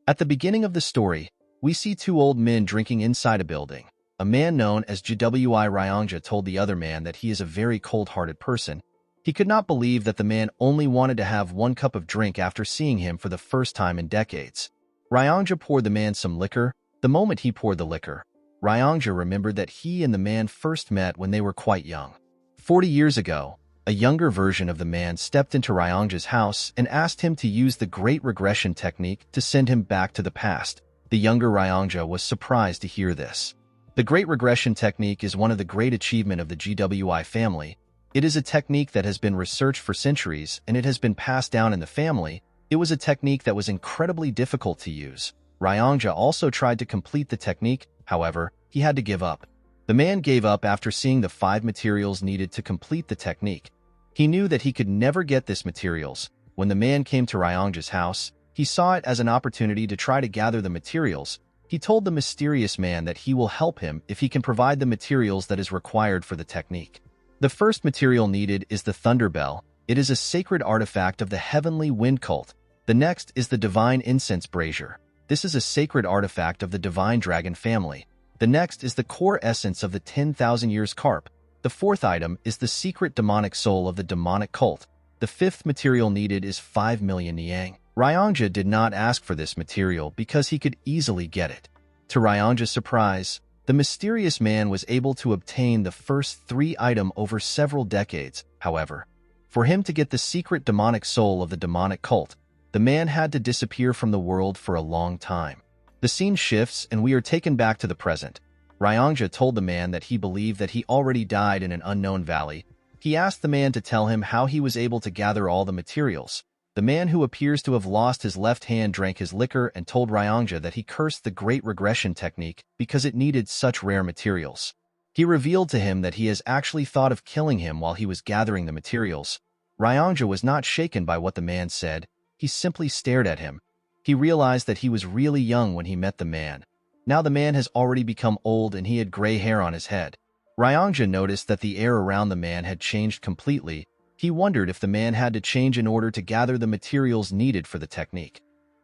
At the beginning of the story, we see two old men drinking inside a building. A man known as Gwi Ryongja told the other man that he is a very cold-hearted person. He could not believe that the man only wanted to have one cup of drink after seeing him for the first time in decades. Ryongja poured the man some liquor. The moment he poured the liquor, Ryongja remembered that he and the man first met when they were quite young. 40 years ago, a younger version of the man stepped into Ryongja's house and asked him to use the Great Regression Technique to send him back to the past. The younger Ryongja was surprised to hear this. The Great Regression Technique is one of the great achievements of the GWI family. It is a technique that has been researched for centuries, and it has been passed down in the family. It was a technique that was incredibly difficult to use. Ryongja also tried to complete the technique, however, he had to give up. The man gave up after seeing the 5 materials needed to complete the technique. He knew that he could never get these materials. When the man came to Ryongja's house, he saw it as an opportunity to try to gather the materials. He told the mysterious man that he will help him if he can provide the materials that is required for the technique. The first material needed is the Thunder Bell. It is a sacred artifact of the Heavenly Wind cult. The next is the Divine Incense Brazier. This is a sacred artifact of the Divine Dragon family. The next is the core essence of the 10,000 years carp. The fourth item is the secret demonic soul of the demonic cult. The fifth material needed is 5 million Niang. Ryongja did not ask for this material because he could easily get it. To Ryongja's surprise, the mysterious man was able to obtain the first 3 items over several decades. However, for him to get the secret demonic soul of the demonic cult, the man had to disappear from the world for a long time. The scene shifts and we are taken back to the present. Ryongja told the man that he believed that he already died in an unknown valley. He asked the man to tell him how he was able to gather all the materials. The man, who appears to have lost his left hand, drank his liquor and told Ryongja that he cursed the Great Regression Technique because it needed such rare materials. He revealed to him that he has actually thought of killing him while he was gathering the materials. Ryongja was not shaken by what the man said. He simply stared at him. He realized that he was really young when he met the man. Now the man has already become old and he had gray hair on his head. Ryongja noticed that the air around the man had changed completely. He wondered if the man had to change in order to gather the materials needed for the technique.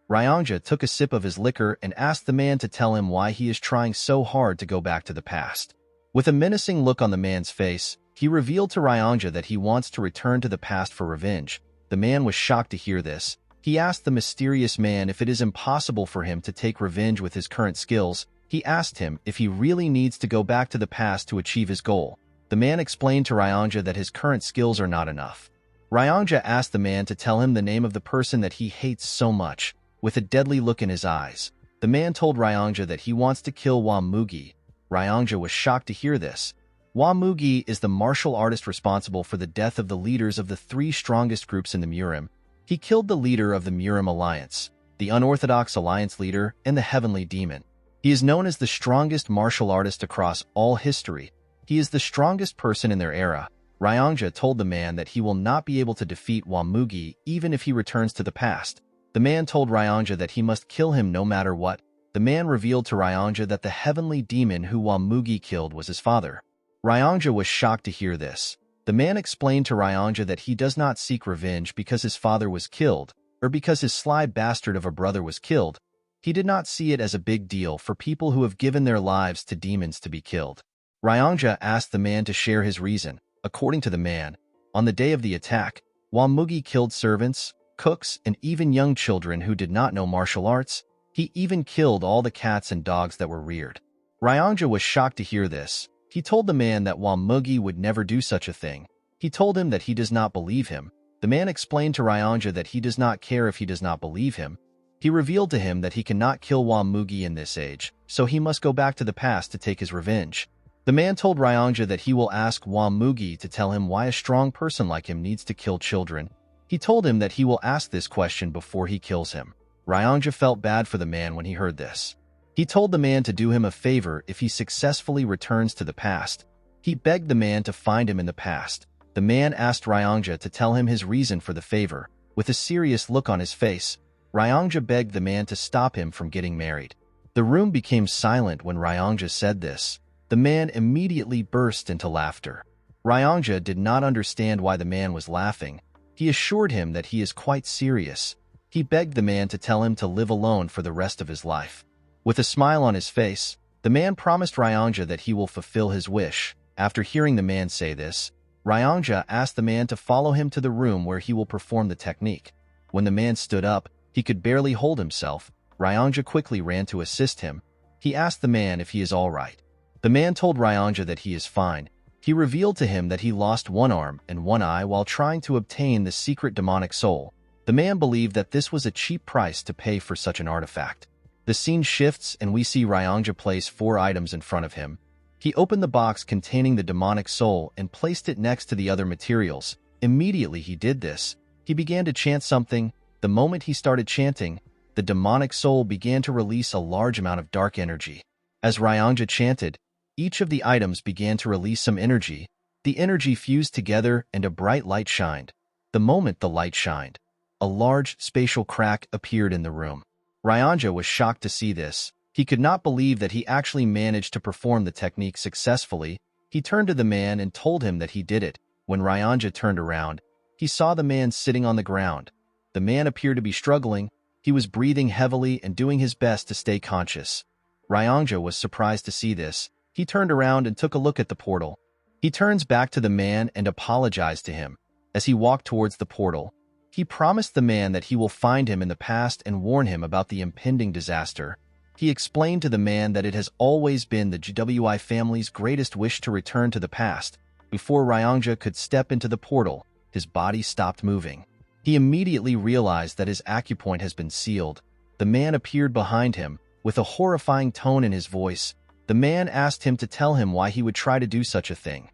Ryongja took a sip of his liquor and asked the man to tell him why he is trying so hard to go back to the past. With a menacing look on the man's face, he revealed to Ryongja that he wants to return to the past for revenge. The man was shocked to hear this. He asked the mysterious man if it is impossible for him to take revenge with his current skills. He asked him if he really needs to go back to the past to achieve his goal. The man explained to Ryongja that his current skills are not enough. Ryongja asked the man to tell him the name of the person that he hates so much. With a deadly look in his eyes, the man told Ryongja that he wants to kill Wamugi. Ryongja was shocked to hear this. Wamugi is the martial artist responsible for the death of the leaders of the 3 strongest groups in the Murim. He killed the leader of the Murim Alliance, the Unorthodox Alliance leader, and the Heavenly Demon. He is known as the strongest martial artist across all history. He is the strongest person in their era. Ryongja told the man that he will not be able to defeat Wamugi even if he returns to the past. The man told Ryongja that he must kill him no matter what. The man revealed to Ryongja that the Heavenly Demon who Wamugi killed was his father. Ryongja was shocked to hear this. The man explained to Ryongja that he does not seek revenge because his father was killed, or because his sly bastard of a brother was killed. He did not see it as a big deal for people who have given their lives to demons to be killed. Ryongja asked the man to share his reason. According to the man, on the day of the attack, Wamugi killed servants, cooks, and even young children who did not know martial arts. He even killed all the cats and dogs that were reared. Ryongja was shocked to hear this. He told the man that Wamugi would never do such a thing. He told him that he does not believe him. The man explained to Ryongja that he does not care if he does not believe him. He revealed to him that he cannot kill Wamugi in this age, so he must go back to the past to take his revenge. The man told Ryongja that he will ask Wamugi to tell him why a strong person like him needs to kill children. He told him that he will ask this question before he kills him. Ryongja felt bad for the man when he heard this. He told the man to do him a favor if he successfully returns to the past. He begged the man to find him in the past. The man asked Ryongja to tell him his reason for the favor. With a serious look on his face, Ryongja begged the man to stop him from getting married. The room became silent when Ryongja said this. The man immediately burst into laughter. Ryongja did not understand why the man was laughing. He assured him that he is quite serious. He begged the man to tell him to live alone for the rest of his life. With a smile on his face, the man promised Ryongja that he will fulfill his wish. After hearing the man say this, Ryongja asked the man to follow him to the room where he will perform the technique. When the man stood up, he could barely hold himself. Ryongja quickly ran to assist him. He asked the man if he is all right. The man told Ryongja that he is fine. He revealed to him that he lost one arm and one eye while trying to obtain the secret demonic soul. The man believed that this was a cheap price to pay for such an artifact. The scene shifts and we see Ryongja place 4 items in front of him. He opened the box containing the demonic soul and placed it next to the other materials. Immediately he did this, he began to chant something. The moment he started chanting, the demonic soul began to release a large amount of dark energy. As Ryongja chanted, each of the items began to release some energy. The energy fused together and a bright light shined. The moment the light shined, a large spatial crack appeared in the room. Ryongja was shocked to see this. He could not believe that he actually managed to perform the technique successfully. He turned to the man and told him that he did it. When Ryongja turned around, he saw the man sitting on the ground. The man appeared to be struggling. He was breathing heavily and doing his best to stay conscious. Ryongja was surprised to see this. He turned around and took a look at the portal. He turns back to the man and apologized to him. As he walked towards the portal, he promised the man that he will find him in the past and warn him about the impending disaster. He explained to the man that it has always been the GWI family's greatest wish to return to the past. Before Ryongja could step into the portal, his body stopped moving. He immediately realized that his acupoint has been sealed. The man appeared behind him. With a horrifying tone in his voice, the man asked him to tell him why he would try to do such a thing.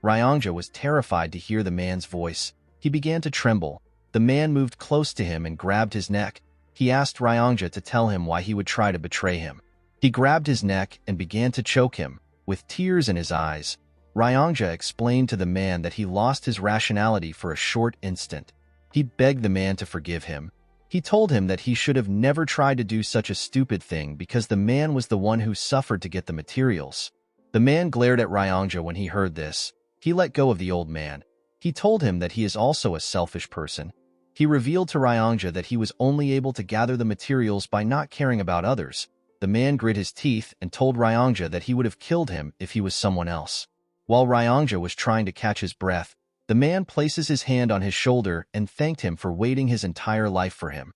Ryongja was terrified to hear the man's voice. He began to tremble. The man moved close to him and grabbed his neck. He asked Ryongja to tell him why he would try to betray him. He grabbed his neck and began to choke him. With tears in his eyes, Ryongja explained to the man that he lost his rationality for a short instant. He begged the man to forgive him. He told him that he should have never tried to do such a stupid thing because the man was the one who suffered to get the materials. The man glared at Ryongja when he heard this. He let go of the old man. He told him that he is also a selfish person. He revealed to Ryongja that he was only able to gather the materials by not caring about others. The man grit his teeth and told Ryongja that he would have killed him if he was someone else. While Ryongja was trying to catch his breath, the man places his hand on his shoulder and thanked him for waiting his entire life for him.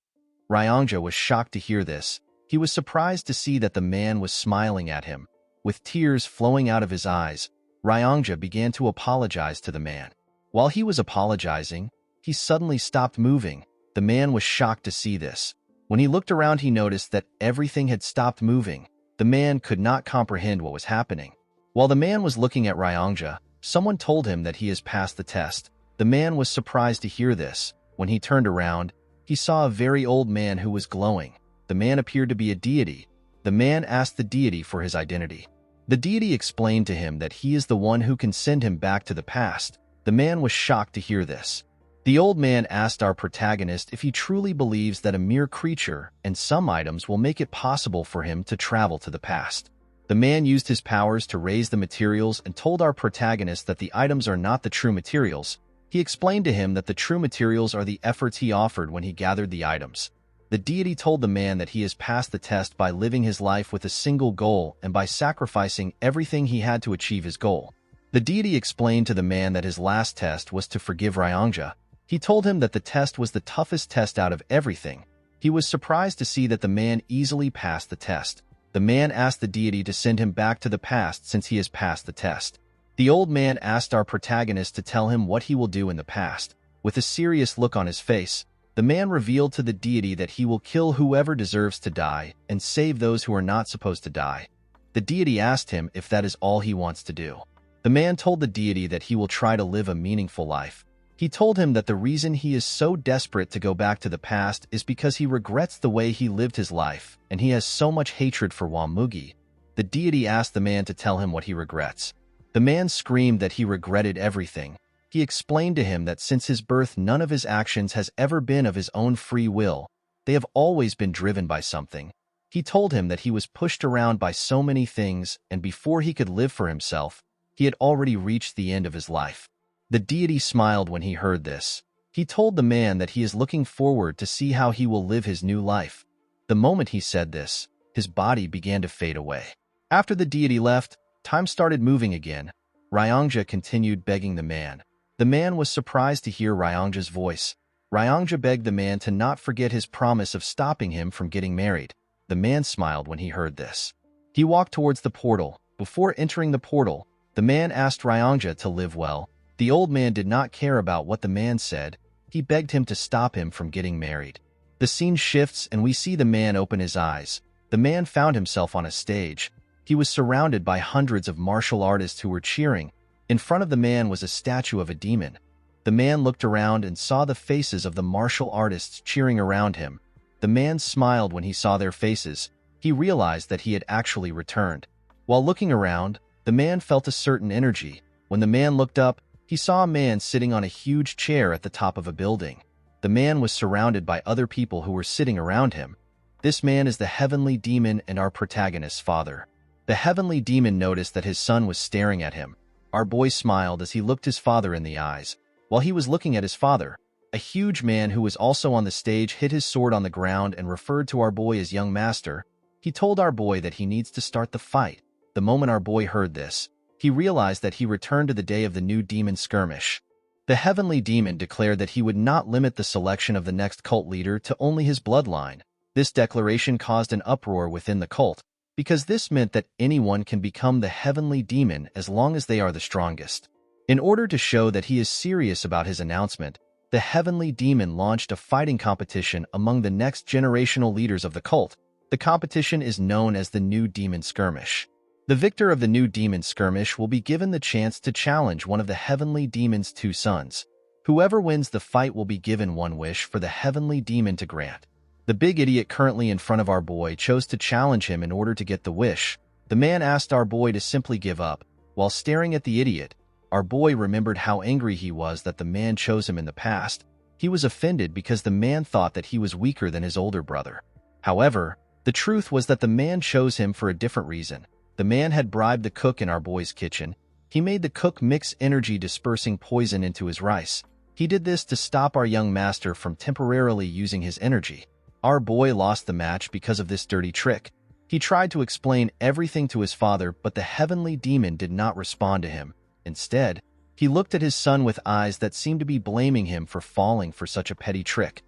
Ryongja was shocked to hear this. He was surprised to see that the man was smiling at him. With tears flowing out of his eyes, Ryongja began to apologize to the man. While he was apologizing, he suddenly stopped moving. The man was shocked to see this. When he looked around, he noticed that everything had stopped moving. The man could not comprehend what was happening. While the man was looking at Ryongja, someone told him that he has passed the test. The man was surprised to hear this. When he turned around, he saw a very old man who was glowing. The man appeared to be a deity. The man asked the deity for his identity. The deity explained to him that he is the one who can send him back to the past. The man was shocked to hear this. The old man asked our protagonist if he truly believes that a mere creature and some items will make it possible for him to travel to the past. The man used his powers to raise the materials and told our protagonist that the items are not the true materials. He explained to him that the true materials are the efforts he offered when he gathered the items. The deity told the man that he has passed the test by living his life with a single goal and by sacrificing everything he had to achieve his goal. The deity explained to the man that his last test was to forgive Ryongja. He told him that the test was the toughest test out of everything. He was surprised to see that the man easily passed the test. The man asked the deity to send him back to the past since he has passed the test. The old man asked our protagonist to tell him what he will do in the past. With a serious look on his face, the man revealed to the deity that he will kill whoever deserves to die and save those who are not supposed to die. The deity asked him if that is all he wants to do. The man told the deity that he will try to live a meaningful life. He told him that the reason he is so desperate to go back to the past is because he regrets the way he lived his life, and he has so much hatred for Wamugi. The deity asked the man to tell him what he regrets. The man screamed that he regretted everything. He explained to him that since his birth, none of his actions has ever been of his own free will. They have always been driven by something. He told him that he was pushed around by so many things, and before he could live for himself, he had already reached the end of his life. The deity smiled when he heard this. He told the man that he is looking forward to see how he will live his new life. The moment he said this, his body began to fade away. After the deity left, time started moving again. Ryongja continued begging the man. The man was surprised to hear Ryongja's voice. Ryongja begged the man to not forget his promise of stopping him from getting married. The man smiled when he heard this. He walked towards the portal. Before entering the portal, the man asked Ryongja to live well. The old man did not care about what the man said. He begged him to stop him from getting married. The scene shifts and we see the man open his eyes. The man found himself on a stage. He was surrounded by hundreds of martial artists who were cheering. In front of the man was a statue of a demon. The man looked around and saw the faces of the martial artists cheering around him. The man smiled when he saw their faces. He realized that he had actually returned. While looking around, the man felt a certain energy. When the man looked up, he saw a man sitting on a huge chair at the top of a building. The man was surrounded by other people who were sitting around him. This man is the heavenly demon and our protagonist's father. The heavenly demon noticed that his son was staring at him. Our boy smiled as he looked his father in the eyes. While he was looking at his father, a huge man who was also on the stage hit his sword on the ground and referred to our boy as young master. He told our boy that he needs to start the fight. The moment our boy heard this, he realized that he returned to the day of the new demon skirmish. The heavenly demon declared that he would not limit the selection of the next cult leader to only his bloodline. This declaration caused an uproar within the cult, because this meant that anyone can become the heavenly demon as long as they are the strongest. In order to show that he is serious about his announcement, the heavenly demon launched a fighting competition among the next generational leaders of the cult. The competition is known as the New Demon Skirmish. The victor of the New Demon Skirmish will be given the chance to challenge one of the heavenly demon's two sons. Whoever wins the fight will be given one wish for the heavenly demon to grant. The big idiot currently in front of our boy chose to challenge him in order to get the wish. The man asked our boy to simply give up. While staring at the idiot, our boy remembered how angry he was that the man chose him in the past. He was offended because the man thought that he was weaker than his older brother. However, the truth was that the man chose him for a different reason. The man had bribed the cook in our boy's kitchen. He made the cook mix energy-dispersing poison into his rice. He did this to stop our young master from temporarily using his energy. Our boy lost the match because of this dirty trick. He tried to explain everything to his father, but the heavenly demon did not respond to him. Instead, he looked at his son with eyes that seemed to be blaming him for falling for such a petty trick.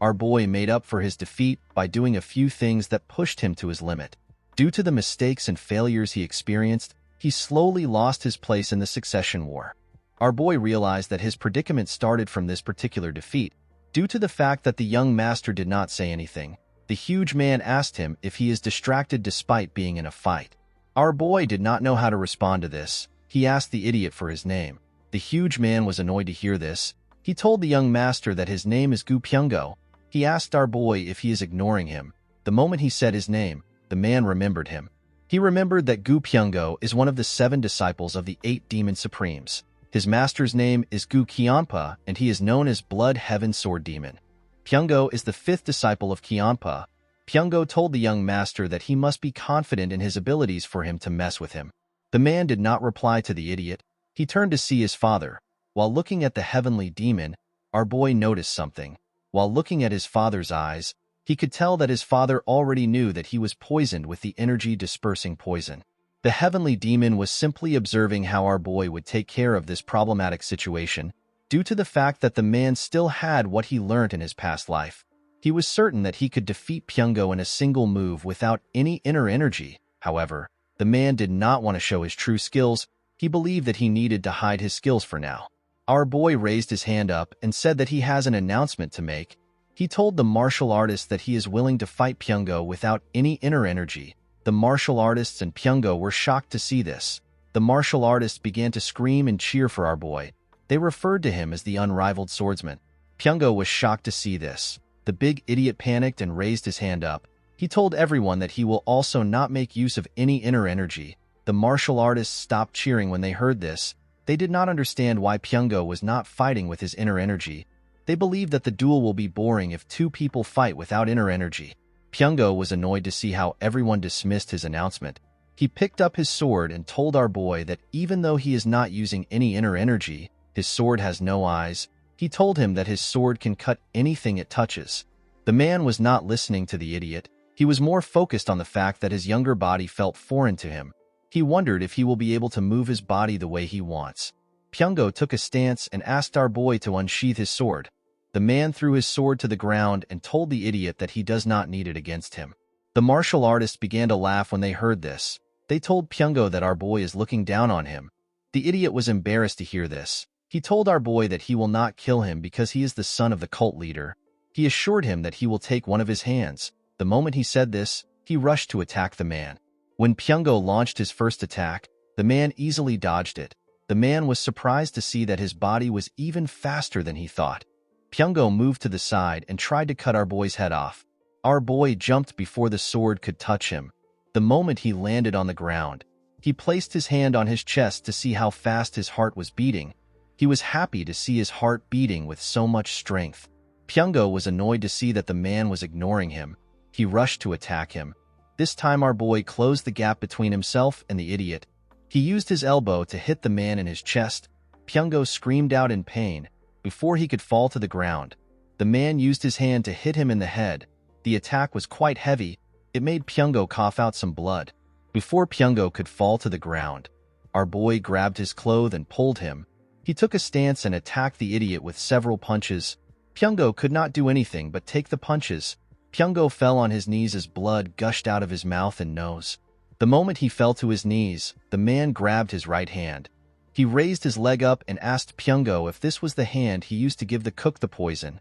Our boy made up for his defeat by doing a few things that pushed him to his limit. Due to the mistakes and failures he experienced, he slowly lost his place in the succession war. Our boy realized that his predicament started from this particular defeat. Due to the fact that the young master did not say anything, the huge man asked him if he is distracted despite being in a fight. Our boy did not know how to respond to this. He asked the idiot for his name. The huge man was annoyed to hear this. He told the young master that his name is Gu Pyungo. He asked our boy if he is ignoring him. The moment he said his name, the man remembered him. He remembered that Gu Pyungo is one of the 7 disciples of the 8 demon supremes. His master's name is Gu Qianpa, and he is known as Blood Heaven Sword Demon. Pyungo is the 5th disciple of Qianpa. Pyungo told the young master that he must be confident in his abilities for him to mess with him. The man did not reply to the idiot. He turned to see his father. While looking at the heavenly demon, our boy noticed something. While looking at his father's eyes, he could tell that his father already knew that he was poisoned with the energy-dispersing poison. The heavenly demon was simply observing how our boy would take care of this problematic situation. Due to the fact that the man still had what he learned in his past life, he was certain that he could defeat Pyungo in a single move without any inner energy. However, the man did not want to show his true skills. He believed that he needed to hide his skills for now. Our boy raised his hand up and said that he has an announcement to make. He told the martial artist that he is willing to fight Pyungo without any inner energy. The martial artists and Pyungo were shocked to see this. The martial artists began to scream and cheer for our boy. They referred to him as the Unrivaled Swordsman. Pyungo was shocked to see this. The big idiot panicked and raised his hand up. He told everyone that he will also not make use of any inner energy. The martial artists stopped cheering when they heard this. They did not understand why Pyungo was not fighting with his inner energy. They believed that the duel will be boring if 2 people fight without inner energy. Pyungo was annoyed to see how everyone dismissed his announcement. He picked up his sword and told our boy that even though he is not using any inner energy, his sword has no eyes. He told him that his sword can cut anything it touches. The man was not listening to the idiot. He was more focused on the fact that his younger body felt foreign to him. He wondered if he will be able to move his body the way he wants. Pyongo took a stance and asked our boy to unsheath his sword. The man threw his sword to the ground and told the idiot that he does not need it against him. The martial artists began to laugh when they heard this. They told Pyongo that our boy is looking down on him. The idiot was embarrassed to hear this. He told our boy that he will not kill him because he is the son of the cult leader. He assured him that he will take one of his hands. The moment he said this, he rushed to attack the man. When Pyongo launched his first attack, the man easily dodged it. The man was surprised to see that his body was even faster than he thought. Pyongo moved to the side and tried to cut our boy's head off. Our boy jumped before the sword could touch him. The moment he landed on the ground, he placed his hand on his chest to see how fast his heart was beating. He was happy to see his heart beating with so much strength. Pyongo was annoyed to see that the man was ignoring him. He rushed to attack him. This time our boy closed the gap between himself and the idiot. He used his elbow to hit the man in his chest. Pyongo screamed out in pain. Before he could fall to the ground, the man used his hand to hit him in the head. The attack was quite heavy. It made Pyongo cough out some blood. Before Pyongo could fall to the ground, our boy grabbed his cloth and pulled him. He took a stance and attacked the idiot with several punches. Pyongo could not do anything but take the punches. Pyongo fell on his knees as blood gushed out of his mouth and nose. The moment he fell to his knees, the man grabbed his right hand. He raised his leg up and asked Pyongo if this was the hand he used to give the cook the poison.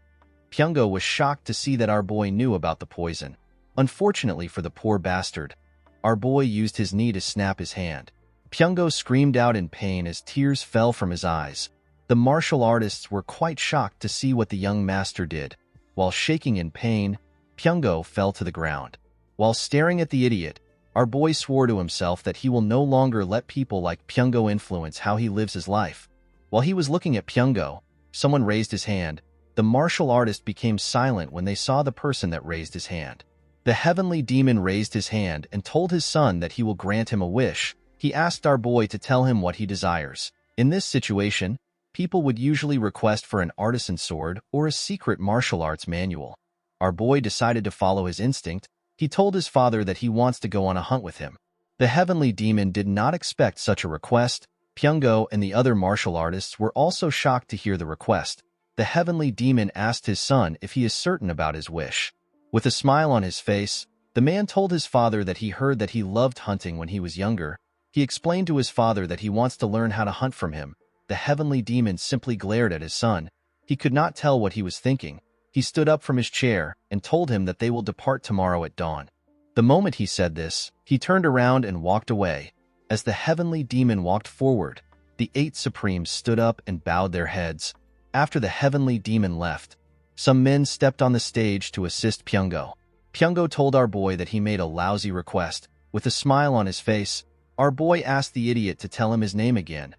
Pyongo was shocked to see that our boy knew about the poison. Unfortunately for the poor bastard, our boy used his knee to snap his hand. Pyongo screamed out in pain as tears fell from his eyes. The martial artists were quite shocked to see what the young master did. While shaking in pain, Pyongo fell to the ground. While staring at the idiot, our boy swore to himself that he will no longer let people like Pyongo influence how he lives his life. While he was looking at Pyongo, someone raised his hand. The martial artist became silent when they saw the person that raised his hand. The heavenly demon raised his hand and told his son that he will grant him a wish. He asked our boy to tell him what he desires. In this situation, people would usually request for an artisan sword or a secret martial arts manual. Our boy decided to follow his instinct. He told his father that he wants to go on a hunt with him. The heavenly demon did not expect such a request. Pyongo and the other martial artists were also shocked to hear the request. The heavenly demon asked his son if he is certain about his wish. With a smile on his face, the man told his father that he heard that he loved hunting when he was younger. He explained to his father that he wants to learn how to hunt from him. The heavenly demon simply glared at his son. He could not tell what he was thinking. He stood up from his chair and told him that they will depart tomorrow at dawn. The moment he said this, he turned around and walked away. As the heavenly demon walked forward, the 8 Supremes stood up and bowed their heads. After the heavenly demon left, some men stepped on the stage to assist Pyongo. Pyongo told our boy that he made a lousy request. With a smile on his face, our boy asked the idiot to tell him his name again.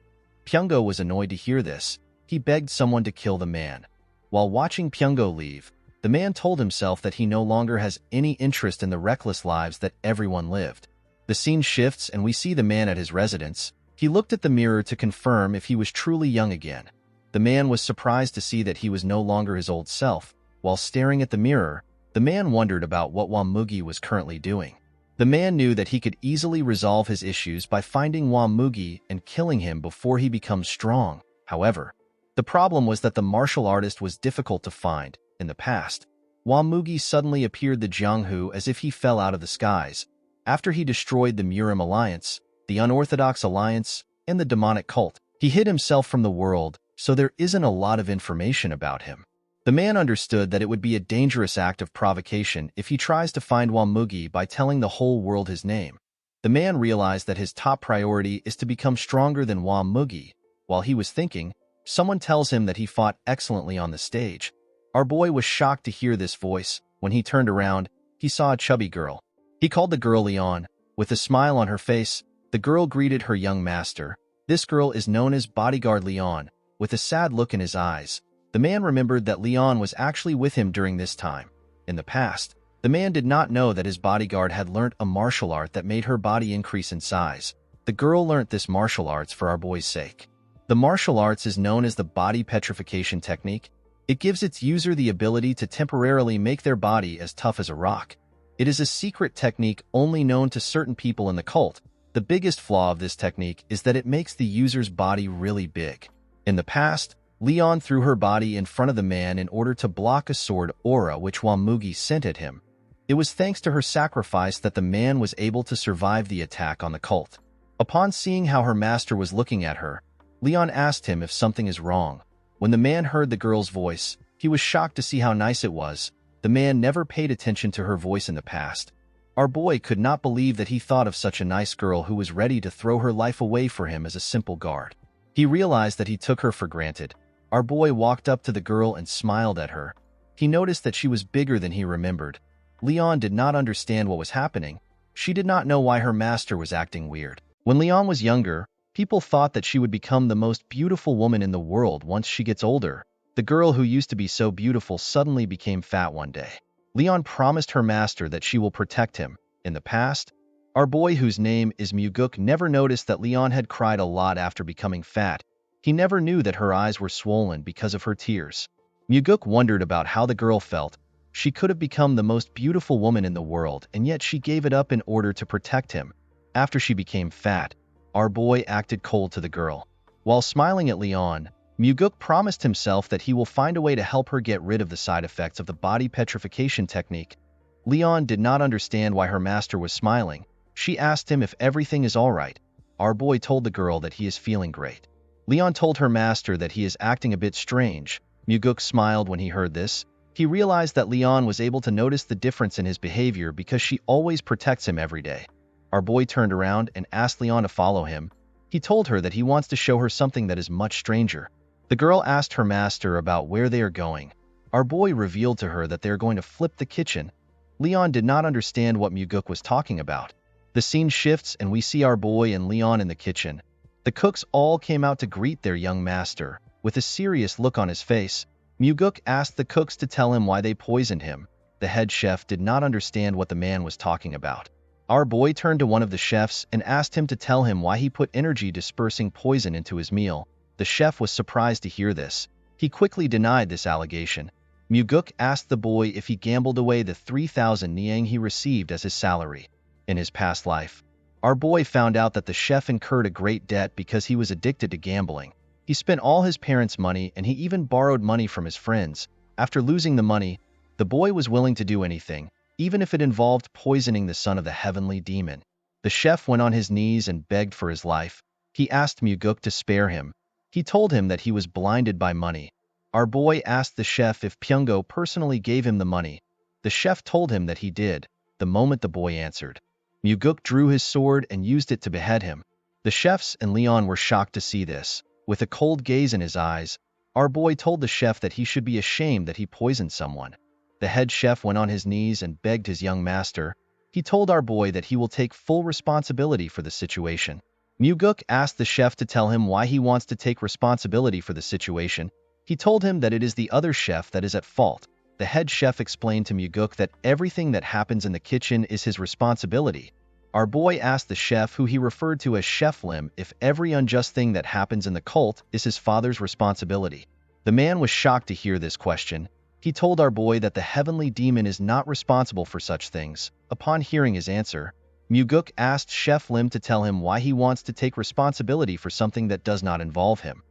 Pyongo was annoyed to hear this. He begged someone to kill the man. While watching Pyongo leave, the man told himself that he no longer has any interest in the reckless lives that everyone lived. The scene shifts and we see the man at his residence. He looked at the mirror to confirm if he was truly young again. The man was surprised to see that he was no longer his old self. While staring at the mirror, the man wondered about what Wamugi was currently doing. The man knew that he could easily resolve his issues by finding Wamugi and killing him before he becomes strong. However, the problem was that the martial artist was difficult to find. In the past, Wamugi suddenly appeared the Jianghu as if he fell out of the skies. After he destroyed the Murim Alliance, the Unorthodox Alliance, and the demonic cult, he hid himself from the world, so there isn't a lot of information about him. The man understood that it would be a dangerous act of provocation if he tries to find Wamugi by telling the whole world his name. The man realized that his top priority is to become stronger than Wamugi. While he was thinking, someone tells him that he fought excellently on the stage. Our boy was shocked to hear this voice. When he turned around, he saw a chubby girl. He called the girl Leon. With a smile on her face, the girl greeted her young master. This girl is known as Bodyguard Leon. With a sad look in his eyes, the man remembered that Leon was actually with him during this time. In the past, the man did not know that his bodyguard had learnt a martial art that made her body increase in size. The girl learnt this martial arts for our boy's sake. The martial arts is known as the body petrification technique. It gives its user the ability to temporarily make their body as tough as a rock. It is a secret technique only known to certain people in the cult. The biggest flaw of this technique is that it makes the user's body really big. In the past, Leon threw her body in front of the man in order to block a sword aura which Mugi sent at him. It was thanks to her sacrifice that the man was able to survive the attack on the cult. Upon seeing how her master was looking at her, Leon asked him if something is wrong. When the man heard the girl's voice, he was shocked to see how nice it was. The man never paid attention to her voice in the past. Our boy could not believe that he thought of such a nice girl who was ready to throw her life away for him as a simple guard. He realized that he took her for granted. Our boy walked up to the girl and smiled at her. He noticed that she was bigger than he remembered. Leon did not understand what was happening. She did not know why her master was acting weird. When Leon was younger, people thought that she would become the most beautiful woman in the world once she gets older. The girl who used to be so beautiful suddenly became fat one day. Leon promised her master that she will protect him. In the past, our boy, whose name is Muguk, never noticed that Leon had cried a lot after becoming fat. He never knew that her eyes were swollen because of her tears. Muguk wondered about how the girl felt. She could have become the most beautiful woman in the world, and yet she gave it up in order to protect him. After she became fat, our boy acted cold to the girl. While smiling at Leon, Muguk promised himself that he will find a way to help her get rid of the side effects of the body petrification technique. Leon did not understand why her master was smiling. She asked him if everything is all right. Our boy told the girl that he is feeling great. Leon told her master that he is acting a bit strange. Muguk smiled when he heard this. He realized that Leon was able to notice the difference in his behavior because she always protects him every day. Our boy turned around and asked Leon to follow him. He told her that he wants to show her something that is much stranger. The girl asked her master about where they are going. Our boy revealed to her that they are going to flip the kitchen. Leon did not understand what Muguk was talking about. The scene shifts and we see our boy and Leon in the kitchen. The cooks all came out to greet their young master. With a serious look on his face, Muguk asked the cooks to tell him why they poisoned him. The head chef did not understand what the man was talking about. Our boy turned to one of the chefs and asked him to tell him why he put energy-dispersing poison into his meal. The chef was surprised to hear this. He quickly denied this allegation. Muguk asked the boy if he gambled away the 3,000 niang he received as his salary. In his past life, our boy found out that the chef incurred a great debt because he was addicted to gambling. He spent all his parents' money and he even borrowed money from his friends. After losing the money, the boy was willing to do anything, even if it involved poisoning the son of the heavenly demon. The chef went on his knees and begged for his life. He asked Muguk to spare him. He told him that he was blinded by money. Our boy asked the chef if Pyungo personally gave him the money. The chef told him that he did, the moment the boy answered. Muguk drew his sword and used it to behead him. The chefs and Leon were shocked to see this. With a cold gaze in his eyes, our boy told the chef that he should be ashamed that he poisoned someone. The head chef went on his knees and begged his young master. He told our boy that he will take full responsibility for the situation. Muguk asked the chef to tell him why he wants to take responsibility for the situation. He told him that it is the other chef that is at fault. The head chef explained to Muguk that everything that happens in the kitchen is his responsibility. Our boy asked the chef, who he referred to as Chef Lim, if every unjust thing that happens in the cult is his father's responsibility. The man was shocked to hear this question. He told our boy that the heavenly demon is not responsible for such things. Upon hearing his answer, Muguk asked Chef Lim to tell him why he wants to take responsibility for something that does not involve him.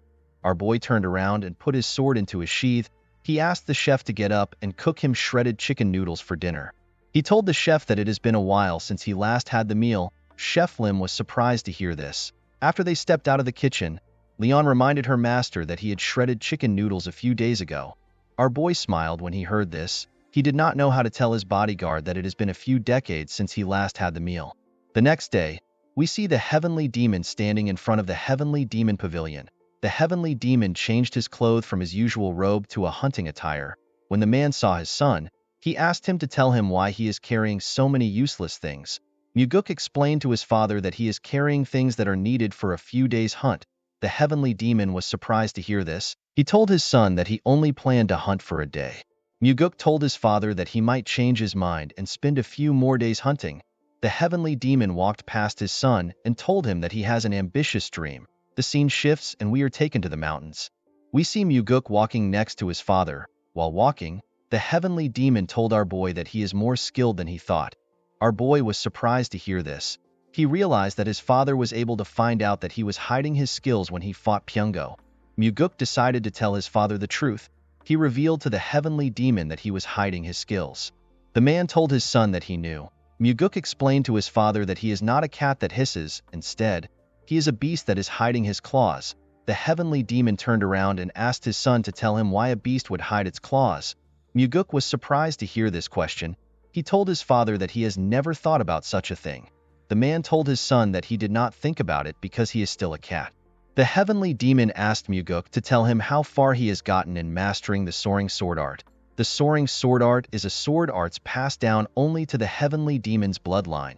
Our boy turned around and put his sword into his sheath. He asked the chef to get up and cook him shredded chicken noodles for dinner. He told the chef that it has been a while since he last had the meal. Chef Lim was surprised to hear this. After they stepped out of the kitchen, Leon reminded her master that he had shredded chicken noodles a few days ago. Our boy smiled when he heard this. He did not know how to tell his bodyguard that it has been a few decades since he last had the meal. The next day, we see the heavenly demon standing in front of the heavenly demon pavilion. The heavenly demon changed his clothes from his usual robe to a hunting attire. When the man saw his son, he asked him to tell him why he is carrying so many useless things. Muguk explained to his father that he is carrying things that are needed for a few days' hunt. The heavenly demon was surprised to hear this. He told his son that he only planned to hunt for a day. Muguk told his father that he might change his mind and spend a few more days hunting. The heavenly demon walked past his son and told him that he has an ambitious dream. The scene shifts and we are taken to the mountains. We see Muguk walking next to his father. While walking, the heavenly demon told our boy that he is more skilled than he thought. Our boy was surprised to hear this. He realized that his father was able to find out that he was hiding his skills when he fought Pyungo. Muguk decided to tell his father the truth. He revealed to the heavenly demon that he was hiding his skills. The man told his son that he knew. Muguk explained to his father that he is not a cat that hisses. Instead, he is a beast that is hiding his claws. The heavenly demon turned around and asked his son to tell him why a beast would hide its claws. Muguk was surprised to hear this question. He told his father that he has never thought about such a thing. The man told his son that he did not think about it because he is still a cat. The heavenly demon asked Muguk to tell him how far he has gotten in mastering the soaring sword art. The soaring sword art is a sword arts passed down only to the heavenly demon's bloodline.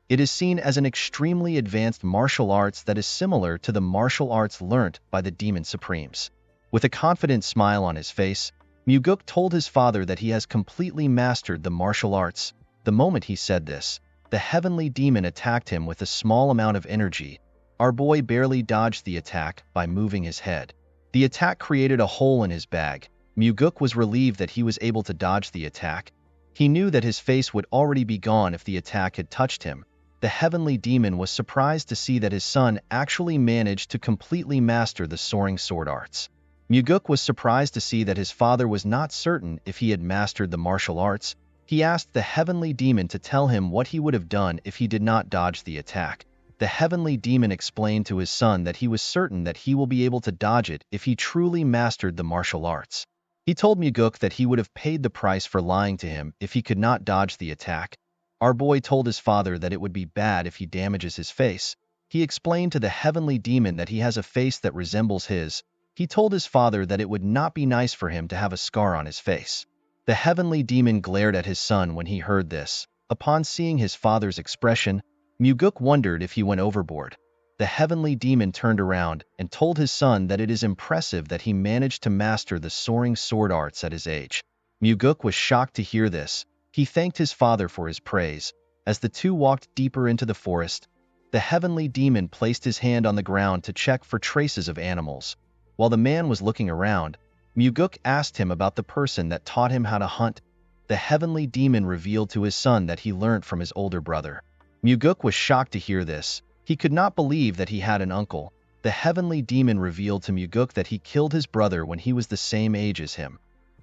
It is seen as an extremely advanced martial arts that is similar to the martial arts learnt by the demon supremes. With a confident smile on his face, Muguk told his father that he has completely mastered the martial arts. The moment he said this, the heavenly demon attacked him with a small amount of energy. Our boy barely dodged the attack by moving his head. The attack created a hole in his bag. Muguk was relieved that he was able to dodge the attack. He knew that his face would already be gone if the attack had touched him. The heavenly demon was surprised to see that his son actually managed to completely master the soaring sword arts. Muguk was surprised to see that his father was not certain if he had mastered the martial arts. He asked the heavenly demon to tell him what he would have done if he did not dodge the attack. The heavenly demon explained to his son that he was certain that he will be able to dodge it if he truly mastered the martial arts. He told Muguk that he would have paid the price for lying to him if he could not dodge the attack. Our boy told his father that it would be bad if he damages his face. He explained to the heavenly demon that he has a face that resembles his. He told his father that it would not be nice for him to have a scar on his face. The heavenly demon glared at his son when he heard this. Upon seeing his father's expression, Muguk wondered if he went overboard. The heavenly demon turned around and told his son that it is impressive that he managed to master the soaring sword arts at his age. Muguk was shocked to hear this. He thanked his father for his praise. As the two walked deeper into the forest, the heavenly demon placed his hand on the ground to check for traces of animals. While the man was looking around, Muguk asked him about the person that taught him how to hunt. The heavenly demon revealed to his son that he learned from his older brother. Muguk was shocked to hear this. He could not believe that he had an uncle. The heavenly demon revealed to Muguk that he killed his brother when he was the same age as him.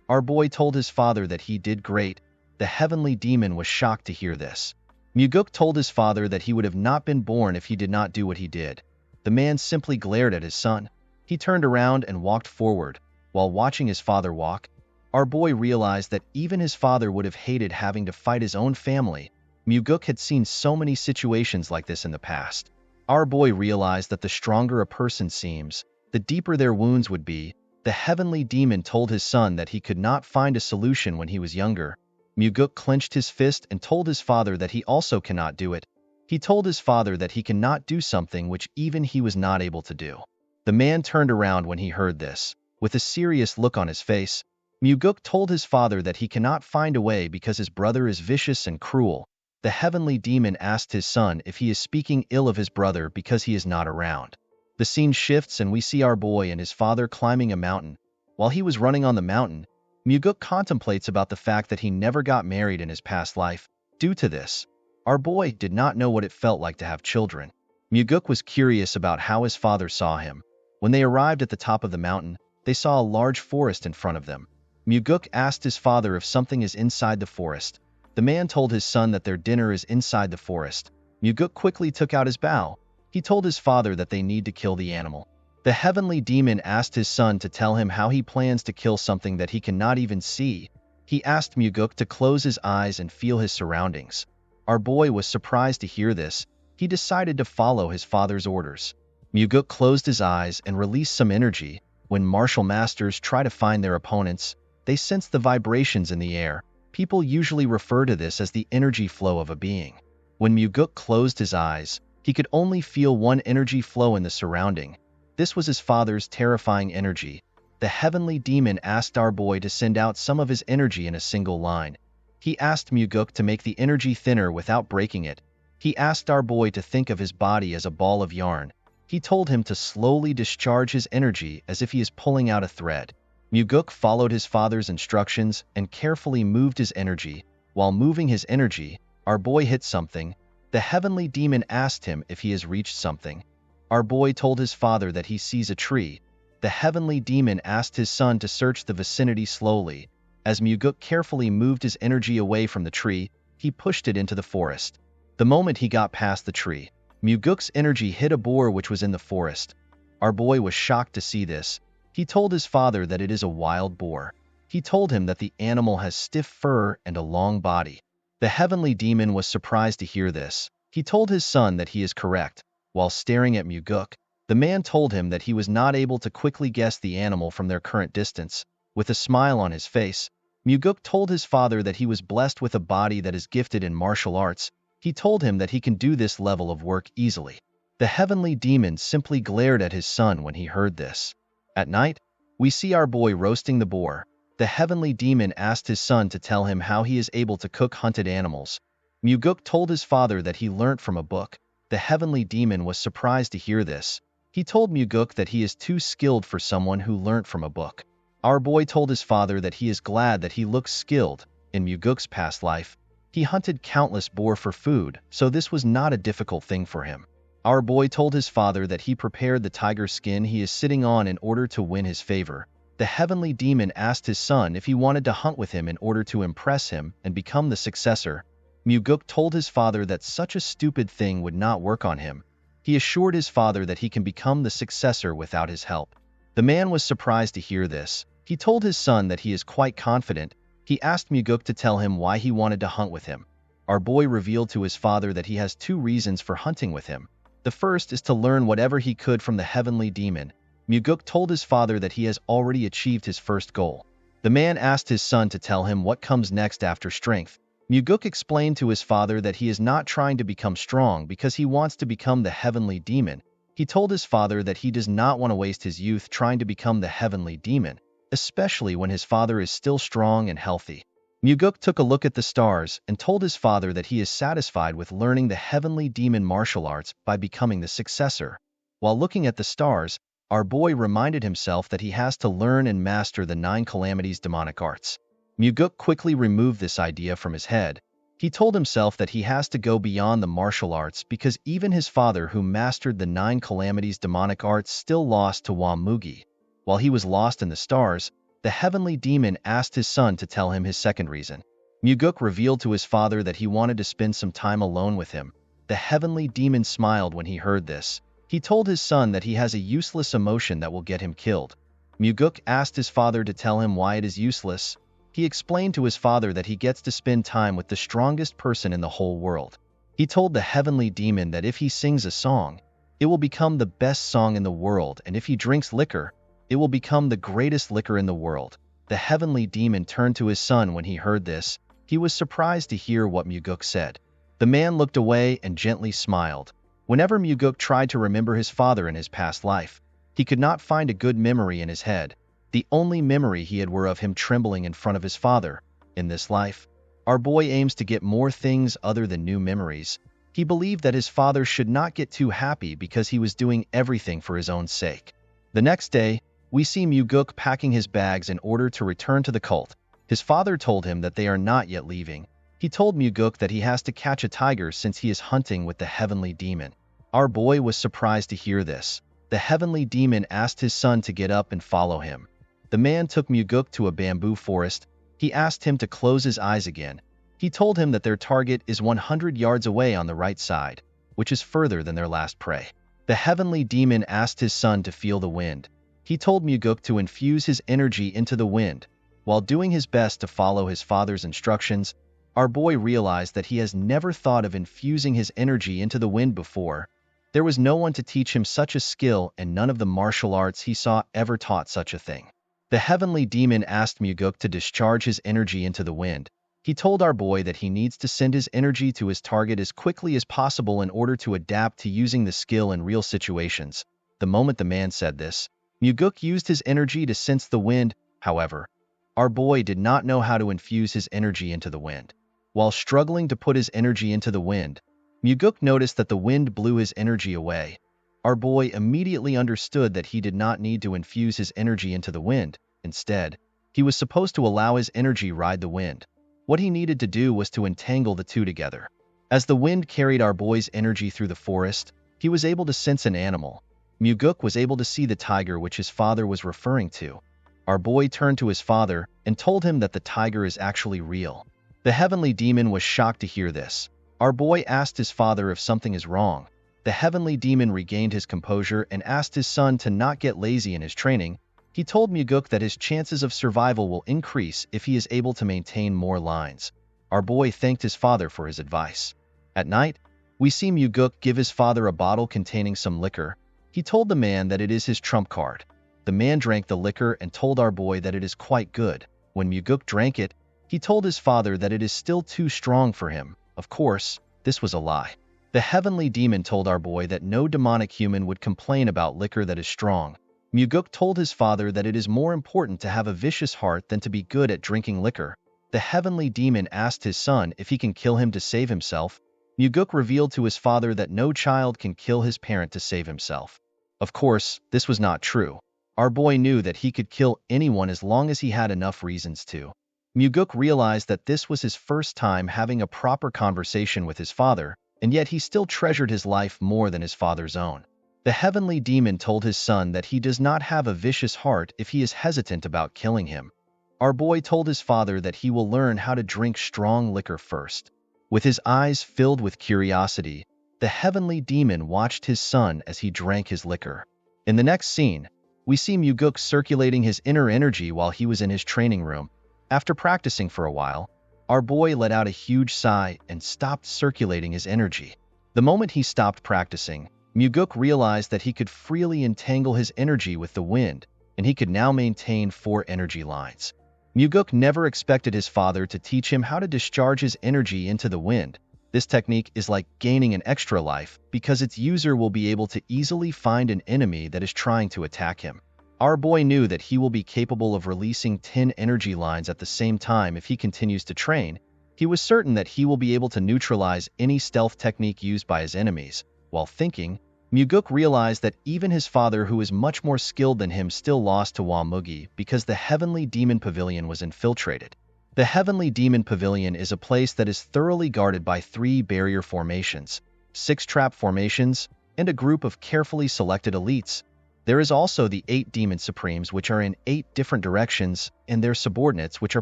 Our boy told his father that he did great. The heavenly demon was shocked to hear this. Muguk told his father that he would have not been born if he did not do what he did. The man simply glared at his son. He turned around and walked forward. While watching his father walk, our boy realized that even his father would have hated having to fight his own family. Muguk had seen so many situations like this in the past. Our boy realized that the stronger a person seems, the deeper their wounds would be. The heavenly demon told his son that he could not find a solution when he was younger. Muguk clenched his fist and told his father that he also cannot do it. He told his father that he cannot do something which even he was not able to do. The man turned around when he heard this. With a serious look on his face, Muguk told his father that he cannot find a way because his brother is vicious and cruel. The heavenly demon asked his son if he is speaking ill of his brother because he is not around. The scene shifts and we see our boy and his father climbing a mountain. While he was running on the mountain, Muguk contemplates about the fact that he never got married in his past life. Due to this, our boy did not know what it felt like to have children. Muguk was curious about how his father saw him. When they arrived at the top of the mountain, they saw a large forest in front of them. Muguk asked his father if something is inside the forest. The man told his son that their dinner is inside the forest. Muguk quickly took out his bow. He told his father that they need to kill the animal. The heavenly demon asked his son to tell him how he plans to kill something that he cannot even see. He asked Muguk to close his eyes and feel his surroundings. Our boy was surprised to hear this. He decided to follow his father's orders. Muguk closed his eyes and released some energy. When martial masters try to find their opponents, they sense the vibrations in the air. People usually refer to this as the energy flow of a being. When Muguk closed his eyes, he could only feel one energy flow in the surrounding. This was his father's terrifying energy. The heavenly demon asked our boy to send out some of his energy in a single line. He asked Muguk to make the energy thinner without breaking it. He asked our boy to think of his body as a ball of yarn. He told him to slowly discharge his energy as if he is pulling out a thread. Muguk followed his father's instructions and carefully moved his energy. While moving his energy, our boy hit something. The heavenly demon asked him if he has reached something. Our boy told his father that he sees a tree. The heavenly demon asked his son to search the vicinity slowly. As Muguk carefully moved his energy away from the tree, he pushed it into the forest. The moment he got past the tree, Muguk's energy hit a boar which was in the forest. Our boy was shocked to see this. He told his father that it is a wild boar. He told him that the animal has stiff fur and a long body. The heavenly demon was surprised to hear this. He told his son that he is correct. While staring at Muguk, the man told him that he was not able to quickly guess the animal from their current distance. With a smile on his face, Muguk told his father that he was blessed with a body that is gifted in martial arts. He told him that he can do this level of work easily. The heavenly demon simply glared at his son when he heard this. At night, we see our boy roasting the boar. The heavenly demon asked his son to tell him how he is able to cook hunted animals. Muguk told his father that he learnt from a book. The heavenly demon was surprised to hear this. He told Muguk that he is too skilled for someone who learnt from a book. Our boy told his father that he is glad that he looks skilled. In Muguk's past life, he hunted countless boar for food, so this was not a difficult thing for him. Our boy told his father that he prepared the tiger skin he is sitting on in order to win his favor. The heavenly demon asked his son if he wanted to hunt with him in order to impress him and become the successor. Muguk told his father that such a stupid thing would not work on him. He assured his father that he can become the successor without his help. The man was surprised to hear this. He told his son that he is quite confident. He asked Muguk to tell him why he wanted to hunt with him. Our boy revealed to his father that he has two reasons for hunting with him. The first is to learn whatever he could from the heavenly demon. Muguk told his father that he has already achieved his first goal. The man asked his son to tell him what comes next after strength. Muguk explained to his father that he is not trying to become strong because he wants to become the heavenly demon. He told his father that he does not want to waste his youth trying to become the heavenly demon, especially when his father is still strong and healthy. Muguk took a look at the stars and told his father that he is satisfied with learning the heavenly demon martial arts by becoming the successor. While looking at the stars, our boy reminded himself that he has to learn and master the 9 calamities demonic arts. Muguk quickly removed this idea from his head. He told himself that he has to go beyond the martial arts because even his father who mastered the 9 calamities demonic arts still lost to Wamugi. While he was lost in the stars, the heavenly demon asked his son to tell him his second reason. Muguk revealed to his father that he wanted to spend some time alone with him. The heavenly demon smiled when he heard this. He told his son that he has a useless emotion that will get him killed. Muguk asked his father to tell him why it is useless. He explained to his father that he gets to spend time with the strongest person in the whole world. He told the heavenly demon that if he sings a song, it will become the best song in the world, and if he drinks liquor, it will become the greatest liquor in the world. The heavenly demon turned to his son when he heard this. He was surprised to hear what Muguk said. The man looked away and gently smiled. Whenever Muguk tried to remember his father in his past life, he could not find a good memory in his head. The only memory he had were of him trembling in front of his father. In this life, our boy aims to get more things other than new memories. He believed that his father should not get too happy because he was doing everything for his own sake. The next day, we see Muguk packing his bags in order to return to the cult. His father told him that they are not yet leaving. He told Muguk that he has to catch a tiger since he is hunting with the heavenly demon. Our boy was surprised to hear this. The heavenly demon asked his son to get up and follow him. The man took Muguk to a bamboo forest. He asked him to close his eyes again. He told him that their target is 100 yards away on the right side, which is further than their last prey. The heavenly demon asked his son to feel the wind. He told Muguk to infuse his energy into the wind. While doing his best to follow his father's instructions, our boy realized that he has never thought of infusing his energy into the wind before. There was no one to teach him such a skill, and none of the martial arts he saw ever taught such a thing. The heavenly demon asked Muguk to discharge his energy into the wind. He told our boy that he needs to send his energy to his target as quickly as possible in order to adapt to using the skill in real situations. The moment the man said this, Muguk used his energy to sense the wind. However, our boy did not know how to infuse his energy into the wind. While struggling to put his energy into the wind, Muguk noticed that the wind blew his energy away. Our boy immediately understood that he did not need to infuse his energy into the wind. Instead, he was supposed to allow his energy ride the wind. What he needed to do was to entangle the two together. As the wind carried our boy's energy through the forest, he was able to sense an animal. Muguk was able to see the tiger which his father was referring to. Our boy turned to his father and told him that the tiger is actually real. The heavenly demon was shocked to hear this. Our boy asked his father if something is wrong. The heavenly demon regained his composure and asked his son to not get lazy in his training. He told Muguk that his chances of survival will increase if he is able to maintain more lines. Our boy thanked his father for his advice. At night, we see Muguk give his father a bottle containing some liquor. He told the man that it is his trump card. The man drank the liquor and told our boy that it is quite good. When Muguk drank it, he told his father that it is still too strong for him. Of course, this was a lie. The heavenly demon told our boy that no demonic human would complain about liquor that is strong. Muguk told his father that it is more important to have a vicious heart than to be good at drinking liquor. The heavenly demon asked his son if he can kill him to save himself. Muguk revealed to his father that no child can kill his parent to save himself. Of course, this was not true. Our boy knew that he could kill anyone as long as he had enough reasons to. Muguk realized that this was his first time having a proper conversation with his father, and yet he still treasured his life more than his father's own. The heavenly demon told his son that he does not have a vicious heart if he is hesitant about killing him. Our boy told his father that he will learn how to drink strong liquor first. With his eyes filled with curiosity, the heavenly demon watched his son as he drank his liquor. In the next scene, we see Muguk circulating his inner energy while he was in his training room. After practicing for a while, our boy let out a huge sigh and stopped circulating his energy. The moment he stopped practicing, Muguk realized that he could freely entangle his energy with the wind, and he could now maintain 4 energy lines. Muguk never expected his father to teach him how to discharge his energy into the wind. This technique is like gaining an extra life because its user will be able to easily find an enemy that is trying to attack him. Our boy knew that he will be capable of releasing 10 energy lines at the same time if he continues to train. He was certain that he will be able to neutralize any stealth technique used by his enemies. While thinking, Muguk realized that even his father, who is much more skilled than him, still lost to Wamugi because the Heavenly Demon Pavilion was infiltrated. The Heavenly Demon Pavilion is a place that is thoroughly guarded by 3 barrier formations, 6 trap formations, and a group of carefully selected elites. There is also the 8 Demon Supremes, which are in 8 different directions, and their subordinates, which are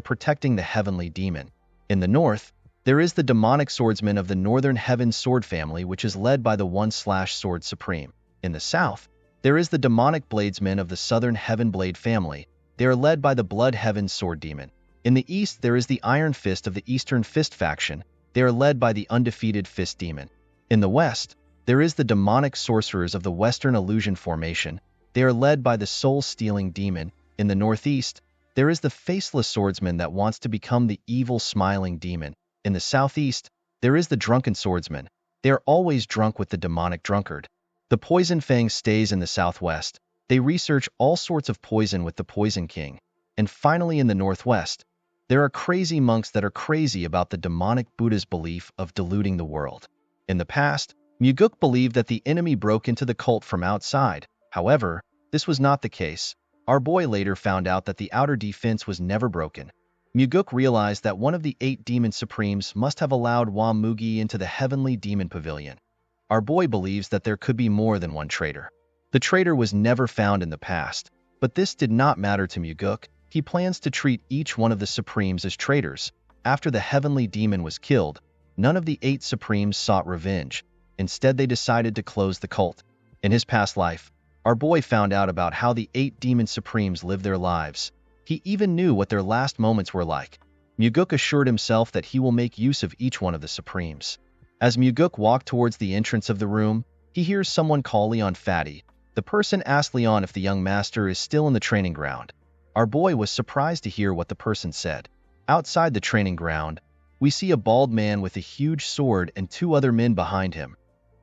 protecting the Heavenly Demon. In the north, there is the Demonic Swordsman of the Northern Heaven Sword family, which is led by the 1/Sword Supreme. In the south, there is the Demonic Bladesmen of the Southern Heaven Blade family. They are led by the Blood Heaven Sword Demon. In the east, there is the Iron Fist of the Eastern Fist faction. They are led by the Undefeated Fist Demon. In the west, there is the Demonic Sorcerers of the Western Illusion formation. They are led by the Soul-Stealing Demon. In the northeast, there is the Faceless Swordsman that wants to become the Evil Smiling Demon. In the southeast, there is the Drunken Swordsman. They are always drunk with the Demonic Drunkard. The Poison Fang stays in the southwest. They research all sorts of poison with the Poison King. And finally, in the northwest, there are crazy monks that are crazy about the demonic Buddha's belief of deluding the world. In the past, Muguk believed that the enemy broke into the cult from outside. However, this was not the case. Our boy later found out that the outer defense was never broken. Muguk realized that one of the 8 Demon Supremes must have allowed Wamugi into the Heavenly Demon Pavilion. Our boy believes that there could be more than one traitor. The traitor was never found in the past, but this did not matter to Muguk. He plans to treat each one of the Supremes as traitors. After the Heavenly Demon was killed, none of the 8 Supremes sought revenge. Instead, they decided to close the cult. In his past life, our boy found out about how the 8 Demon Supremes lived their lives. He even knew what their last moments were like. Muguk assured himself that he will make use of each one of the Supremes. As Muguk walked towards the entrance of the room, he hears someone call Leon fatty. The person asked Leon if the young master is still in the training ground. Our boy was surprised to hear what the person said. Outside the training ground, we see a bald man with a huge sword and 2 other men behind him.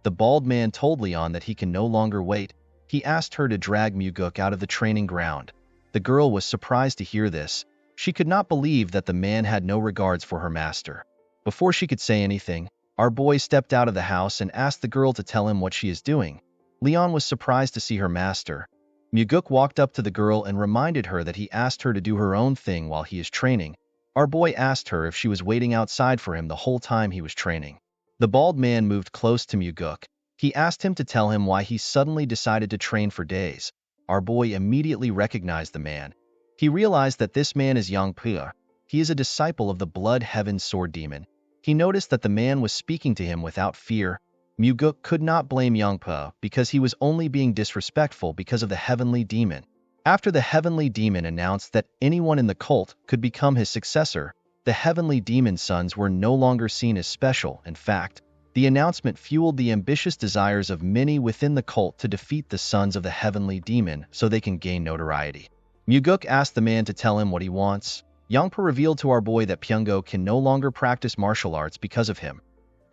The bald man told Leon that he can no longer wait. He asked her to drag Muguk out of the training ground. The girl was surprised to hear this. She could not believe that the man had no regards for her master. Before she could say anything, our boy stepped out of the house and asked the girl to tell him what she is doing. Leon was surprised to see her master. Muguk walked up to the girl and reminded her that he asked her to do her own thing while he is training. Our boy asked her if she was waiting outside for him the whole time he was training. The bald man moved close to Muguk. He asked him to tell him why he suddenly decided to train for days. Our boy immediately recognized the man. He realized that this man is Yang Pu. He is a disciple of the Blood Heaven Sword Demon. He noticed that the man was speaking to him without fear. Muguk could not blame Yang Pu because he was only being disrespectful because of the Heavenly Demon. After the Heavenly Demon announced that anyone in the cult could become his successor, the Heavenly Demon's sons were no longer seen as special. In fact, the announcement fueled the ambitious desires of many within the cult to defeat the sons of the Heavenly Demon so they can gain notoriety. Muguk asked the man to tell him what he wants. Yangpa revealed to our boy that Pyungo can no longer practice martial arts because of him.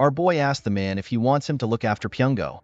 Our boy asked the man if he wants him to look after Pyungo.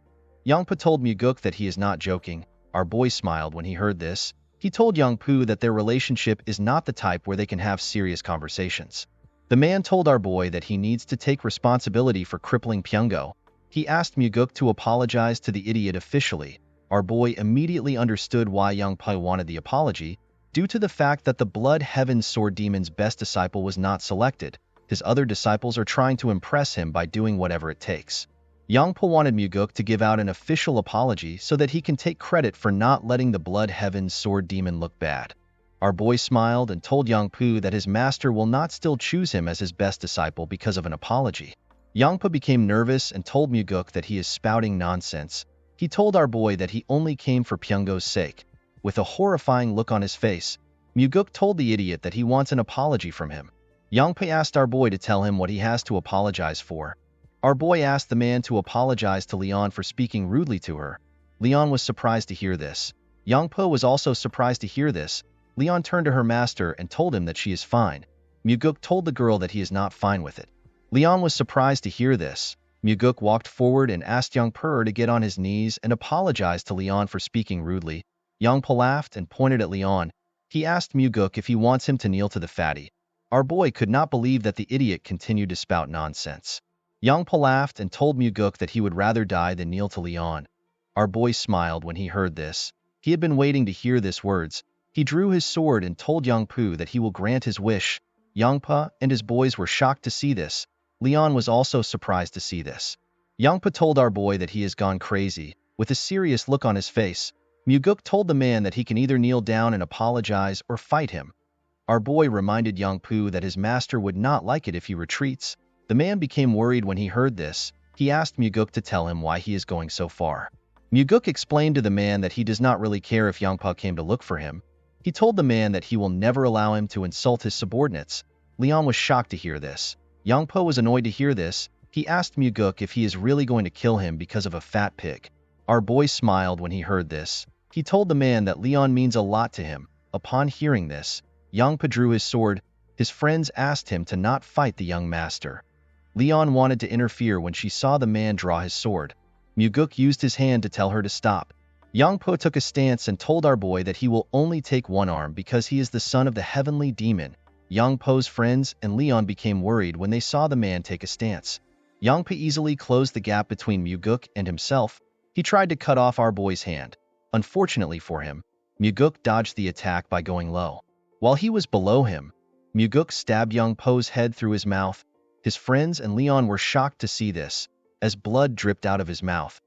Yangpa told Muguk that he is not joking. Our boy smiled when he heard this. He told Yangpu that their relationship is not the type where they can have serious conversations. The man told our boy that he needs to take responsibility for crippling Pyungo. He asked Muguk to apologize to the idiot officially. Our boy immediately understood why Yangpu wanted the apology, due to the fact that the Blood Heaven Sword Demon's best disciple was not selected. His other disciples are trying to impress him by doing whatever it takes. Yangpu wanted Muguk to give out an official apology so that he can take credit for not letting the Blood Heaven Sword Demon look bad. Our boy smiled and told Yangpu that his master will not still choose him as his best disciple because of an apology. Yangpu became nervous and told Muguk that he is spouting nonsense. He told our boy that he only came for Pyungo's sake. With a horrifying look on his face, Muguk told the idiot that he wants an apology from him. Yangpu asked our boy to tell him what he has to apologize for. Our boy asked the man to apologize to Leon for speaking rudely to her. Leon was surprised to hear this. Yangpu was also surprised to hear this. Leon turned to her master and told him that she is fine. Muguk told the girl that he is not fine with it. Leon was surprised to hear this. Muguk walked forward and asked Yangpu to get on his knees and apologize to Leon for speaking rudely. Yangpu laughed and pointed at Leon. He asked Muguk if he wants him to kneel to the fatty. Our boy could not believe that the idiot continued to spout nonsense. Yangpu laughed and told Muguk that he would rather die than kneel to Leon. Our boy smiled when he heard this. He had been waiting to hear these words. He drew his sword and told Yangpu that he will grant his wish. Yangpu and his boys were shocked to see this. Leon was also surprised to see this. Yangpu told our boy that he has gone crazy. With a serious look on his face, Muguk told the man that he can either kneel down and apologize or fight him. Our boy reminded Yangpu that his master would not like it if he retreats. The man became worried when he heard this. He asked Muguk to tell him why he is going so far. Muguk explained to the man that he does not really care if Yangpu came to look for him. He told the man that he will never allow him to insult his subordinates. Leon was shocked to hear this. Yangpu was annoyed to hear this. He asked Muguk if he is really going to kill him because of a fat pig. Our boy smiled when he heard this. He told the man that Leon means a lot to him. Upon hearing this, Yangpu drew his sword. His friends asked him to not fight the young master. Leon wanted to interfere when she saw the man draw his sword. Muguk used his hand to tell her to stop. Yangpu took a stance and told our boy that he will only take one arm because he is the son of the Heavenly Demon. Yangpu's friends and Leon became worried when they saw the man take a stance. Yangpu easily closed the gap between Muguk and himself. He tried to cut off our boy's hand. Unfortunately for him, Muguk dodged the attack by going low. While he was below him, Muguk stabbed Yangpu's head through his mouth. His friends and Leon were shocked to see this, as blood dripped out of his mouth.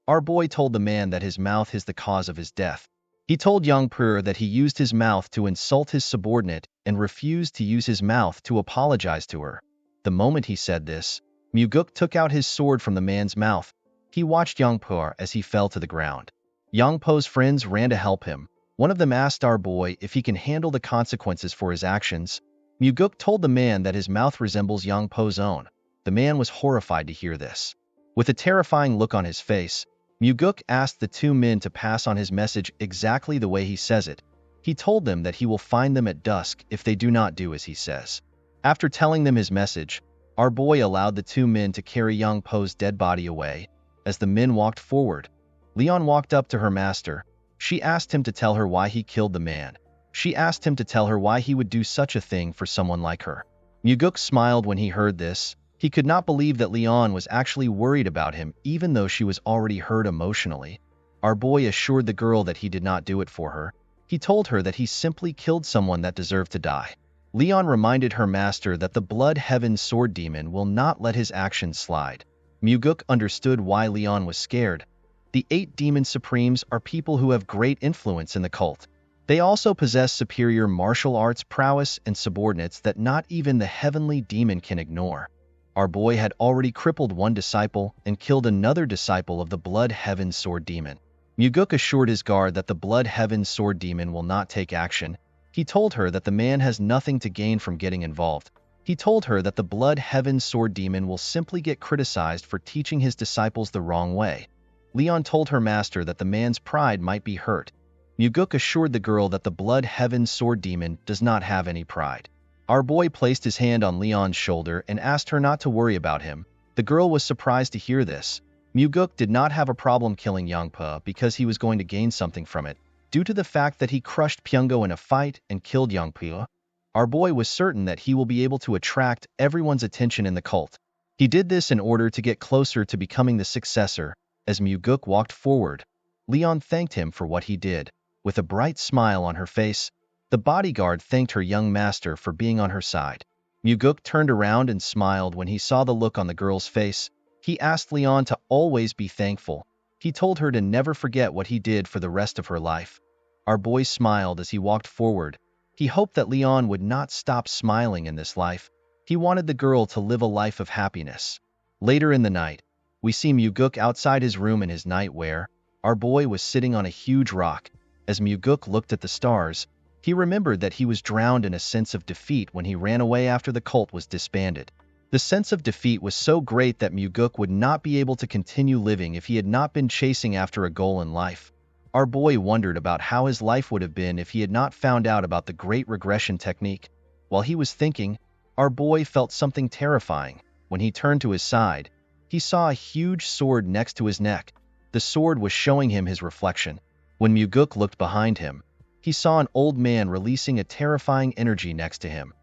Our boy told the man that his mouth is the cause of his death. He told Yangpu that he used his mouth to insult his subordinate and refused to use his mouth to apologize to her. The moment he said this, Muguk took out his sword from the man's mouth. He watched Yangpu as he fell to the ground. Yangpu's friends ran to help him. One of them asked our boy if he can handle the consequences for his actions. Muguk told the man that his mouth resembles Yangpu's own. The man was horrified to hear this. With a terrifying look on his face, Muguk asked the two men to pass on his message exactly the way he says it. He told them that he will find them at dusk if they do not do as he says. After telling them his message, our boy allowed the two men to carry Yangpu's dead body away. As the men walked forward, Leon walked up to her master. She asked him to tell her why he killed the man. She asked him to tell her why he would do such a thing for someone like her. Muguk smiled when he heard this. He could not believe that Leon was actually worried about him even though she was already hurt emotionally. Our boy assured the girl that he did not do it for her. He told her that he simply killed someone that deserved to die. Leon reminded her master that the Blood Heaven Sword Demon will not let his actions slide. Muguk understood why Leon was scared. The 8 Demon Supremes are people who have great influence in the cult. They also possess superior martial arts prowess and subordinates that not even the Heavenly Demon can ignore. Our boy had already crippled one disciple and killed another disciple of the Blood Heaven Sword Demon. Muguk assured his guard that the Blood Heaven Sword Demon will not take action. He told her that the man has nothing to gain from getting involved. He told her that the Blood Heaven Sword Demon will simply get criticized for teaching his disciples the wrong way. Leon told her master that the man's pride might be hurt. Muguk assured the girl that the Blood Heaven Sword Demon does not have any pride. Our boy placed his hand on Leon's shoulder and asked her not to worry about him. The girl was surprised to hear this. Muguk did not have a problem killing Yangpa because he was going to gain something from it. Due to the fact that he crushed Pyungo in a fight and killed Yangpa, our boy was certain that he will be able to attract everyone's attention in the cult. He did this in order to get closer to becoming the successor. As Muguk walked forward, Leon thanked him for what he did. With a bright smile on her face, the bodyguard thanked her young master for being on her side. Muguk turned around and smiled when he saw the look on the girl's face. He asked Leon to always be thankful. He told her to never forget what he did for the rest of her life. Our boy smiled as he walked forward. He hoped that Leon would not stop smiling in this life. He wanted the girl to live a life of happiness. Later in the night, we see Muguk outside his room in his nightwear. Our boy was sitting on a huge rock. As Muguk looked at the stars, he remembered that he was drowned in a sense of defeat when he ran away after the cult was disbanded. The sense of defeat was so great that Muguk would not be able to continue living if he had not been chasing after a goal in life. Our boy wondered about how his life would have been if he had not found out about the Great Regression Technique. While he was thinking, our boy felt something terrifying. When he turned to his side, he saw a huge sword next to his neck. The sword was showing him his reflection. When Muguk looked behind him, he saw an old man releasing a terrifying energy next to him.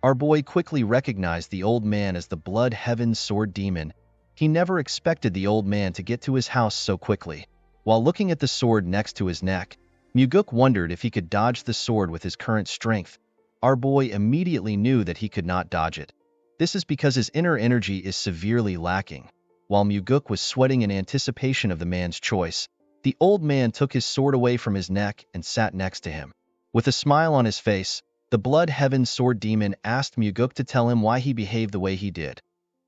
Our boy quickly recognized the old man as the Blood Heaven Sword Demon. He never expected the old man to get to his house so quickly. While looking at the sword next to his neck, Muguk wondered if he could dodge the sword with his current strength. Our boy immediately knew that he could not dodge it. This is because his inner energy is severely lacking. While Muguk was sweating in anticipation of the man's choice, the old man took his sword away from his neck and sat next to him. With a smile on his face, the Blood Heaven Sword Demon asked Muguk to tell him why he behaved the way he did.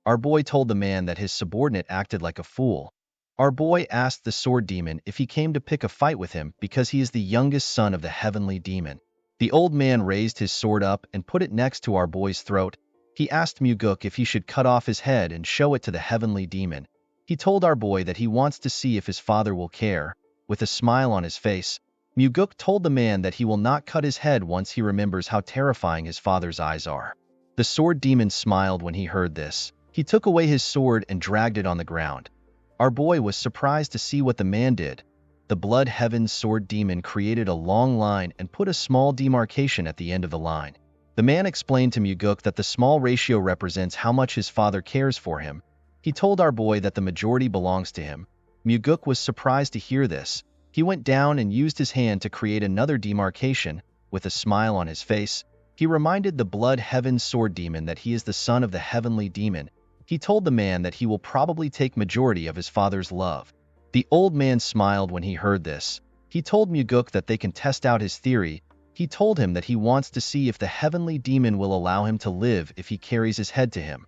Our boy told the man that his subordinate acted like a fool. Our boy asked the Sword Demon if he came to pick a fight with him because he is the youngest son of the Heavenly Demon. The old man raised his sword up and put it next to our boy's throat. He asked Muguk if he should cut off his head and show it to the Heavenly Demon. He told our boy that he wants to see if his father will care. With a smile on his face, Muguk told the man that he will not cut his head once he remembers how terrifying his father's eyes are. The Sword Demon smiled when he heard this. He took away his sword and dragged it on the ground. Our boy was surprised to see what the man did. The Blood Heaven Sword Demon created a long line and put a small demarcation at the end of the line. The man explained to Muguk that the small ratio represents how much his father cares for him. He told our boy that the majority belongs to him. Muguk was surprised to hear this. He went down and used his hand to create another demarcation. With a smile on his face, he reminded the Blood Heaven Sword Demon that he is the son of the Heavenly Demon. He told the man that he will probably take majority of his father's love. The old man smiled when he heard this. He told Muguk that they can test out his theory. He told him that he wants to see if the Heavenly Demon will allow him to live if he carries his head to him.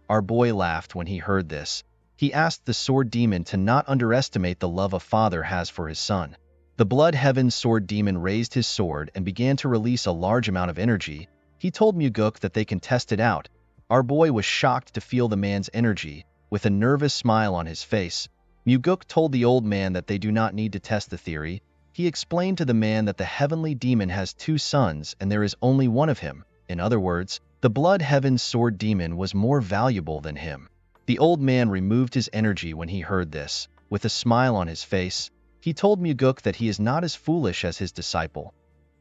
Our boy laughed when he heard this. He asked the Sword Demon to not underestimate the love a father has for his son. The Blood Heaven Sword Demon raised his sword and began to release a large amount of energy. He told Muguk that they can test it out. Our boy was shocked to feel the man's energy. With a nervous smile on his face, Muguk told the old man that they do not need to test the theory. He explained to the man that the Heavenly Demon has 2 sons and there is only one of him. In other words, the Blood Heaven Sword Demon was more valuable than him. The old man removed his energy when he heard this. With a smile on his face, he told Muguk that he is not as foolish as his disciple.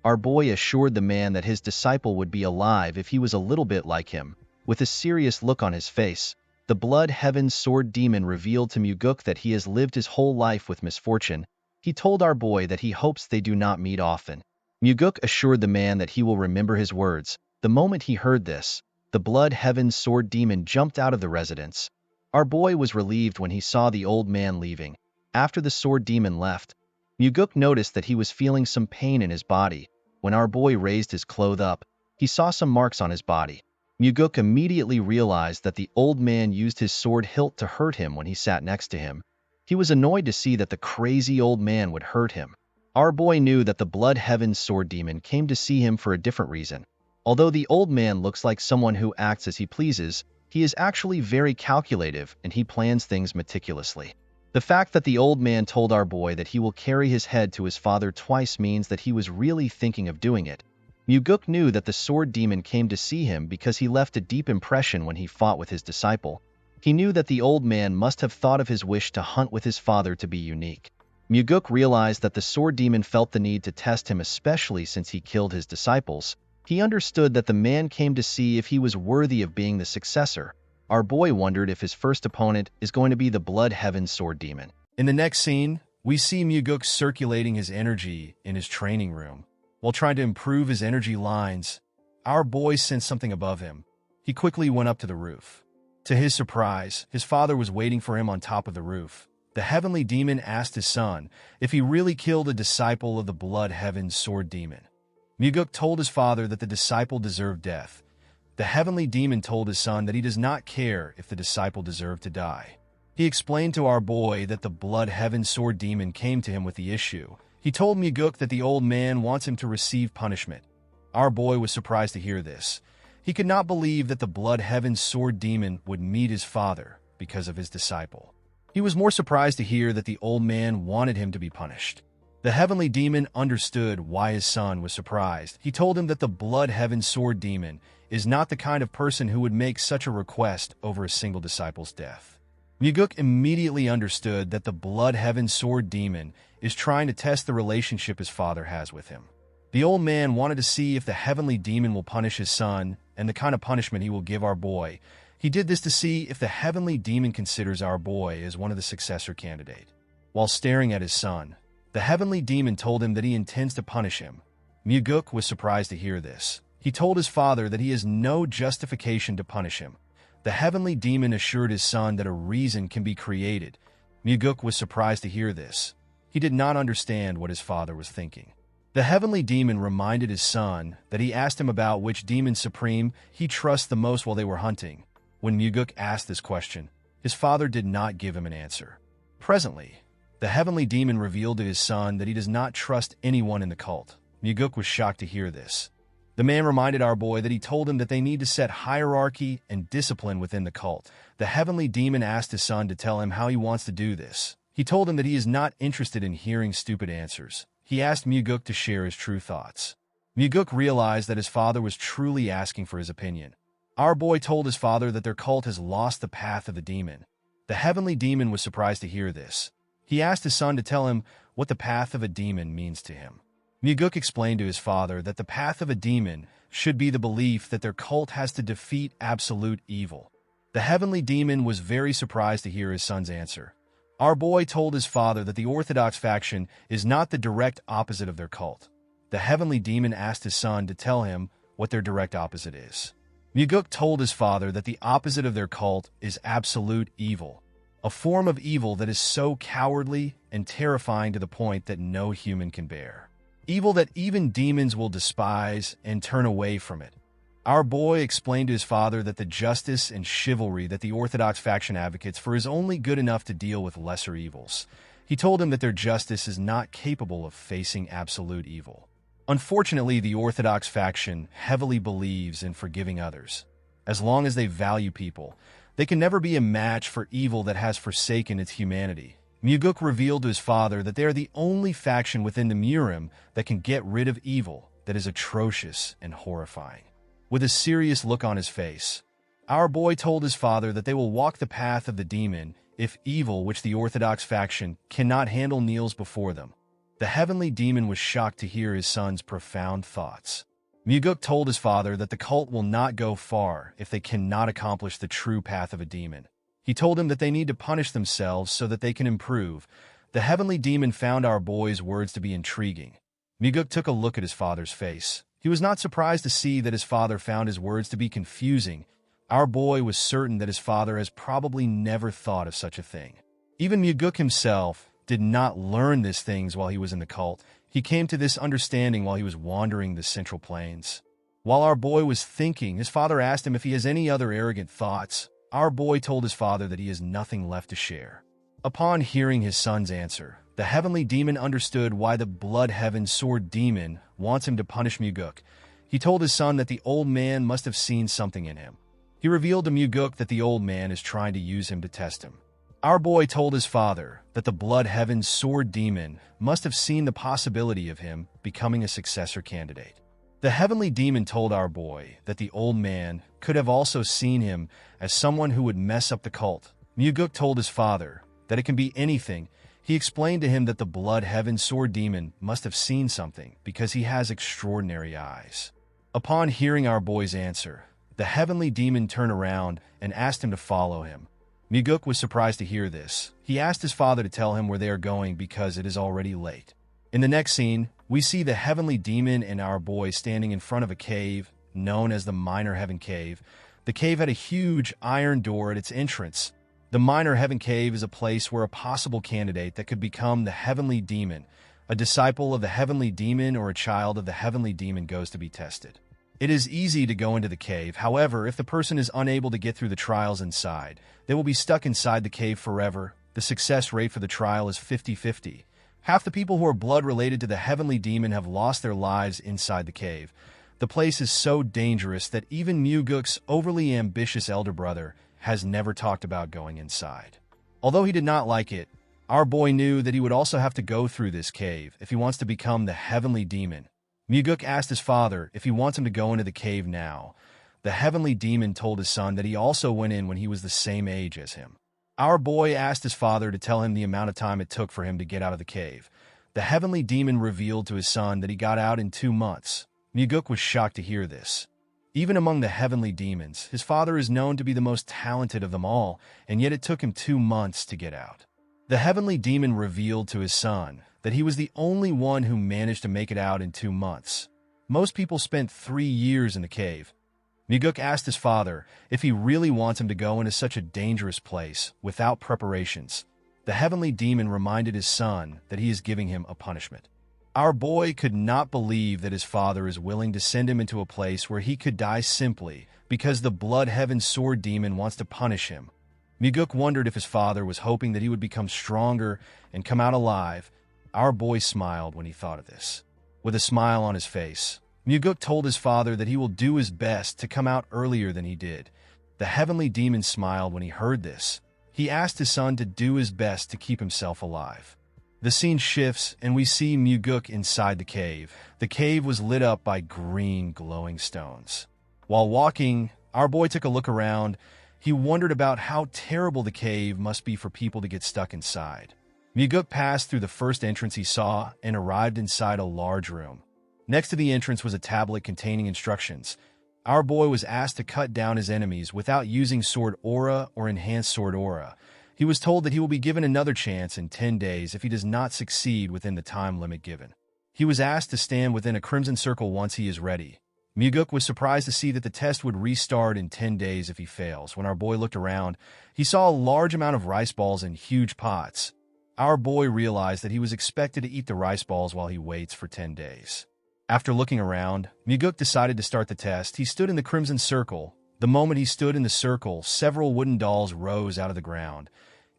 Our boy assured the man that his disciple would be alive if he was a little bit like him. With a serious look on his face, the Blood Heaven Sword Demon revealed to Muguk that he has lived his whole life with misfortune. He told our boy that he hopes they do not meet often. Muguk assured the man that he will remember his words. The moment he heard this, the Blood Heaven Sword Demon jumped out of the residence. Our boy was relieved when he saw the old man leaving. After the Sword Demon left, Muguk noticed that he was feeling some pain in his body. When our boy raised his clothes up, he saw some marks on his body. Muguk immediately realized that the old man used his sword hilt to hurt him when he sat next to him. He was annoyed to see that the crazy old man would hurt him. Our boy knew that the Blood Heaven Sword Demon came to see him for a different reason. Although the old man looks like someone who acts as he pleases, he is actually very calculative and he plans things meticulously. The fact that the old man told our boy that he will carry his head to his father twice means that he was really thinking of doing it. Muguk knew that the Sword Demon came to see him because he left a deep impression when he fought with his disciple. He knew that the old man must have thought of his wish to hunt with his father to be unique. Muguk realized that the Sword Demon felt the need to test him, especially since he killed his disciples. He understood that the man came to see if he was worthy of being the successor. Our boy wondered if his first opponent is going to be the Blood Heaven Sword Demon. In the next scene, we see Muguk circulating his energy in his training room. While trying to improve his energy lines, our boy sensed something above him. He quickly went up to the roof. To his surprise, his father was waiting for him on top of the roof. The heavenly demon asked his son if he really killed a disciple of the Blood Heaven Sword Demon. Muguk told his father that the disciple deserved death. The heavenly demon told his son that he does not care if the disciple deserved to die. He explained to our boy that the Blood Heaven Sword Demon came to him with the issue. He told Muguk that the old man wants him to receive punishment. Our boy was surprised to hear this. He could not believe that the Blood Heaven Sword Demon would meet his father because of his disciple. He was more surprised to hear that the old man wanted him to be punished. The heavenly demon understood why his son was surprised. He told him that the Blood Heaven Sword Demon is not the kind of person who would make such a request over a single disciple's death. Muguk immediately understood that the Blood Heaven Sword Demon is trying to test the relationship his father has with him. The old man wanted to see if the heavenly demon will punish his son and the kind of punishment he will give our boy. He did this to see if the heavenly demon considers our boy as one of the successor candidate. While staring at his son, the heavenly demon told him that he intends to punish him. Muguk was surprised to hear this. He told his father that he has no justification to punish him. The heavenly demon assured his son that a reason can be created. Muguk was surprised to hear this. He did not understand what his father was thinking. The heavenly demon reminded his son that he asked him about which demon supreme he trusts the most while they were hunting. When Muguk asked this question, his father did not give him an answer. Presently, the heavenly demon revealed to his son that he does not trust anyone in the cult. Muguk was shocked to hear this. The man reminded our boy that he told him that they need to set hierarchy and discipline within the cult. The heavenly demon asked his son to tell him how he wants to do this. He told him that he is not interested in hearing stupid answers. He asked Muguk to share his true thoughts. Muguk realized that his father was truly asking for his opinion. Our boy told his father that their cult has lost the path of the demon. The heavenly demon was surprised to hear this. He asked his son to tell him what the path of a demon means to him. Muguk explained to his father that the path of a demon should be the belief that their cult has to defeat absolute evil. The heavenly demon was very surprised to hear his son's answer. Our boy told his father that the Orthodox faction is not the direct opposite of their cult. The heavenly demon asked his son to tell him what their direct opposite is. Muguk told his father that the opposite of their cult is absolute evil, a form of evil that is so cowardly and terrifying to the point that no human can bear. Evil that even demons will despise and turn away from it. Our boy explained to his father that the justice and chivalry that the Orthodox faction advocates for is only good enough to deal with lesser evils. He told him that their justice is not capable of facing absolute evil. Unfortunately, the Orthodox faction heavily believes in forgiving others. As long as they value people, they can never be a match for evil that has forsaken its humanity. Muguk revealed to his father that they are the only faction within the Murim that can get rid of evil that is atrocious and horrifying. With a serious look on his face, our boy told his father that they will walk the path of the demon if evil which the Orthodox faction cannot handle kneels before them. The heavenly demon was shocked to hear his son's profound thoughts. Muguk told his father that the cult will not go far if they cannot accomplish the true path of a demon. He told him that they need to punish themselves so that they can improve. The heavenly demon found our boy's words to be intriguing. Muguk took a look at his father's face. He was not surprised to see that his father found his words to be confusing. Our boy was certain that his father has probably never thought of such a thing. Even Muguk himself did not learn these things while he was in the cult. He came to this understanding while he was wandering the Central Plains. While our boy was thinking, his father asked him if he has any other arrogant thoughts. Our boy told his father that he has nothing left to share. Upon hearing his son's answer, the heavenly demon understood why the blood heaven sword demon wants him to punish Muguk. He told his son that the old man must have seen something in him. He revealed to Muguk that the old man is trying to use him to test him. Our boy told his father that the blood heaven sword demon must have seen the possibility of him becoming a successor candidate. The heavenly demon told our boy that the old man could have also seen him as someone who would mess up the cult. Muguk told his father that it can be anything. He explained to him that the blood heaven sword demon must have seen something because he has extraordinary eyes. Upon hearing our boy's answer, the heavenly demon turned around and asked him to follow him. Muguk was surprised to hear this. He asked his father to tell him where they are going because it is already late. In the next scene, we see the heavenly demon and our boy standing in front of a cave known as the Minor Heaven Cave. The cave had a huge iron door at its entrance. The Minor Heaven Cave is a place where a possible candidate that could become the heavenly demon, a disciple of the heavenly demon or a child of the heavenly demon, goes to be tested. It is easy to go into the cave. However, if the person is unable to get through the trials inside, they will be stuck inside the cave forever. The success rate for the trial is 50-50. Half the people who are blood related to the heavenly demon have lost their lives inside the cave. The place is so dangerous that even Muguk's overly ambitious elder brother has never talked about going inside. Although he did not like it, our boy knew that he would also have to go through this cave if he wants to become the heavenly demon. Muguk asked his father if he wants him to go into the cave now. The heavenly demon told his son that he also went in when he was the same age as him. Our boy asked his father to tell him the amount of time it took for him to get out of the cave. The heavenly demon revealed to his son that he got out in 2 months. Muguk was shocked to hear this. Even among the heavenly demons, his father is known to be the most talented of them all, and yet it took him 2 months to get out. The heavenly demon revealed to his son that he was the only one who managed to make it out in 2 months. Most people spent 3 years in the cave. Muguk asked his father if he really wants him to go into such a dangerous place without preparations. The heavenly demon reminded his son that he is giving him a punishment. Our boy could not believe that his father is willing to send him into a place where he could die simply because the blood heaven sword demon wants to punish him. Muguk wondered if his father was hoping that he would become stronger and come out alive. Our boy smiled when he thought of this. With a smile on his face, Muguk told his father that he will do his best to come out earlier than he did. The heavenly demon smiled when he heard this. He asked his son to do his best to keep himself alive. The scene shifts, and we see Muguk inside the cave. The cave was lit up by green, glowing stones. While walking, our boy took a look around. He wondered about how terrible the cave must be for people to get stuck inside. Muguk passed through the first entrance he saw and arrived inside a large room. Next to the entrance was a tablet containing instructions. Our boy was asked to cut down his enemies without using sword aura or enhanced sword aura. He was told that he will be given another chance in 10 days if he does not succeed within the time limit given. He was asked to stand within a crimson circle once he is ready. Muguk was surprised to see that the test would restart in 10 days if he fails. When our boy looked around, he saw a large amount of rice balls in huge pots. Our boy realized that he was expected to eat the rice balls while he waits for 10 days. After looking around, Muguk decided to start the test. He stood in the crimson circle. The moment he stood in the circle, several wooden dolls rose out of the ground.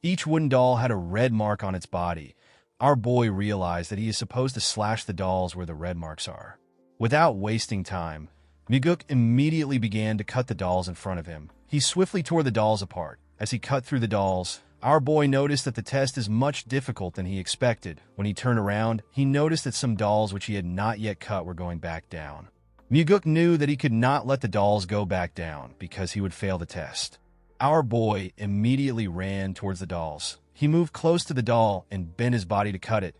Each wooden doll had a red mark on its body. Our boy realized that he is supposed to slash the dolls where the red marks are. Without wasting time, Muguk immediately began to cut the dolls in front of him. He swiftly tore the dolls apart. As he cut through the dolls, our boy noticed that the test is much difficult than he expected. When he turned around, he noticed that some dolls which he had not yet cut were going back down. Muguk knew that he could not let the dolls go back down because he would fail the test. Our boy immediately ran towards the dolls. He moved close to the doll and bent his body to cut it.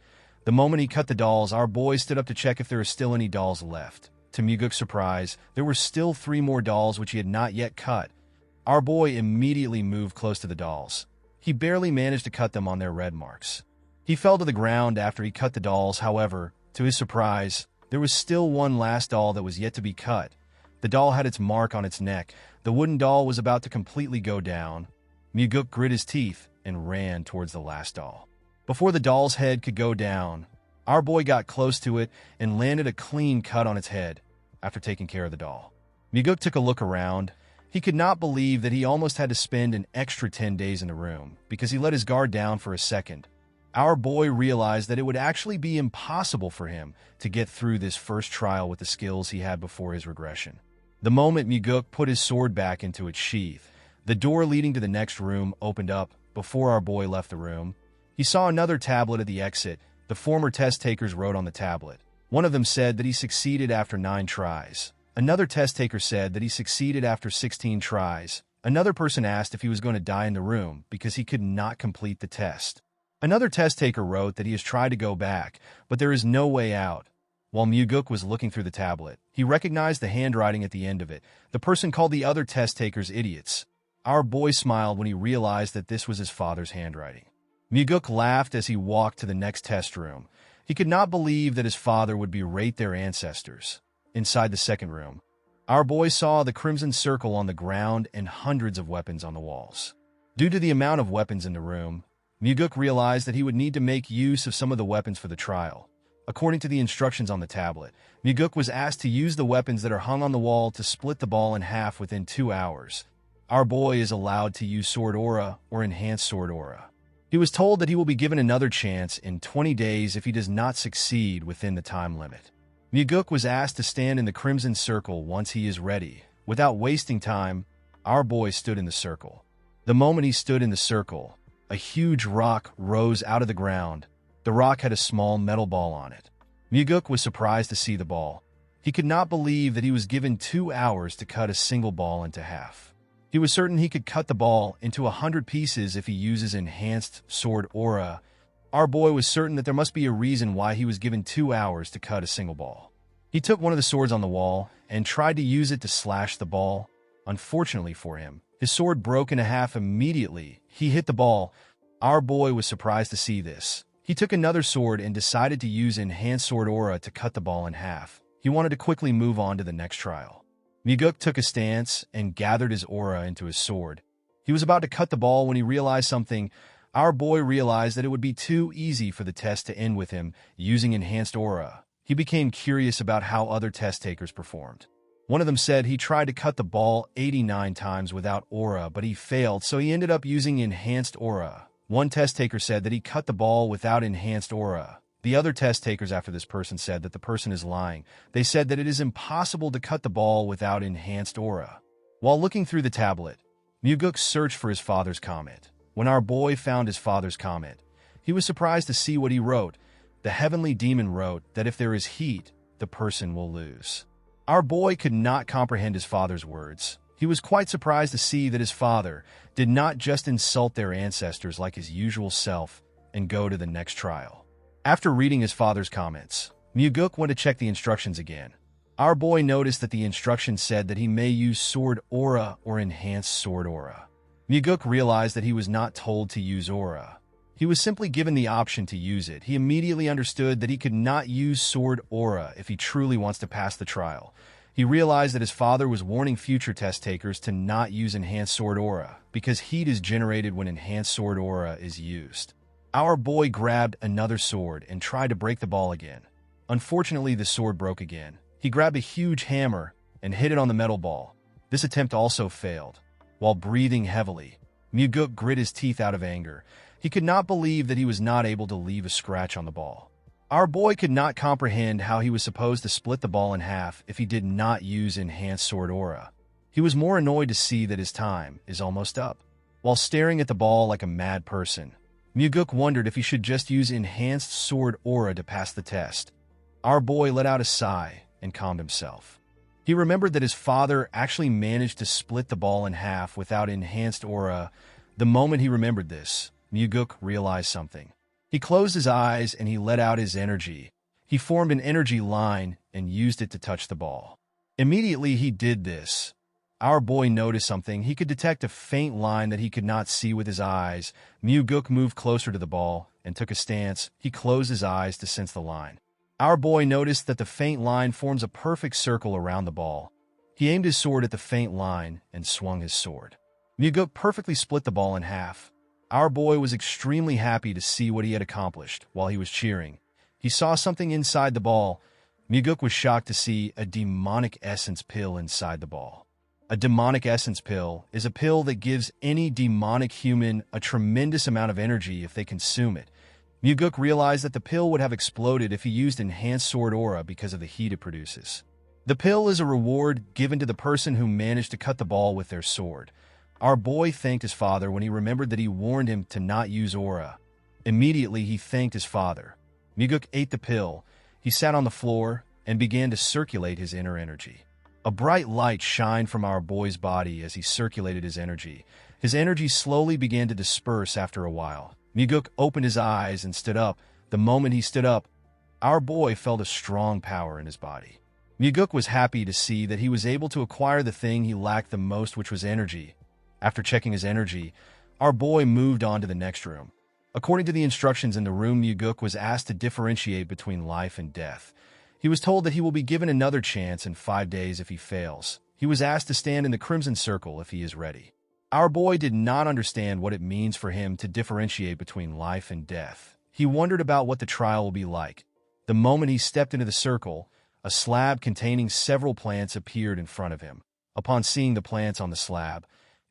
The moment he cut the dolls, our boy stood up to check if there are still any dolls left. To Muguk's surprise, there were still 3 more dolls which he had not yet cut. Our boy immediately moved close to the dolls. He barely managed to cut them on their red marks. He fell to the ground after he cut the dolls. However, to his surprise, there was still one last doll that was yet to be cut. The doll had its mark on its neck. The wooden doll was about to completely go down. Muguk grit his teeth and ran towards the last doll. Before the doll's head could go down, our boy got close to it and landed a clean cut on its head after taking care of the doll. Muguk took a look around. He could not believe that he almost had to spend an extra 10 days in the room because he let his guard down for a second. Our boy realized that it would actually be impossible for him to get through this first trial with the skills he had before his regression. The moment Muguk put his sword back into its sheath, the door leading to the next room opened up. Before our boy left the room, he saw another tablet at the exit. The former test takers wrote on the tablet. One of them said that he succeeded after 9 tries. Another test taker said that he succeeded after 16 tries. Another person asked if he was going to die in the room because he could not complete the test. Another test taker wrote that he has tried to go back, but there is no way out. While Muguk was looking through the tablet, he recognized the handwriting at the end of it. The person called the other test takers idiots. Our boy smiled when he realized that this was his father's handwriting. Muguk laughed as he walked to the next test room. He could not believe that his father would berate their ancestors. Inside the second room, our boy saw the crimson circle on the ground and hundreds of weapons on the walls. Due to the amount of weapons in the room, Muguk realized that he would need to make use of some of the weapons for the trial. According to the instructions on the tablet, Muguk was asked to use the weapons that are hung on the wall to split the ball in half within 2 hours. Our boy is allowed to use Sword Aura or Enhanced Sword Aura. He was told that he will be given another chance in 20 days if he does not succeed within the time limit. Muguk was asked to stand in the Crimson Circle once he is ready. Without wasting time, our boy stood in the circle. The moment he stood in the circle, a huge rock rose out of the ground. The rock had a small metal ball on it. Muguk was surprised to see the ball. He could not believe that he was given 2 hours to cut a single ball into half. He was certain he could cut the ball into 100 pieces if he uses Enhanced Sword Aura. Our boy was certain that there must be a reason why he was given 2 hours to cut a single ball. He took one of the swords on the wall and tried to use it to slash the ball. Unfortunately for him, his sword broke in half immediately. He hit the ball. Our boy was surprised to see this. He took another sword and decided to use Enhanced Sword Aura to cut the ball in half. He wanted to quickly move on to the next trial. Muguk took a stance and gathered his aura into his sword. He was about to cut the ball when he realized something. Our boy realized that it would be too easy for the test to end with him using Enhanced Aura. He became curious about how other test takers performed. One of them said he tried to cut the ball 89 times without aura, but he failed, so he ended up using Enhanced Aura. One test taker said that he cut the ball without Enhanced Aura. The other test takers after this person said that the person is lying. They said that it is impossible to cut the ball without Enhanced Aura. While looking through the tablet, Muguk searched for his father's comment. When our boy found his father's comment, he was surprised to see what he wrote. The heavenly demon wrote that if there is heat, the person will lose. Our boy could not comprehend his father's words. He was quite surprised to see that his father did not just insult their ancestors like his usual self and go to the next trial. After reading his father's comments, Muguk went to check the instructions again. Our boy noticed that the instructions said that he may use Sword Aura or Enhanced Sword Aura. Muguk realized that he was not told to use Aura. He was simply given the option to use it. He immediately understood that he could not use Sword Aura if he truly wants to pass the trial. He realized that his father was warning future test takers to not use Enhanced Sword Aura because heat is generated when Enhanced Sword Aura is used. Our boy grabbed another sword and tried to break the ball again. Unfortunately, the sword broke again. He grabbed a huge hammer and hit it on the metal ball. This attempt also failed. While breathing heavily, Muguk grit his teeth out of anger. He could not believe that he was not able to leave a scratch on the ball. Our boy could not comprehend how he was supposed to split the ball in half if he did not use Enhanced Sword Aura. He was more annoyed to see that his time is almost up. While staring at the ball like a mad person, Muguk wondered if he should just use Enhanced Sword Aura to pass the test. Our boy let out a sigh and calmed himself. He remembered that his father actually managed to split the ball in half without Enhanced Aura. The moment he remembered this, Muguk realized something. He closed his eyes and he let out his energy. He formed an energy line and used it to touch the ball. Immediately he did this. Our boy noticed something. He could detect a faint line that he could not see with his eyes. Muguk moved closer to the ball and took a stance. He closed his eyes to sense the line. Our boy noticed that the faint line forms a perfect circle around the ball. He aimed his sword at the faint line and swung his sword. Muguk perfectly split the ball in half. Our boy was extremely happy to see what he had accomplished while he was cheering. He saw something inside the ball. Muguk was shocked to see a demonic essence pill inside the ball. A demonic essence pill is a pill that gives any demonic human a tremendous amount of energy if they consume it. Muguk realized that the pill would have exploded if he used enhanced sword aura because of the heat it produces. The pill is a reward given to the person who managed to cut the ball with their sword. Our boy thanked his father when he remembered that he warned him to not use aura. Immediately, he thanked his father. Muguk ate the pill. He sat on the floor and began to circulate his inner energy. A bright light shined from our boy's body as he circulated his energy. His energy slowly began to disperse after a while. Muguk opened his eyes and stood up. The moment he stood up, our boy felt a strong power in his body. Muguk was happy to see that he was able to acquire the thing he lacked the most, which was energy. After checking his energy, our boy moved on to the next room. According to the instructions in the room, Muguk was asked to differentiate between life and death. He was told that he will be given another chance in 5 days if he fails. He was asked to stand in the Crimson Circle if he is ready. Our boy did not understand what it means for him to differentiate between life and death. He wondered about what the trial will be like. The moment he stepped into the circle, a slab containing several plants appeared in front of him. Upon seeing the plants on the slab,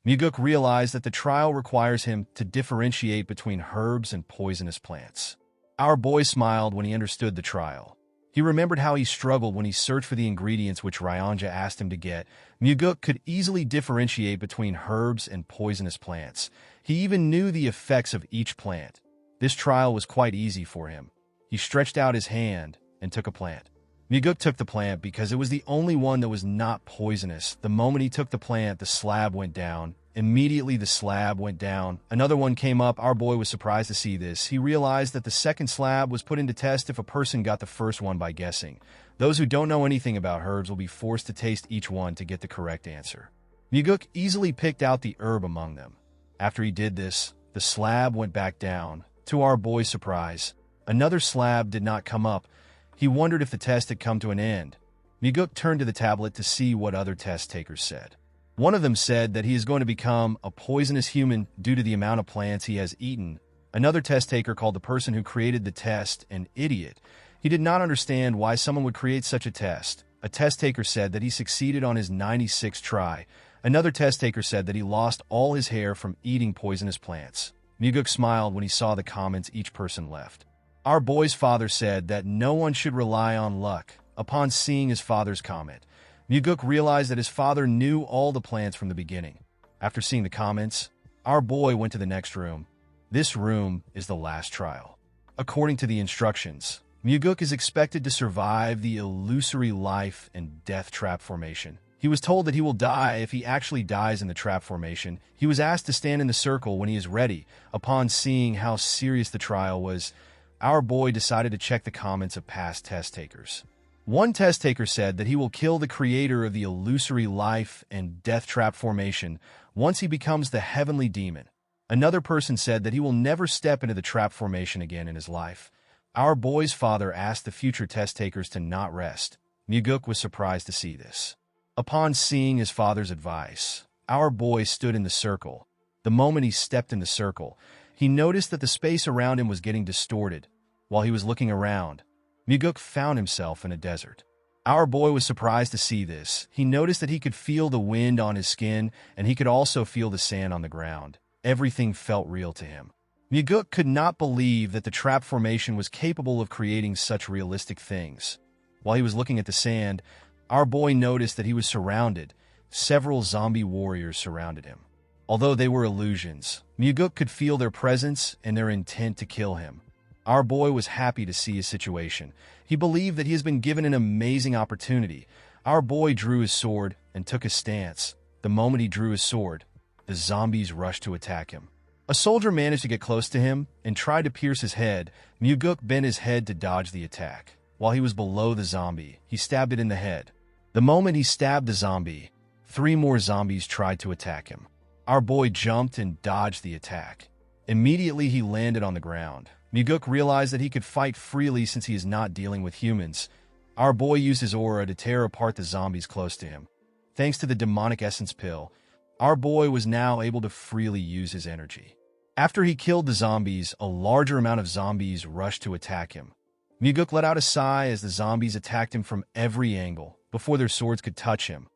Muguk realized that the trial requires him to differentiate between herbs and poisonous plants. Our boy smiled when he understood the trial. He remembered how he struggled when he searched for the ingredients which Ryanja asked him to get. Muguk could easily differentiate between herbs and poisonous plants. He even knew the effects of each plant. This trial was quite easy for him. He stretched out his hand and took a plant. Muguk took the plant because it was the only one that was not poisonous. The moment he took the plant, the slab went down. Immediately, the slab went down. Another one came up. Our boy was surprised to see this. He realized that the second slab was put into test if a person got the first one by guessing. Those who don't know anything about herbs will be forced to taste each one to get the correct answer. Muguk easily picked out the herb among them. After he did this, the slab went back down. To our boy's surprise, another slab did not come up. He wondered if the test had come to an end. Muguk turned to the tablet to see what other test takers said. One of them said that he is going to become a poisonous human due to the amount of plants he has eaten. Another test taker called the person who created the test an idiot. He did not understand why someone would create such a test. A test taker said that he succeeded on his 96th try. Another test taker said that he lost all his hair from eating poisonous plants. Muguk smiled when he saw the comments each person left. Our boy's father said that no one should rely on luck. Upon seeing his father's comment, Muguk realized that his father knew all the plans from the beginning. After seeing the comments, our boy went to the next room. This room is the last trial. According to the instructions, Muguk is expected to survive the illusory life and death trap formation. He was told that he will die if he actually dies in the trap formation. He was asked to stand in the circle when he is ready. Upon seeing how serious the trial was, our boy decided to check the comments of past test takers. One test taker said that he will kill the creator of the illusory life and death trap formation once he becomes the heavenly demon. Another person said that he will never step into the trap formation again in his life. Our boy's father asked the future test takers to not rest. Muguk was surprised to see this. Upon seeing his father's advice, our boy stood in the circle. The moment he stepped in the circle, he noticed that the space around him was getting distorted. While he was looking around, Muguk found himself in a desert. Our boy was surprised to see this. He noticed that he could feel the wind on his skin, and he could also feel the sand on the ground. Everything felt real to him. Muguk could not believe that the trap formation was capable of creating such realistic things. While he was looking at the sand, our boy noticed that he was surrounded. Several zombie warriors surrounded him. Although they were illusions, Muguk could feel their presence and their intent to kill him. Our boy was happy to see his situation. He believed that he has been given an amazing opportunity. Our boy drew his sword and took a stance. The moment he drew his sword, the zombies rushed to attack him. A soldier managed to get close to him and tried to pierce his head. Muguk bent his head to dodge the attack. While he was below the zombie, he stabbed it in the head. The moment he stabbed the zombie, 3 more zombies tried to attack him. Our boy jumped and dodged the attack. Immediately, he landed on the ground. Muguk realized that he could fight freely since he is not dealing with humans. Our boy used his aura to tear apart the zombies close to him. Thanks to the demonic essence pill, our boy was now able to freely use his energy. After he killed the zombies, a larger amount of zombies rushed to attack him. Muguk let out a sigh as the zombies attacked him from every angle before their swords could touch him.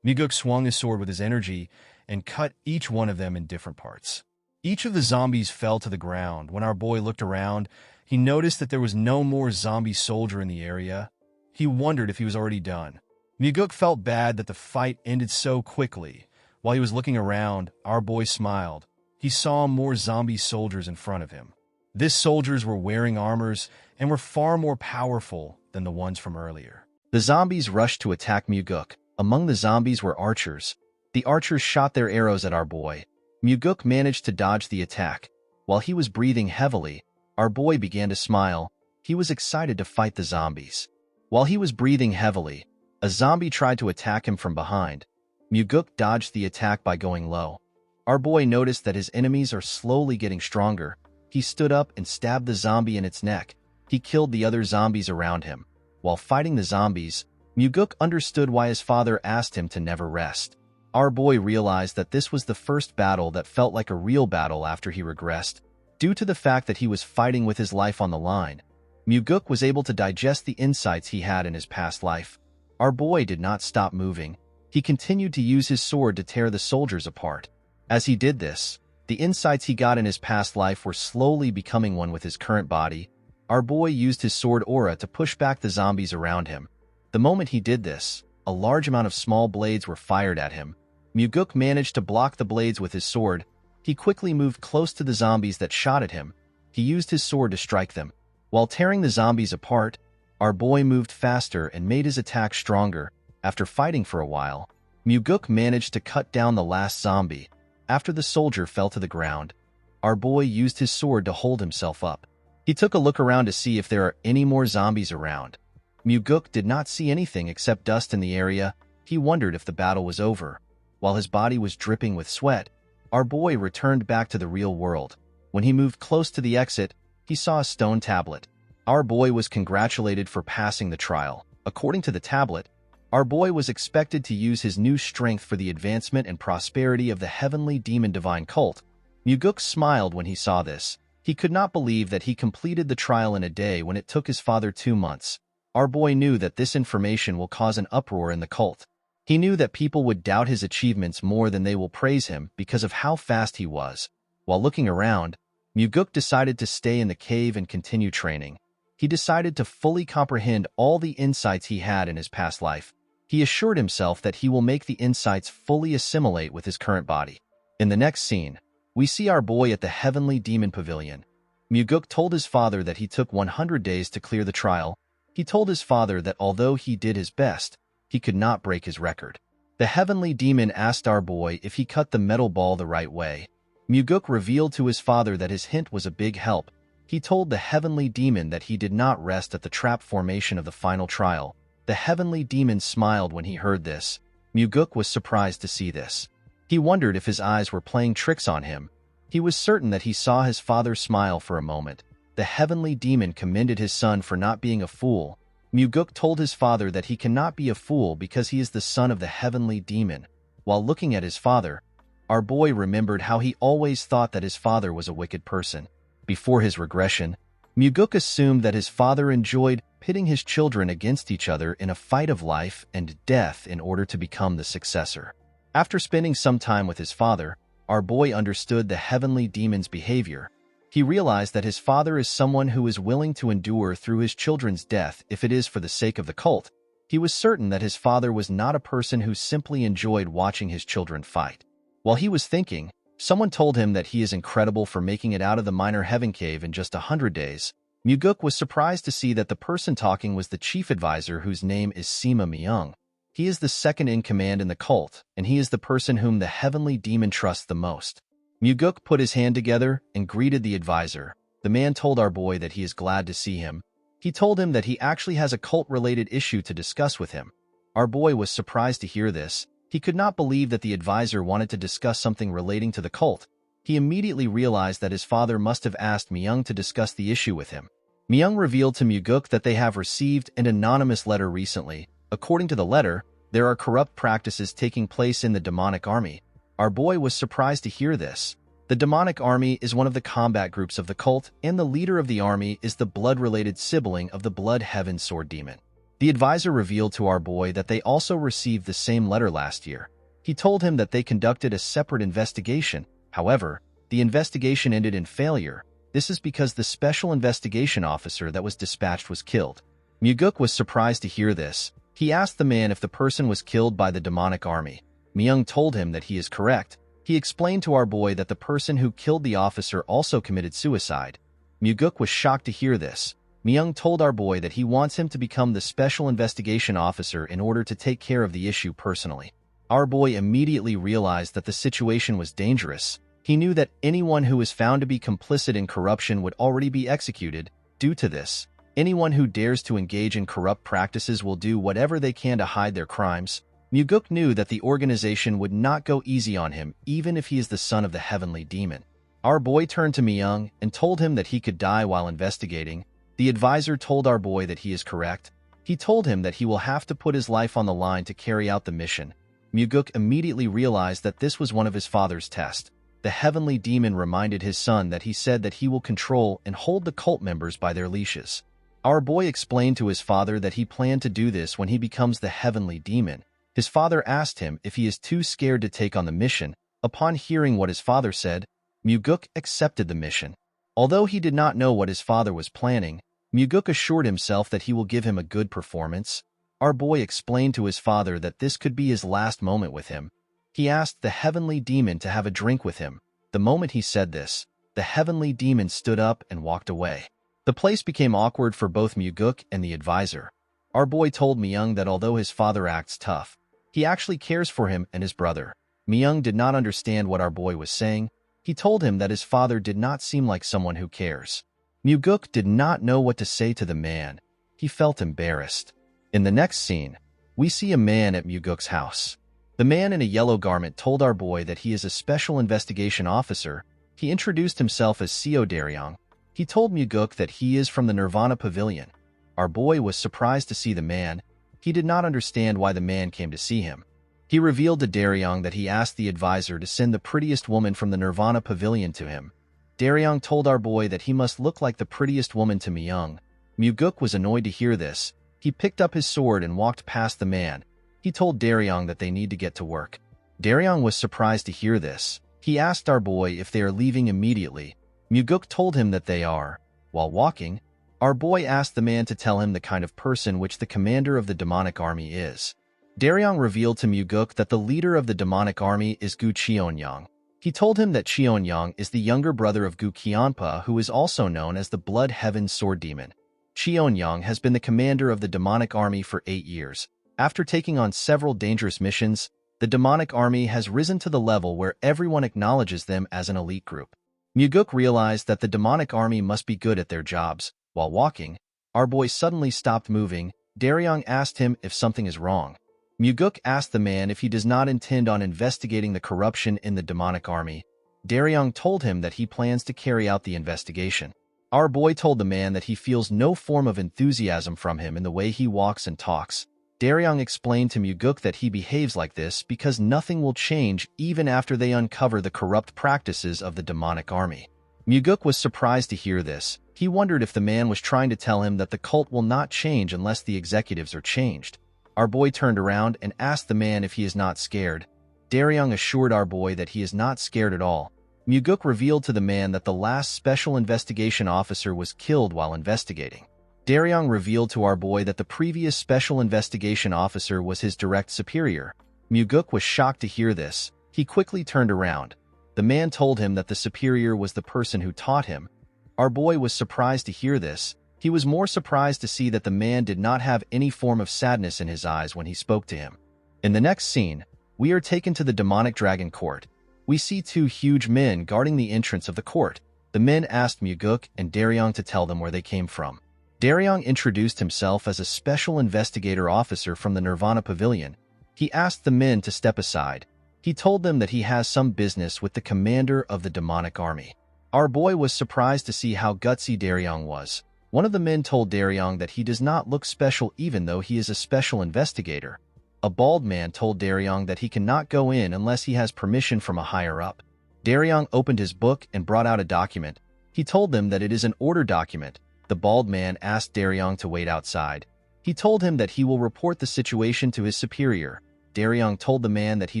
Muguk swung his sword with his energy and cut each one of them in different parts. Each of the zombies fell to the ground. When our boy looked around, he noticed that there was no more zombie soldier in the area. He wondered if he was already done. Muguk felt bad that the fight ended so quickly. While he was looking around, our boy smiled. He saw more zombie soldiers in front of him. These soldiers were wearing armors and were far more powerful than the ones from earlier. The zombies rushed to attack Muguk. Among the zombies were archers. The archers shot their arrows at our boy. Muguk managed to dodge the attack. While he was breathing heavily, our boy began to smile. He was excited to fight the zombies. While he was breathing heavily, a zombie tried to attack him from behind. Muguk dodged the attack by going low. Our boy noticed that his enemies are slowly getting stronger. He stood up and stabbed the zombie in its neck. He killed the other zombies around him. While fighting the zombies, Muguk understood why his father asked him to never rest. Our boy realized that this was the first battle that felt like a real battle after he regressed. Due to the fact that he was fighting with his life on the line, Muguk was able to digest the insights he had in his past life. Our boy did not stop moving. He continued to use his sword to tear the soldiers apart. As he did this, the insights he got in his past life were slowly becoming one with his current body. Our boy used his sword aura to push back the zombies around him. The moment he did this, a large amount of small blades were fired at him. Muguk managed to block the blades with his sword. He quickly moved close to the zombies that shot at him. He used his sword to strike them. While tearing the zombies apart, our boy moved faster and made his attack stronger. After fighting for a while, Muguk managed to cut down the last zombie. After the soldier fell to the ground, our boy used his sword to hold himself up. He took a look around to see if there are any more zombies around. Muguk did not see anything except dust in the area. He wondered if the battle was over. While his body was dripping with sweat, our boy returned back to the real world. When he moved close to the exit, he saw a stone tablet. Our boy was congratulated for passing the trial. According to the tablet, our boy was expected to use his new strength for the advancement and prosperity of the heavenly demon divine cult. Muguk smiled when he saw this. He could not believe that he completed the trial in a day when it took his father 2 months. Our boy knew that this information will cause an uproar in the cult. He knew that people would doubt his achievements more than they will praise him because of how fast he was. While looking around, Muguk decided to stay in the cave and continue training. He decided to fully comprehend all the insights he had in his past life. He assured himself that he will make the insights fully assimilate with his current body. In the next scene, we see our boy at the Heavenly Demon Pavilion. Muguk told his father that he took 100 days to clear the trial. He told his father that although he did his best, he could not break his record. The Heavenly Demon asked our boy if he cut the metal ball the right way. Muguk revealed to his father that his hint was a big help. He told the Heavenly Demon that he did not rest at the trap formation of the final trial. The Heavenly Demon smiled when he heard this. Muguk was surprised to see this. He wondered if his eyes were playing tricks on him. He was certain that he saw his father smile for a moment. The Heavenly Demon commended his son for not being a fool. Muguk told his father that he cannot be a fool because he is the son of the Heavenly Demon. While looking at his father, our boy remembered how he always thought that his father was a wicked person. Before his regression, Muguk assumed that his father enjoyed pitting his children against each other in a fight of life and death in order to become the successor. After spending some time with his father, our boy understood the Heavenly Demon's behavior. He realized that his father is someone who is willing to endure through his children's death if it is for the sake of the cult. He was certain that his father was not a person who simply enjoyed watching his children fight. While he was thinking, someone told him that he is incredible for making it out of the minor heaven cave in just 100 days. Muguk was surprised to see that the person talking was the chief advisor whose name is Sima Myung. He is the second in command in the cult, and he is the person whom the Heavenly Demon trusts the most. Muguk put his hand together and greeted the advisor. The man told our boy that he is glad to see him. He told him that he actually has a cult-related issue to discuss with him. Our boy was surprised to hear this. He could not believe that the advisor wanted to discuss something relating to the cult. He immediately realized that his father must have asked Myung to discuss the issue with him. Myung revealed to Muguk that they have received an anonymous letter recently. According to the letter, there are corrupt practices taking place in the demonic army. Our boy was surprised to hear this. The demonic army is one of the combat groups of the cult, and the leader of the army is the blood-related sibling of the Blood Heaven Sword Demon. The advisor revealed to our boy that they also received the same letter last year. He told him that they conducted a separate investigation. However, the investigation ended in failure. This is because the special investigation officer that was dispatched was killed. Muguk was surprised to hear this. He asked the man if the person was killed by the demonic army. Myung told him that he is correct. He explained to our boy that the person who killed the officer also committed suicide. Muguk was shocked to hear this. Myung told our boy that he wants him to become the special investigation officer in order to take care of the issue personally. Our boy immediately realized that the situation was dangerous. He knew that anyone who was found to be complicit in corruption would already be executed. Due to this, anyone who dares to engage in corrupt practices will do whatever they can to hide their crimes. Muguk knew that the organization would not go easy on him, even if he is the son of the heavenly demon. Our boy turned to Myung and told him that he could die while investigating. The advisor told our boy that he is correct. He told him that he will have to put his life on the line to carry out the mission. Muguk immediately realized that this was one of his father's tests. The heavenly demon reminded his son that he said that he will control and hold the cult members by their leashes. Our boy explained to his father that he planned to do this when he becomes the heavenly demon. His father asked him if he is too scared to take on the mission. Upon hearing what his father said, Muguk accepted the mission. Although he did not know what his father was planning, Muguk assured himself that he will give him a good performance. Our boy explained to his father that this could be his last moment with him. He asked the heavenly demon to have a drink with him. The moment he said this, the heavenly demon stood up and walked away. The place became awkward for both Muguk and the advisor. Our boy told Myung that although his father acts tough, he actually cares for him and his brother. Myung did not understand what our boy was saying. He told him that his father did not seem like someone who cares. Muguk did not know what to say to the man. He felt embarrassed. In the next scene, we see a man at Muguk's house. The man in a yellow garment told our boy that he is a special investigation officer. He introduced himself as Seo Daryong. He told Muguk that he is from the Nirvana Pavilion. Our boy was surprised to see the man. He did not understand why the man came to see him. He revealed to Daryong that he asked the advisor to send the prettiest woman from the Nirvana Pavilion to him. Daryong told our boy that he must look like the prettiest woman to Myung. Muguk was annoyed to hear this. He picked up his sword and walked past the man. He told Daryong that they need to get to work. Daryong was surprised to hear this. He asked our boy if they are leaving immediately. Muguk told him that they are. While walking, our boy asked the man to tell him the kind of person which the commander of the demonic army is. Daryong revealed to Muguk that the leader of the demonic army is Gu Cheonyang. He told him that Cheonyang is the younger brother of Gu Qianpa, who is also known as the Blood Heaven Sword Demon. Cheonyang has been the commander of the demonic army for 8 years. After taking on several dangerous missions, the demonic army has risen to the level where everyone acknowledges them as an elite group. Muguk realized that the demonic army must be good at their jobs. While walking, our boy suddenly stopped moving. Daryong asked him if something is wrong. Muguk asked the man if he does not intend on investigating the corruption in the demonic army. Daryong told him that he plans to carry out the investigation. Our boy told the man that he feels no form of enthusiasm from him in the way he walks and talks. Daryong explained to Muguk that he behaves like this because nothing will change even after they uncover the corrupt practices of the demonic army. Muguk was surprised to hear this. He wondered if the man was trying to tell him that the cult will not change unless the executives are changed. Our boy turned around and asked the man if he is not scared. Daryong assured our boy that he is not scared at all. Muguk revealed to the man that the last special investigation officer was killed while investigating. Daryong revealed to our boy that the previous special investigation officer was his direct superior. Muguk was shocked to hear this. He quickly turned around. The man told him that the superior was the person who taught him. Our boy was surprised to hear this. He was more surprised to see that the man did not have any form of sadness in his eyes when he spoke to him. In the next scene, we are taken to the demonic dragon court. We see 2 huge men guarding the entrance of the court. The men asked Muguk and Daryong to tell them where they came from. Daryong introduced himself as a special investigator officer from the Nirvana Pavilion. He asked the men to step aside. He told them that he has some business with the commander of the demonic army. Our boy was surprised to see how gutsy Daryong was. One of the men told Daryong that he does not look special even though he is a special investigator. A bald man told Daryong that he cannot go in unless he has permission from a higher-up. Daryong opened his book and brought out a document. He told them that it is an order document. The bald man asked Daryong to wait outside. He told him that he will report the situation to his superior. Daryong told the man that he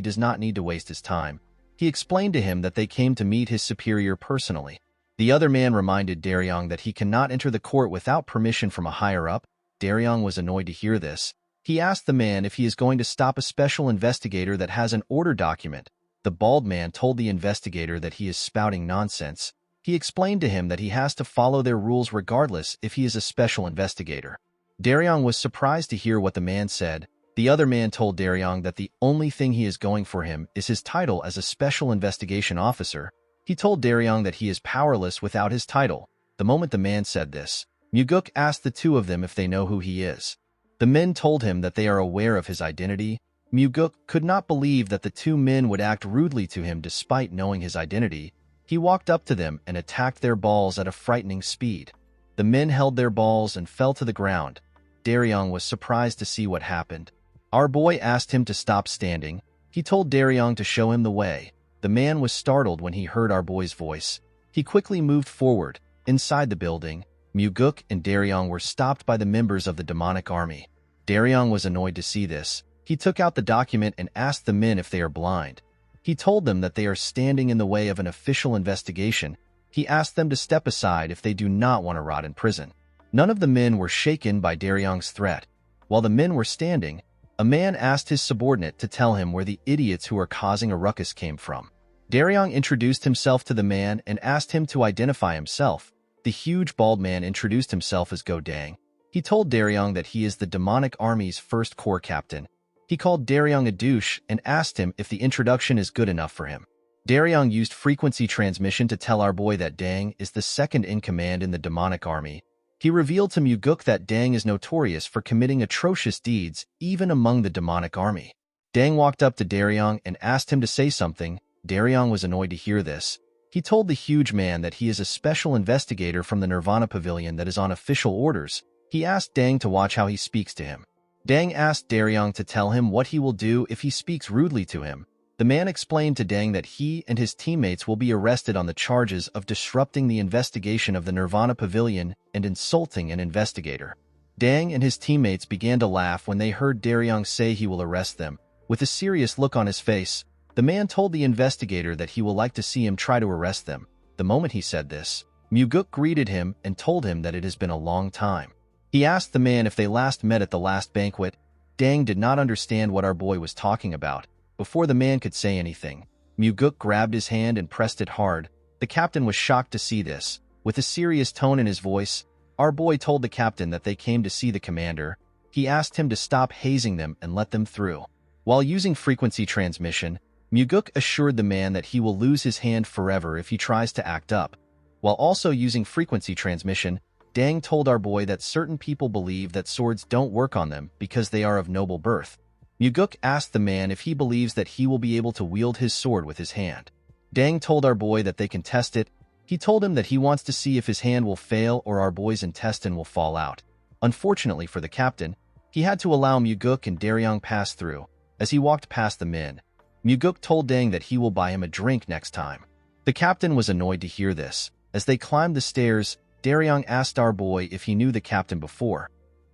does not need to waste his time. He explained to him that they came to meet his superior personally. The other man reminded Daryong that he cannot enter the court without permission from a higher-up. Daryong was annoyed to hear this. He asked the man if he is going to stop a special investigator that has an order document. The bald man told the investigator that he is spouting nonsense. He explained to him that he has to follow their rules regardless if he is a special investigator. Daryong was surprised to hear what the man said. The other man told Daryong that the only thing he is going for him is his title as a special investigation officer. He told Daryong that he is powerless without his title. The moment the man said this, Muguk asked the two of them if they know who he is. The men told him that they are aware of his identity. Muguk could not believe that the two men would act rudely to him despite knowing his identity. He walked up to them and attacked their balls at a frightening speed. The men held their balls and fell to the ground. Daryong was surprised to see what happened. Our boy asked him to stop standing. He told Daryong to show him the way. The man was startled when he heard our boy's voice. He quickly moved forward. Inside the building, Muguk and Daryong were stopped by the members of the demonic army. Daryong was annoyed to see this. He took out the document and asked the men if they are blind. He told them that they are standing in the way of an official investigation. He asked them to step aside if they do not want to rot in prison. None of the men were shaken by Daryong's threat. While the men were standing, a man asked his subordinate to tell him where the idiots who are causing a ruckus came from. Daryong introduced himself to the man and asked him to identify himself. The huge bald man introduced himself as Go Dang. He told Daryong that he is the demonic army's first corps captain. He called Daryong a douche and asked him if the introduction is good enough for him. Daryong used frequency transmission to tell our boy that Dang is the second in command in the demonic army. He revealed to Muguk that Dang is notorious for committing atrocious deeds, even among the demonic army. Dang walked up to Daryong and asked him to say something. Daryong was annoyed to hear this. He told the huge man that he is a special investigator from the Nirvana Pavilion that is on official orders. He asked Dang to watch how he speaks to him. Dang asked Daryong to tell him what he will do if he speaks rudely to him. The man explained to Dang that he and his teammates will be arrested on the charges of disrupting the investigation of the Nirvana Pavilion and insulting an investigator. Dang and his teammates began to laugh when they heard Daryong say he will arrest them. With a serious look on his face, the man told the investigator that he will like to see him try to arrest them. The moment he said this, Muguk greeted him and told him that it has been a long time. He asked the man if they last met at the last banquet. Dang did not understand what our boy was talking about. Before the man could say anything, Muguk grabbed his hand and pressed it hard. The captain was shocked to see this. With a serious tone in his voice, our boy told the captain that they came to see the commander. He asked him to stop hazing them and let them through. While using frequency transmission, Muguk assured the man that he will lose his hand forever if he tries to act up. While also using frequency transmission, Dang told our boy that certain people believe that swords don't work on them because they are of noble birth. Muguk asked the man if he believes that he will be able to wield his sword with his hand. Dang told our boy that they can test it. He told him that he wants to see if his hand will fail or our boy's intestine will fall out. Unfortunately for the captain, he had to allow Muguk and Daryong pass through. As he walked past the men, Muguk told Dang that he will buy him a drink next time. The captain was annoyed to hear this. As they climbed the stairs, Daryong asked our boy if he knew the captain before.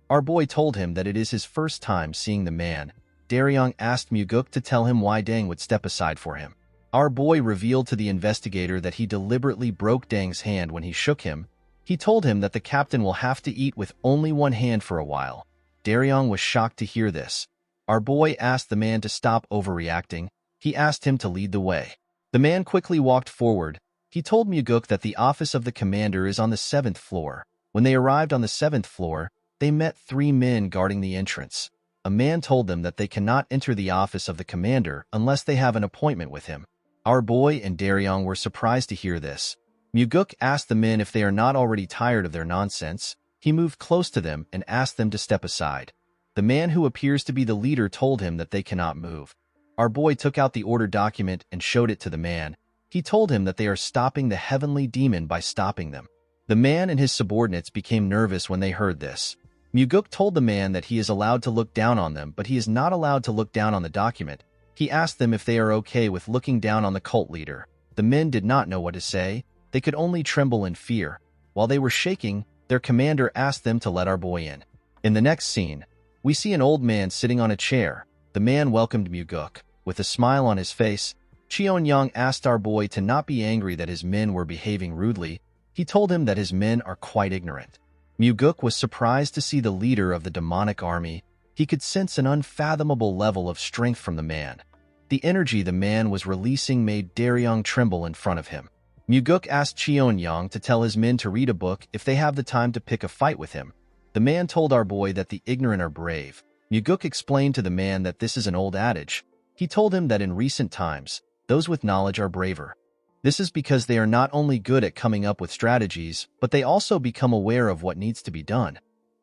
Our boy told him that it is his first time seeing the man. Daryong asked Muguk to tell him why Dang would step aside for him. Our boy revealed to the investigator that he deliberately broke Dang's hand when he shook him. He told him that the captain will have to eat with only one hand for a while. Daryong was shocked to hear this. Our boy asked the man to stop overreacting. He asked him to lead the way. The man quickly walked forward. He told Muguk that the office of the commander is on the 7th floor. When they arrived on the 7th floor, they met 3 men guarding the entrance. A man told them that they cannot enter the office of the commander unless they have an appointment with him. Our boy and Daryong were surprised to hear this. Muguk asked the men if they are not already tired of their nonsense. He moved close to them and asked them to step aside. The man who appears to be the leader told him that they cannot move. Our boy took out the order document and showed it to the man. He told him that they are stopping the heavenly demon by stopping them. The man and his subordinates became nervous when they heard this. Muguk told the man that he is allowed to look down on them, but he is not allowed to look down on the document. He asked them if they are okay with looking down on the cult leader. The men did not know what to say. They could only tremble in fear. While they were shaking, their commander asked them to let our boy in. In the next scene, we see an old man sitting on a chair. The man welcomed Muguk. With a smile on his face, Cheon-young asked our boy to not be angry that his men were behaving rudely. He told him that his men are quite ignorant. Muguk was surprised to see the leader of the demonic army. He could sense an unfathomable level of strength from the man. The energy the man was releasing made Daryong tremble in front of him. Muguk asked Cheon-young to tell his men to read a book if they have the time to pick a fight with him. The man told our boy that the ignorant are brave. Muguk explained to the man that this is an old adage. He told him that in recent times, those with knowledge are braver. This is because they are not only good at coming up with strategies, but they also become aware of what needs to be done.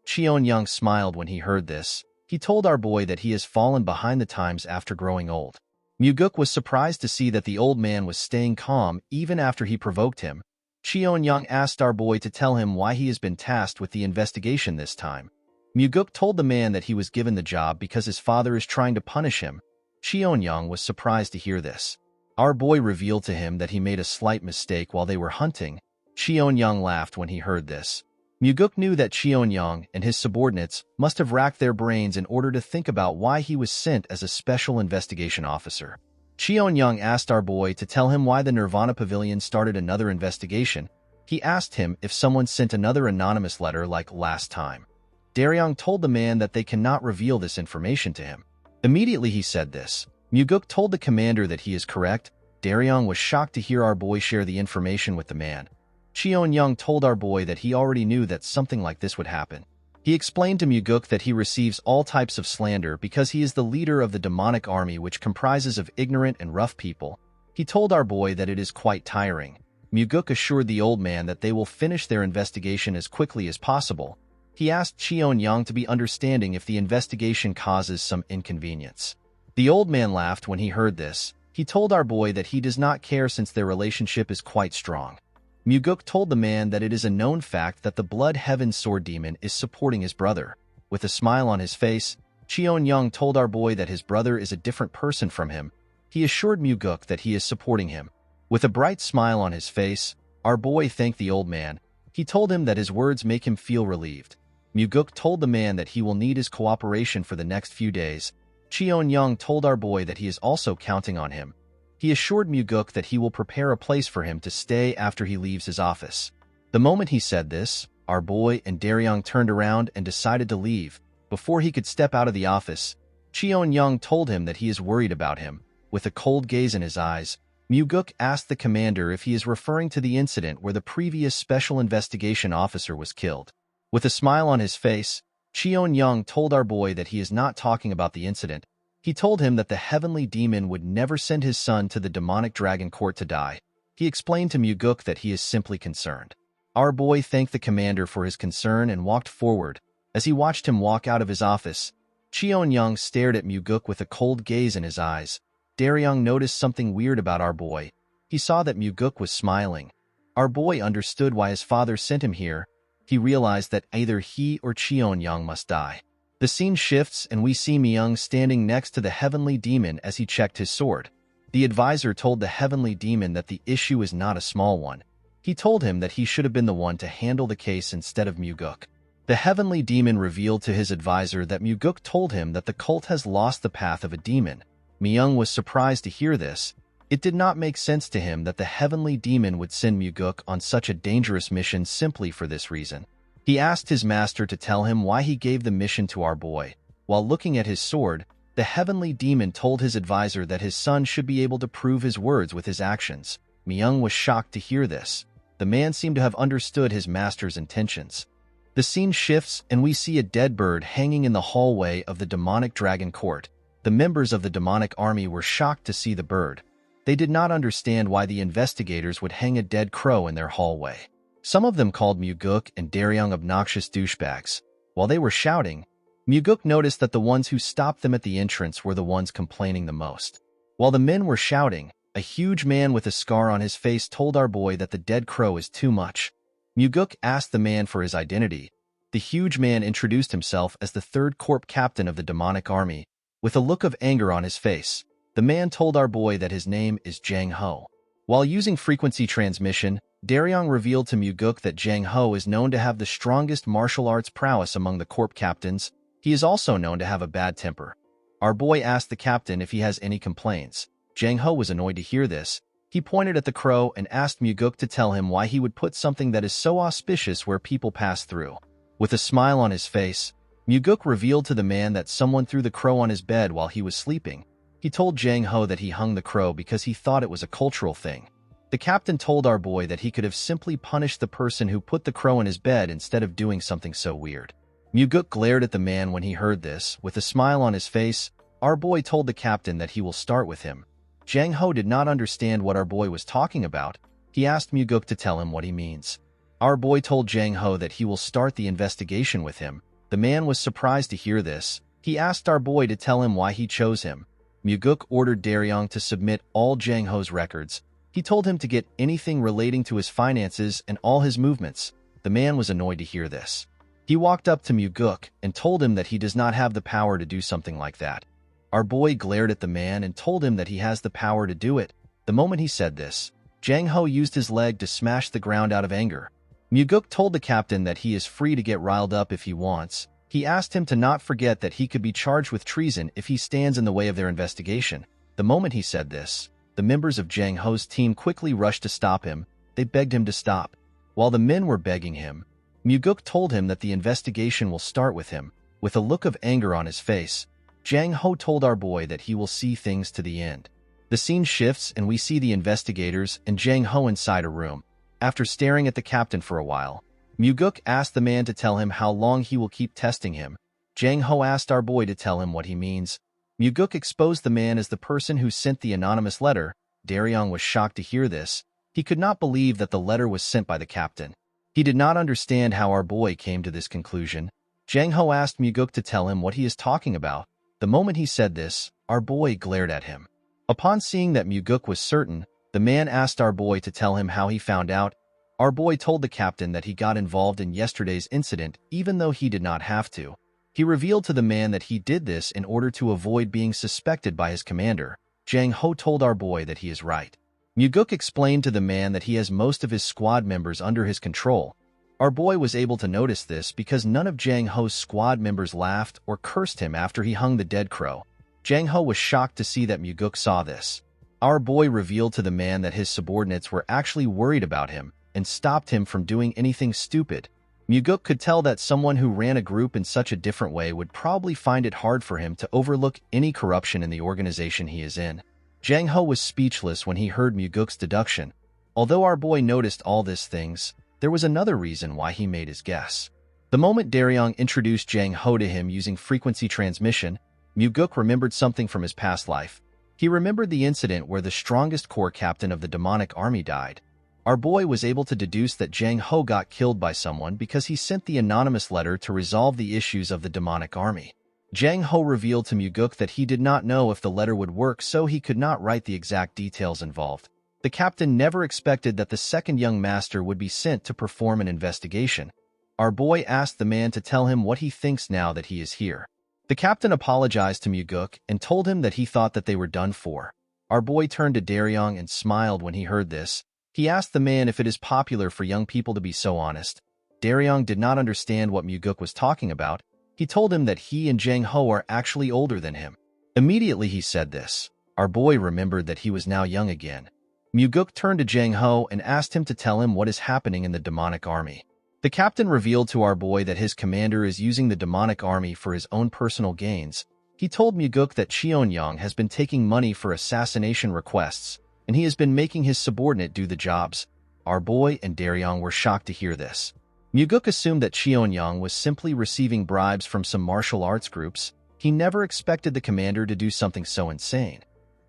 Cheon-young smiled when he heard this. He told our boy that he has fallen behind the times after growing old. Muguk was surprised to see that the old man was staying calm even after he provoked him. Cheon-young asked our boy to tell him why he has been tasked with the investigation this time. Muguk told the man that he was given the job because his father is trying to punish him. Cheon-young was surprised to hear this. Our boy revealed to him that he made a slight mistake while they were hunting. Cheon-young laughed when he heard this. Muguk knew that Cheon-young and his subordinates must have racked their brains in order to think about why he was sent as a special investigation officer. Cheon-young asked our boy to tell him why the Nirvana Pavilion started another investigation. He asked him if someone sent another anonymous letter like last time. Daryong told the man that they cannot reveal this information to him. Immediately he said this. Muguk told the commander that he is correct. Daryong was shocked to hear our boy share the information with the man. Cheon-young told our boy that he already knew that something like this would happen. He explained to Muguk that he receives all types of slander because he is the leader of the demonic army, which comprises of ignorant and rough people. He told our boy that it is quite tiring. Muguk assured the old man that they will finish their investigation as quickly as possible. He asked Cheon-young to be understanding if the investigation causes some inconvenience. The old man laughed when he heard this. He told our boy that he does not care since their relationship is quite strong. Muguk told the man that it is a known fact that the Blood Heaven Sword Demon is supporting his brother. With a smile on his face, Cheon-young told our boy that his brother is a different person from him. He assured Muguk that he is supporting him. With a bright smile on his face, our boy thanked the old man. He told him that his words make him feel relieved. Muguk told the man that he will need his cooperation for the next few days. Cheon-young told our boy that he is also counting on him. He assured Muguk that he will prepare a place for him to stay after he leaves his office. The moment he said this, our boy and Daryong turned around and decided to leave. Before he could step out of the office, Cheon-young told him that he is worried about him. With a cold gaze in his eyes, Muguk asked the commander if he is referring to the incident where the previous special investigation officer was killed. With a smile on his face, Cheon-young told our boy that he is not talking about the incident. He told him that the heavenly demon would never send his son to the demonic dragon court to die. He explained to Muguk that he is simply concerned. Our boy thanked the commander for his concern and walked forward. As he watched him walk out of his office, Cheon-young stared at Muguk with a cold gaze in his eyes. Daryong noticed something weird about our boy. He saw that Muguk was smiling. Our boy understood why his father sent him here. He realized that either he or Cheon-young must die. The scene shifts and we see Myung standing next to the heavenly demon as he checked his sword. The advisor told the heavenly demon that the issue is not a small one. He told him that he should have been the one to handle the case instead of Muguk. The heavenly demon revealed to his advisor that Muguk told him that the cult has lost the path of a demon. Myung was surprised to hear this. It did not make sense to him that the heavenly demon would send Muguk on such a dangerous mission simply for this reason. He asked his master to tell him why he gave the mission to our boy. While looking at his sword, the heavenly demon told his advisor that his son should be able to prove his words with his actions. Myung was shocked to hear this. The man seemed to have understood his master's intentions. The scene shifts and we see a dead bird hanging in the hallway of the demonic dragon court. The members of the demonic army were shocked to see the bird. They did not understand why the investigators would hang a dead crow in their hallway. Some of them called Muguk and Daryong obnoxious douchebags. While they were shouting, Muguk noticed that the ones who stopped them at the entrance were the ones complaining the most. While the men were shouting, a huge man with a scar on his face told our boy that the dead crow is too much. Muguk asked the man for his identity. The huge man introduced himself as the third corp captain of the demonic army. With a look of anger on his face, the man told our boy that his name is Jang Ho. While using frequency transmission, Daryong revealed to Muguk that Jang Ho is known to have the strongest martial arts prowess among the corp captains. He is also known to have a bad temper. Our boy asked the captain if he has any complaints. Jang Ho was annoyed to hear this. He pointed at the crow and asked Muguk to tell him why he would put something that is so auspicious where people pass through. With a smile on his face, Muguk revealed to the man that someone threw the crow on his bed while he was sleeping. He told Jang Ho that he hung the crow because he thought it was a cultural thing. The captain told our boy that he could have simply punished the person who put the crow in his bed instead of doing something so weird. Muguk glared at the man when he heard this. With a smile on his face, our boy told the captain that he will start with him. Jang Ho did not understand what our boy was talking about. He asked Muguk to tell him what he means. Our boy told Jang Ho that he will start the investigation with him. The man was surprised to hear this. He asked our boy to tell him why he chose him. Muguk ordered Daryong to submit all Jang Ho's records. He told him to get anything relating to his finances and all his movements. The man was annoyed to hear this. He walked up to Muguk and told him that he does not have the power to do something like that. Our boy glared at the man and told him that he has the power to do it. The moment he said this, Jang Ho used his leg to smash the ground out of anger. Muguk told the captain that he is free to get riled up if he wants. He asked him to not forget that he could be charged with treason if he stands in the way of their investigation. The moment he said this, the members of Jang Ho's team quickly rushed to stop him. They begged him to stop. While the men were begging him, Muguk told him that the investigation will start with him. With a look of anger on his face, Jang Ho told our boy that he will see things to the end. The scene shifts and we see the investigators and Jang Ho inside a room. After staring at the captain for a while, Muguk asked the man to tell him how long he will keep testing him. Jang Ho asked our boy to tell him what he means. Muguk exposed the man as the person who sent the anonymous letter. Daryong was shocked to hear this. He could not believe that the letter was sent by the captain. He did not understand how our boy came to this conclusion. Jang Ho asked Muguk to tell him what he is talking about. The moment he said this, our boy glared at him. Upon seeing that Muguk was certain, the man asked our boy to tell him how he found out. Our boy told the captain that he got involved in yesterday's incident even though he did not have to. He revealed to the man that he did this in order to avoid being suspected by his commander. Jang Ho told our boy that he is right. Muguk explained to the man that he has most of his squad members under his control. Our boy was able to notice this because none of Jang Ho's squad members laughed or cursed him after he hung the dead crow. Jang Ho was shocked to see that Muguk saw this. Our boy revealed to the man that his subordinates were actually worried about him and stopped him from doing anything stupid. Muguk could tell that someone who ran a group in such a different way would probably find it hard for him to overlook any corruption in the organization he is in. Jang Ho was speechless when he heard Muguk's deduction. Although our boy noticed all these things, there was another reason why he made his guess. The moment Daryong introduced Jang Ho to him using frequency transmission, Muguk remembered something from his past life. He remembered the incident where the strongest corps captain of the demonic army died. Our boy was able to deduce that Jang Ho got killed by someone because he sent the anonymous letter to resolve the issues of the demonic army. Jang Ho revealed to Muguk that he did not know if the letter would work, so he could not write the exact details involved. The captain never expected that the second young master would be sent to perform an investigation. Our boy asked the man to tell him what he thinks now that he is here. The captain apologized to Muguk and told him that he thought that they were done for. Our boy turned to Daryong and smiled when he heard this. He asked the man if it is popular for young people to be so honest. Daryong did not understand what Muguk was talking about. He told him that he and Jang Ho are actually older than him. Immediately he said this, our boy remembered that he was now young again. Muguk turned to Jang Ho and asked him to tell him what is happening in the demonic army. The captain revealed to our boy that his commander is using the demonic army for his own personal gains. He told Muguk that Cheonyang has been taking money for assassination requests, and he has been making his subordinate do the jobs. Our boy and Daryong were shocked to hear this. Muguk assumed that Cheonyang was simply receiving bribes from some martial arts groups. He never expected the commander to do something so insane.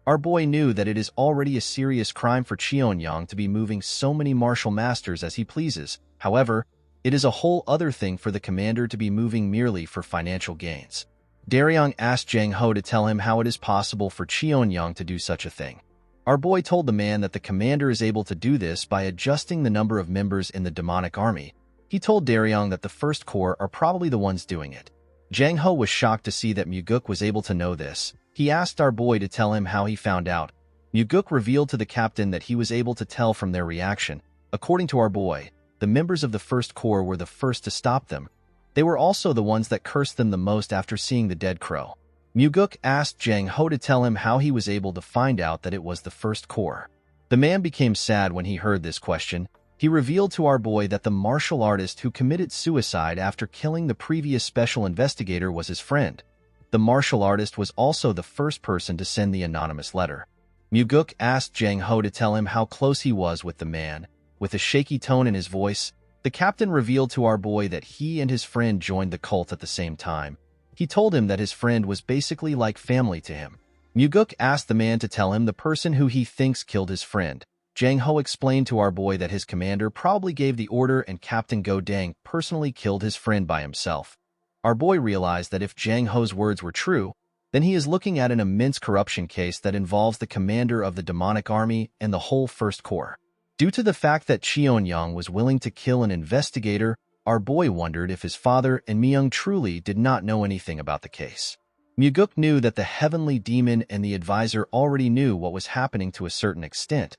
Our boy knew that it is already a serious crime for Cheonyang to be moving so many martial masters as he pleases. However, It is a whole other thing for the commander to be moving merely for financial gains. Daryong asked Jang Ho to tell him how it is possible for Cheon-young to do such a thing. Our boy told the man that the commander is able to do this by adjusting the number of members in the demonic army. He told Daryong that the First Corps are probably the ones doing it. Jang Ho was shocked to see that Muguk was able to know this. He asked our boy to tell him how he found out. Muguk revealed to the captain that he was able to tell from their reaction. According to our boy, the members of the First Corps were the first to stop them. They were also the ones that cursed them the most after seeing the dead crow. Muguk asked Jang Ho to tell him how he was able to find out that it was the First Corps. The man became sad when he heard this question. He revealed to our boy that the martial artist who committed suicide after killing the previous special investigator was his friend. The martial artist was also the first person to send the anonymous letter. Muguk asked Jang Ho to tell him how close he was with the man. With a shaky tone in his voice, the captain revealed to our boy that he and his friend joined the cult at the same time. He told him that his friend was basically like family to him. Muguk asked the man to tell him the person who he thinks killed his friend. Jang Ho explained to our boy that his commander probably gave the order and Captain Go Dang personally killed his friend by himself. Our boy realized that if Jang Ho's words were true, then he is looking at an immense corruption case that involves the commander of the demonic army and the whole First Corps. Due to the fact that Cheon-young was willing to kill an investigator, our boy wondered if his father and Myung truly did not know anything about the case. Muguk knew that the heavenly demon and the advisor already knew what was happening to a certain extent.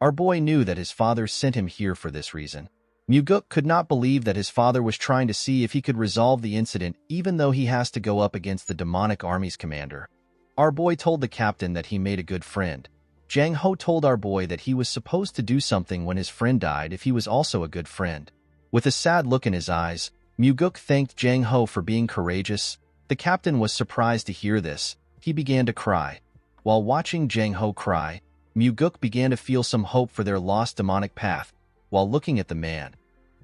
Our boy knew that his father sent him here for this reason. Muguk could not believe that his father was trying to see if he could resolve the incident even though he has to go up against the demonic army's commander. Our boy told the captain that he made a good friend. Jang Ho told our boy that he was supposed to do something when his friend died if he was also a good friend. With a sad look in his eyes, Muguk thanked Jang Ho for being courageous. The captain was surprised to hear this. He began to cry. While watching Jang Ho cry, Muguk began to feel some hope for their lost demonic path. While looking at the man,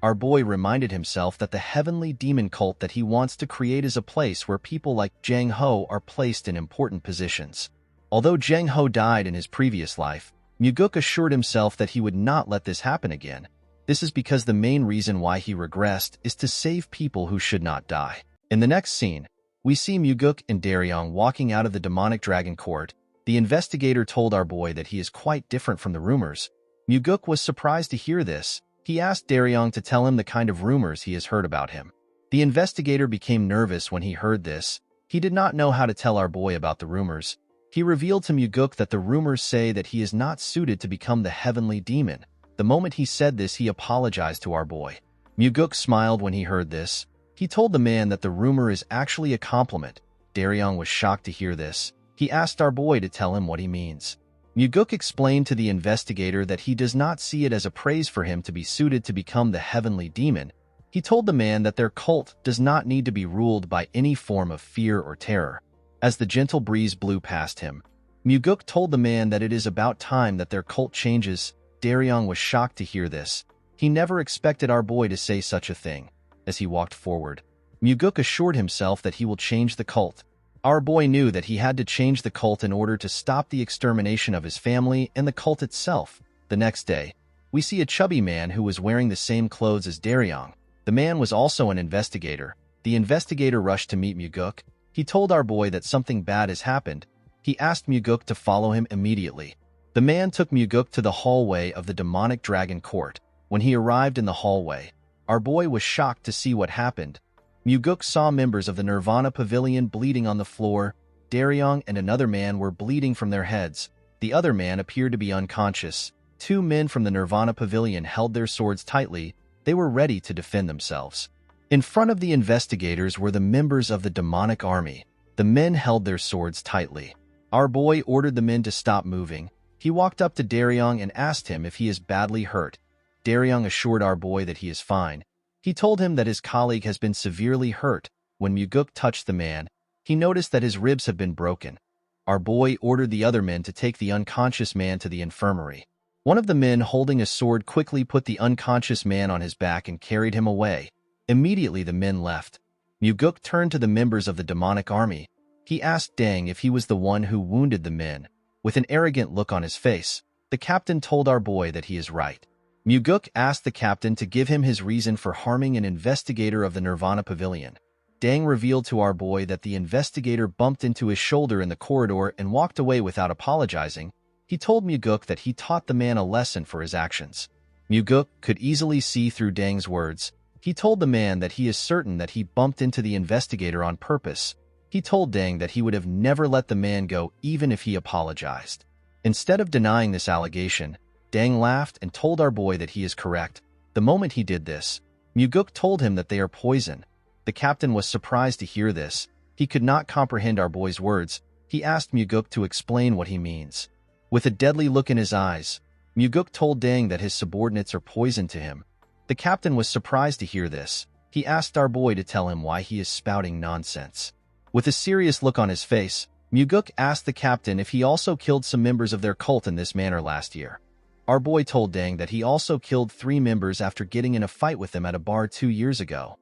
our boy reminded himself that the heavenly demon cult that he wants to create is a place where people like Jang Ho are placed in important positions. Although Jang Ho died in his previous life, Muguk assured himself that he would not let this happen again. This is because the main reason why he regressed is to save people who should not die. In the next scene, we see Muguk and Daryong walking out of the demonic dragon court. The investigator told our boy that he is quite different from the rumors. Muguk was surprised to hear this. He asked Daryong to tell him the kind of rumors he has heard about him. The investigator became nervous when he heard this. He did not know how to tell our boy about the rumors. He revealed to Muguk that the rumors say that he is not suited to become the heavenly demon. The moment he said this, he apologized to our boy. Muguk smiled when he heard this. He told the man that the rumor is actually a compliment. Daryong was shocked to hear this. He asked our boy to tell him what he means. Muguk explained to the investigator that he does not see it as a praise for him to be suited to become the heavenly demon. He told the man that their cult does not need to be ruled by any form of fear or terror. As the gentle breeze blew past him, Muguk told the man that it is about time that their cult changes. Daryong was shocked to hear this. He never expected our boy to say such a thing. As he walked forward, Muguk assured himself that he will change the cult. Our boy knew that he had to change the cult in order to stop the extermination of his family and the cult itself. The next day, we see a chubby man who was wearing the same clothes as Daryong. The man was also an investigator. The investigator rushed to meet Muguk. He told our boy that something bad has happened. He asked Muguk to follow him immediately. The man took Muguk to the hallway of the demonic dragon court. When he arrived in the hallway, our boy was shocked to see what happened. Muguk saw members of the Nirvana Pavilion bleeding on the floor. Daryong and another man were bleeding from their heads. The other man appeared to be unconscious. Two men from the Nirvana Pavilion held their swords tightly. They were ready to defend themselves. In front of the investigators were the members of the demonic army. The men held their swords tightly. Our boy ordered the men to stop moving. He walked up to Daryong and asked him if he is badly hurt. Daryong assured our boy that he is fine. He told him that his colleague has been severely hurt. When Muguk touched the man, he noticed that his ribs have been broken. Our boy ordered the other men to take the unconscious man to the infirmary. One of the men holding a sword quickly put the unconscious man on his back and carried him away. Immediately the men left. Muguk turned to the members of the demonic army. He asked Dang if he was the one who wounded the men. With an arrogant look on his face, the captain told our boy that he is right. Muguk asked the captain to give him his reason for harming an investigator of the Nirvana Pavilion. Dang revealed to our boy that the investigator bumped into his shoulder in the corridor and walked away without apologizing. He told Muguk that he taught the man a lesson for his actions. Muguk could easily see through Dang's words. He told the man that he is certain that he bumped into the investigator on purpose. He told Dang that he would have never let the man go even if he apologized. Instead of denying this allegation, Dang laughed and told our boy that he is correct. The moment he did this, Muguk told him that they are poison. The captain was surprised to hear this. He could not comprehend our boy's words. He asked Muguk to explain what he means. With a deadly look in his eyes, Muguk told Dang that his subordinates are poison to him. The captain was surprised to hear this. He asked our boy to tell him why he is spouting nonsense. With a serious look on his face, Muguk asked the captain if he also killed some members of their cult in this manner last year. Our boy told Dang that he also killed 3 members after getting in a fight with them at a bar 2 years ago.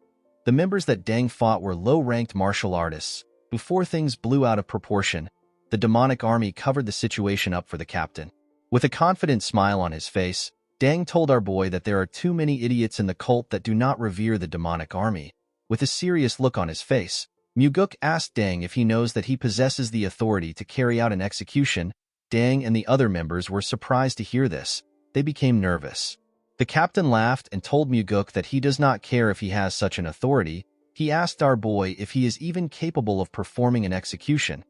The members that Dang fought were low-ranked martial artists. Before things blew out of proportion, the demonic army covered the situation up for the captain. With a confident smile on his face, Dang told our boy that there are too many idiots in the cult that do not revere the demonic army. With a serious look on his face, Muguk asked Dang if he knows that he possesses the authority to carry out an execution. Dang and the other members were surprised to hear this. They became nervous. The captain laughed and told Muguk that he does not care if he has such an authority. He asked our boy if he is even capable of performing an execution.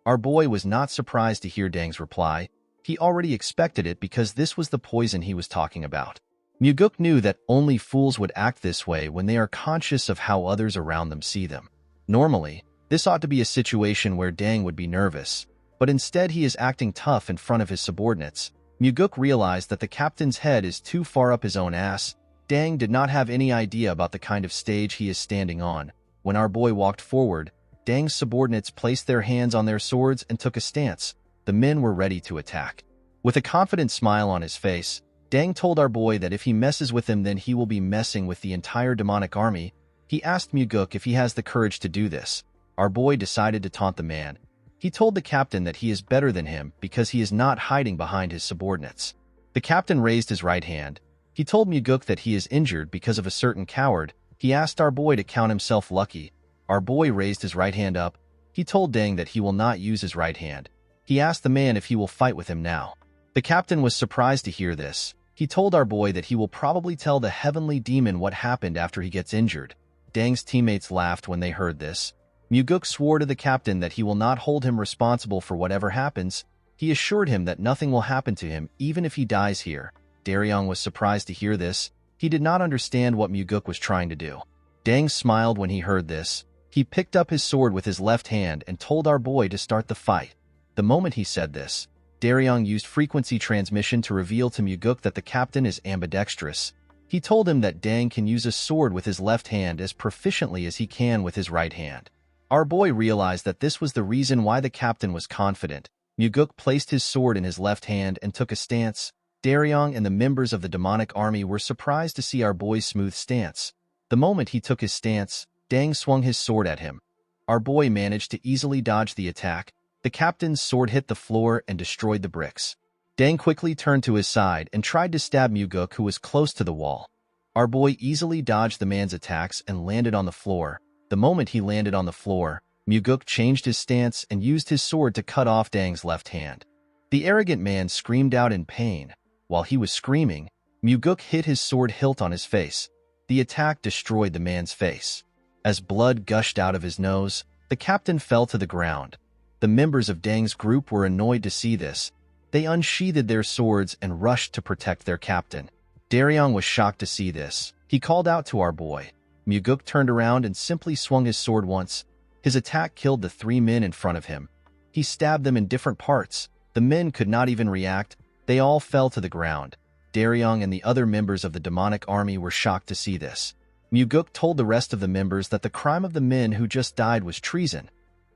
Our boy was not surprised to hear Dang's reply. He already expected it because this was the poison he was talking about. Muguk knew that only fools would act this way when they are conscious of how others around them see them. Normally, this ought to be a situation where Dang would be nervous, but instead he is acting tough in front of his subordinates. Muguk realized that the captain's head is too far up his own ass. Dang did not have any idea about the kind of stage he is standing on. When our boy walked forward, Dang's subordinates placed their hands on their swords and took a stance. The men were ready to attack. With a confident smile on his face, Dang told our boy that if he messes with him, then he will be messing with the entire demonic army. He asked Muguk if he has the courage to do this. Our boy decided to taunt the man. He told the captain that he is better than him because he is not hiding behind his subordinates. The captain raised his right hand. He told Muguk that he is injured because of a certain coward. He asked our boy to count himself lucky. Our boy raised his right hand up. He told Dang that he will not use his right hand. He asked the man if he will fight with him now. The captain was surprised to hear this. He told our boy that he will probably tell the heavenly demon what happened after he gets injured. Dang's teammates laughed when they heard this. Muguk swore to the captain that he will not hold him responsible for whatever happens. He assured him that nothing will happen to him even if he dies here. Daryong was surprised to hear this. He did not understand what Muguk was trying to do. Dang smiled when he heard this. He picked up his sword with his left hand and told our boy to start the fight. The moment he said this, Daryong used frequency transmission to reveal to Muguk that the captain is ambidextrous. He told him that Dang can use a sword with his left hand as proficiently as he can with his right hand. Our boy realized that this was the reason why the captain was confident. Muguk placed his sword in his left hand and took a stance. Daryong and the members of the demonic army were surprised to see our boy's smooth stance. The moment he took his stance, Dang swung his sword at him. Our boy managed to easily dodge the attack. The captain's sword hit the floor and destroyed the bricks. Dang quickly turned to his side and tried to stab Muguk, who was close to the wall. Our boy easily dodged the man's attacks and landed on the floor. The moment he landed on the floor, Muguk changed his stance and used his sword to cut off Dang's left hand. The arrogant man screamed out in pain. While he was screaming, Muguk hit his sword hilt on his face. The attack destroyed the man's face. As blood gushed out of his nose, the captain fell to the ground. The members of Dang's group were annoyed to see this. They unsheathed their swords and rushed to protect their captain. Daryong was shocked to see this. He called out to our boy. Muguk turned around and simply swung his sword once. His attack killed the 3 men in front of him. He stabbed them in different parts. The men could not even react. They all fell to the ground. Daryong and the other members of the demonic army were shocked to see this. Muguk told the rest of the members that the crime of the men who just died was treason.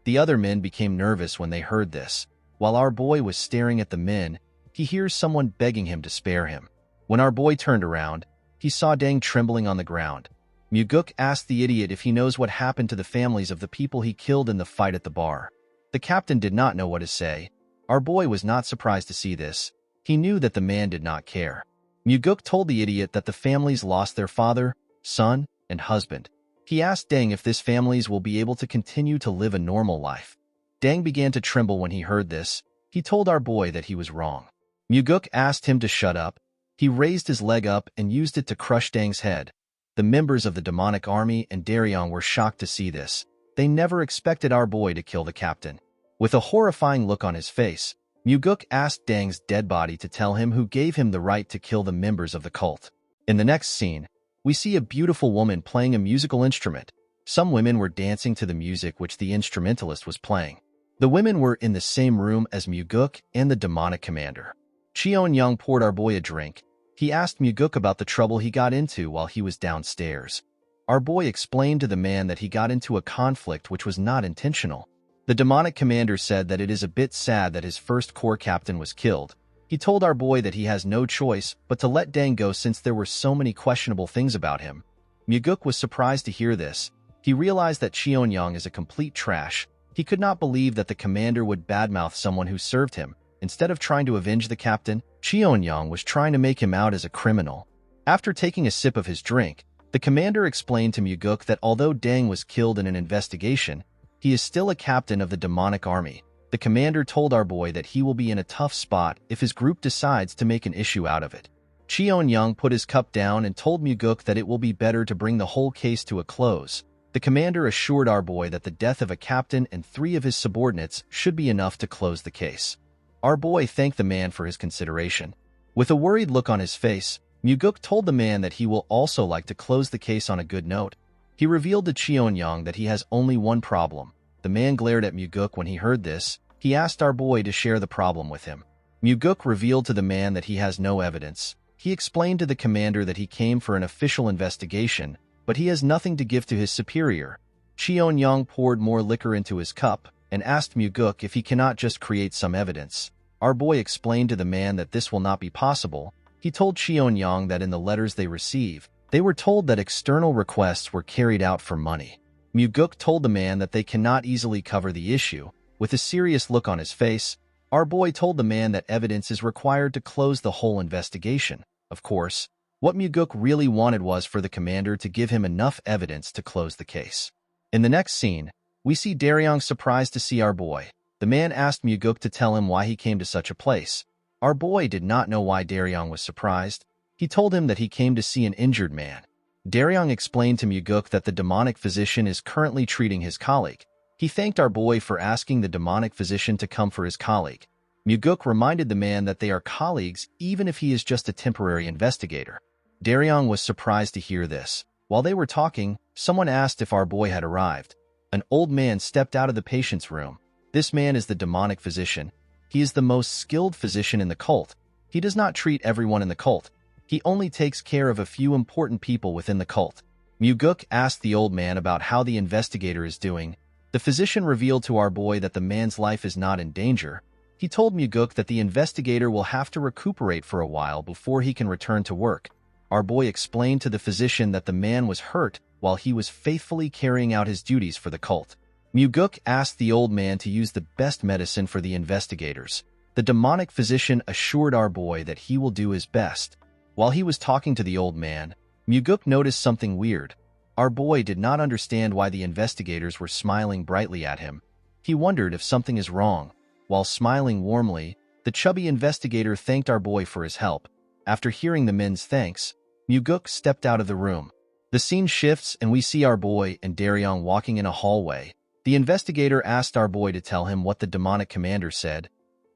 The other men became nervous when they heard this. While our boy was staring at the men, he hears someone begging him to spare him. When our boy turned around, he saw Dang trembling on the ground. Muguk asked the idiot if he knows what happened to the families of the people he killed in the fight at the bar. The captain did not know what to say. Our boy was not surprised to see this. He knew that the man did not care. Muguk told the idiot that the families lost their father, son, and husband. He asked Deng if this families will be able to continue to live a normal life. Deng began to tremble when he heard this. He told our boy that he was wrong. Muguk asked him to shut up. He raised his leg up and used it to crush Deng's head. The members of the demonic army and Daryong were shocked to see this. They never expected our boy to kill the captain. With a horrifying look on his face, Muguk asked Deng's dead body to tell him who gave him the right to kill the members of the cult. In the next scene, we see a beautiful woman playing a musical instrument. Some women were dancing to the music which the instrumentalist was playing. The women were in the same room as Muguk and the demonic commander. Cheon-young poured our boy a drink. He asked Muguk about the trouble he got into while he was downstairs. Our boy explained to the man that he got into a conflict which was not intentional. The demonic commander said that it is a bit sad that his first corps captain was killed. He told our boy that he has no choice but to let Deng go since there were so many questionable things about him. Muguk was surprised to hear this. He realized that Cheon-young is a complete trash. He could not believe that the commander would badmouth someone who served him. Instead of trying to avenge the captain, Cheon-young was trying to make him out as a criminal. After taking a sip of his drink, the commander explained to Muguk that although Deng was killed in an investigation, he is still a captain of the demonic army. The commander told our boy that he will be in a tough spot if his group decides to make an issue out of it. Cheon-young put his cup down and told Muguk that it will be better to bring the whole case to a close. The commander assured our boy that the death of a captain and 3 of his subordinates should be enough to close the case. Our boy thanked the man for his consideration. With a worried look on his face, Muguk told the man that he will also like to close the case on a good note. He revealed to Cheon-young that he has only one problem. The man glared at Muguk when he heard this. He asked our boy to share the problem with him. Muguk revealed to the man that he has no evidence. He explained to the commander that he came for an official investigation, but he has nothing to give to his superior. Cheon-young poured more liquor into his cup and asked Muguk if he cannot just create some evidence. Our boy explained to the man that this will not be possible. He told Cheon-young that in the letters they receive, they were told that external requests were carried out for money. Muguk told the man that they cannot easily cover the issue. With a serious look on his face, our boy told the man that evidence is required to close the whole investigation. Of course, what Muguk really wanted was for the commander to give him enough evidence to close the case. In the next scene, we see Daryong surprised to see our boy. The man asked Muguk to tell him why he came to such a place. Our boy did not know why Daryong was surprised. He told him that he came to see an injured man. Daryong explained to Muguk that the demonic physician is currently treating his colleague. He thanked our boy for asking the demonic physician to come for his colleague. Muguk reminded the man that they are colleagues even if he is just a temporary investigator. Daryong was surprised to hear this. While they were talking, someone asked if our boy had arrived. An old man stepped out of the patient's room. This man is the demonic physician. He is the most skilled physician in the cult. He does not treat everyone in the cult. He only takes care of a few important people within the cult. Muguk asked the old man about how the investigator is doing. The physician revealed to our boy that the man's life is not in danger. He told Muguk that the investigator will have to recuperate for a while before he can return to work. Our boy explained to the physician that the man was hurt while he was faithfully carrying out his duties for the cult. Muguk asked the old man to use the best medicine for the investigators. The demonic physician assured our boy that he will do his best. While he was talking to the old man, Muguk noticed something weird. Our boy did not understand why the investigators were smiling brightly at him. He wondered if something is wrong. While smiling warmly, the chubby investigator thanked our boy for his help. After hearing the men's thanks, Muguk stepped out of the room. The scene shifts and we see our boy and Daryong walking in a hallway. The investigator asked our boy to tell him what the demonic commander said.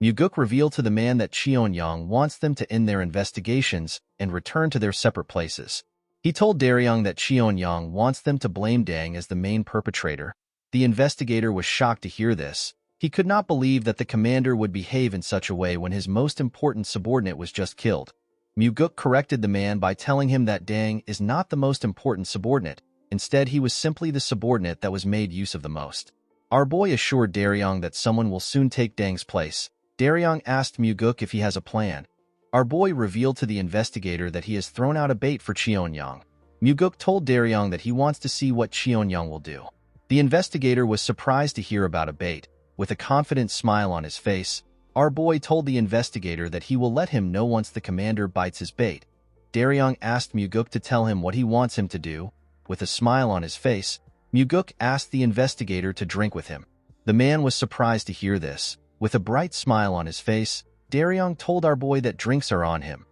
Muguk revealed to the man that Cheon-young wants them to end their investigations and return to their separate places. He told Daryong that Cheon-young wants them to blame Deng as the main perpetrator. The investigator was shocked to hear this. He could not believe that the commander would behave in such a way when his most important subordinate was just killed. Muguk corrected the man by telling him that Deng is not the most important subordinate. Instead, he was simply the subordinate that was made use of the most. Our boy assured Daryong that someone will soon take Deng's place. Daryong asked Muguk if he has a plan. Our boy revealed to the investigator that he has thrown out a bait for Cheon-young. Muguk told Daryong that he wants to see what Cheon-young will do. The investigator was surprised to hear about a bait. With a confident smile on his face, our boy told the investigator that he will let him know once the commander bites his bait. Daryong asked Muguk to tell him what he wants him to do. With a smile on his face, Muguk asked the investigator to drink with him. The man was surprised to hear this. With a bright smile on his face, Daryong told our boy that drinks are on him.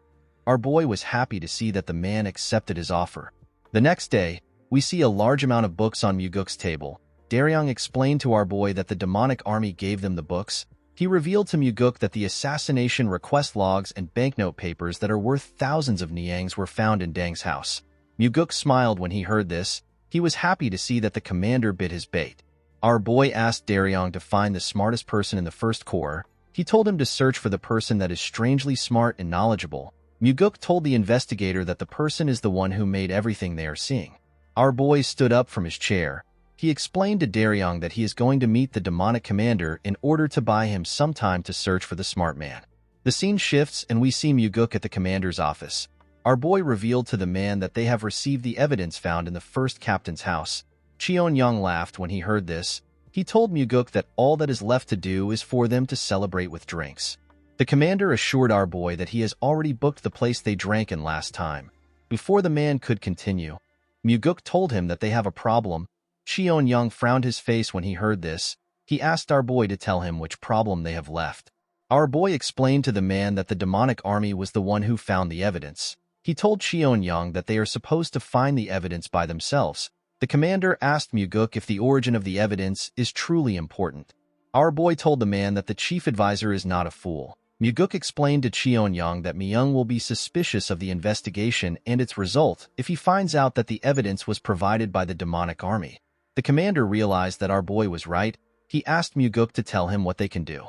Our boy was happy to see that the man accepted his offer. The next day, we see a large amount of books on Muguk's table. Daryong explained to our boy that the demonic army gave them the books. He revealed to Muguk that the assassination request logs and banknote papers that are worth thousands of niangs were found in Dang's house. Muguk smiled when he heard this. He was happy to see that the commander bit his bait. Our boy asked Daryong to find the smartest person in the first corps. He told him to search for the person that is strangely smart and knowledgeable. Muguk told the investigator that the person is the one who made everything they are seeing. Our boy stood up from his chair. He explained to Daryong that he is going to meet the demonic commander in order to buy him some time to search for the smart man. The scene shifts and we see Muguk at the commander's office. Our boy revealed to the man that they have received the evidence found in the first captain's house. Cheon-young laughed when he heard this. He told Muguk that all that is left to do is for them to celebrate with drinks. The commander assured our boy that he has already booked the place they drank in last time. Before the man could continue, Muguk told him that they have a problem. Cheon-young frowned his face when he heard this. He asked our boy to tell him which problem they have left. Our boy explained to the man that the demonic army was the one who found the evidence. He told Cheon-young that they are supposed to find the evidence by themselves. The commander asked Muguk if the origin of the evidence is truly important. Our boy told the man that the chief advisor is not a fool. Muguk explained to Cheon-young that Myung will be suspicious of the investigation and its result if he finds out that the evidence was provided by the demonic army. The commander realized that our boy was right. He asked Muguk to tell him what they can do.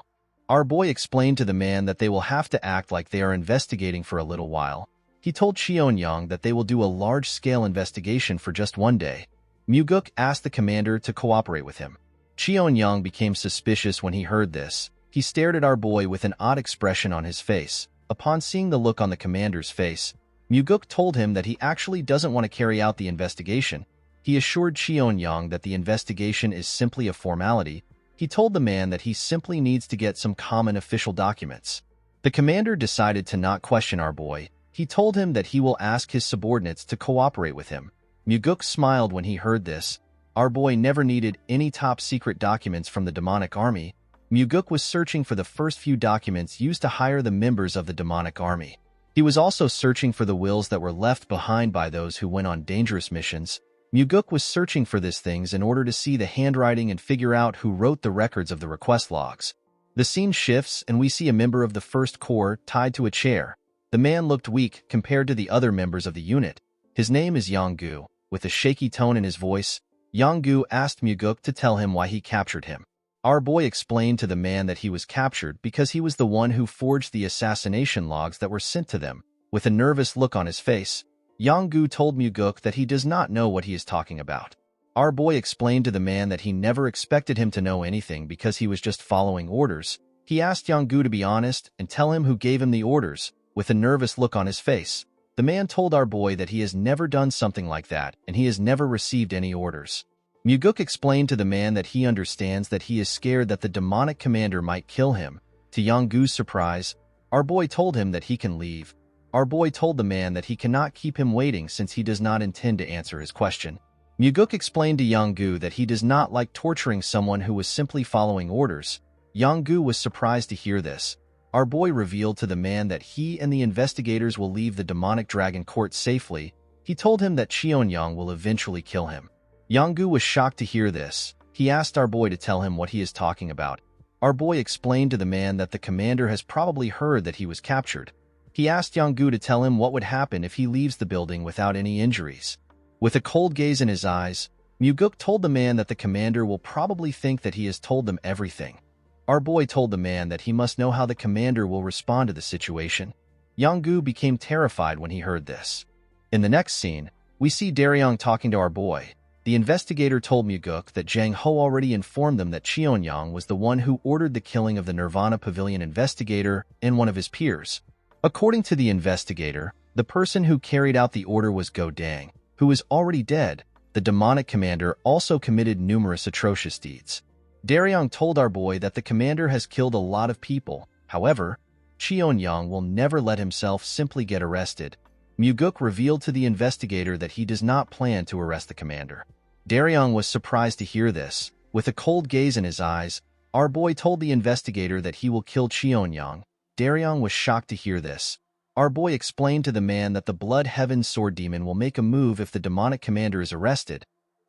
Our boy explained to the man that they will have to act like they are investigating for a little while. He told Cheon-young that they will do a large-scale investigation for just one day. Muguk asked the commander to cooperate with him. Cheon-young became suspicious when he heard this. He stared at our boy with an odd expression on his face. Upon seeing the look on the commander's face, Muguk told him that he actually doesn't want to carry out the investigation. He assured Cheon-young that the investigation is simply a formality. He told the man that he simply needs to get some common official documents. The commander decided to not question our boy. He told him that he will ask his subordinates to cooperate with him. Muguk smiled when he heard this. Our boy never needed any top-secret documents from the demonic army. Muguk was searching for the first few documents used to hire the members of the demonic army. He was also searching for the wills that were left behind by those who went on dangerous missions. Muguk was searching for these things in order to see the handwriting and figure out who wrote the records of the request logs. The scene shifts and we see a member of the First Corps tied to a chair. The man looked weak compared to the other members of the unit. His name is Yong-gu. With a shaky tone in his voice, Yong-gu asked Muguk to tell him why he captured him. Our boy explained to the man that he was captured because he was the one who forged the assassination logs that were sent to them. With a nervous look on his face, Yong-gu told Muguk that he does not know what he is talking about. Our boy explained to the man that he never expected him to know anything because he was just following orders. He asked Yong-gu to be honest and tell him who gave him the orders. With a nervous look on his face, the man told our boy that he has never done something like that and he has never received any orders. Muguk explained to the man that he understands that he is scared that the demonic commander might kill him. To Yong-gu's surprise, our boy told him that he can leave. Our boy told the man that he cannot keep him waiting since he does not intend to answer his question. Muguk explained to Yong-gu that he does not like torturing someone who was simply following orders. Yong-gu was surprised to hear this. Our boy revealed to the man that he and the investigators will leave the demonic dragon court safely. He told him that Cheon-young will eventually kill him. Yong-gu was shocked to hear this. He asked our boy to tell him what he is talking about. Our boy explained to the man that the commander has probably heard that he was captured. He asked Yong-gu to tell him what would happen if he leaves the building without any injuries. With a cold gaze in his eyes, Muguk told the man that the commander will probably think that he has told them everything. Our boy told the man that he must know how the commander will respond to the situation. Yong-gu became terrified when he heard this. In the next scene, we see Daryong talking to our boy. The investigator told Muguk that Jang Ho already informed them that Cheon-young was the one who ordered the killing of the Nirvana Pavilion investigator and one of his peers. According to the investigator, the person who carried out the order was Go Dang, who is already dead. The demonic commander also committed numerous atrocious deeds. Daryong told our boy that the commander has killed a lot of people. However, Cheon-young will never let himself simply get arrested. Muguk revealed to the investigator that he does not plan to arrest the commander. Daryong was surprised to hear this. With a cold gaze in his eyes, our boy told the investigator that he will kill Cheonyang. Daryong was shocked to hear this. Our boy explained to the man that the Blood Heaven Sword Demon will make a move if the demonic commander is arrested.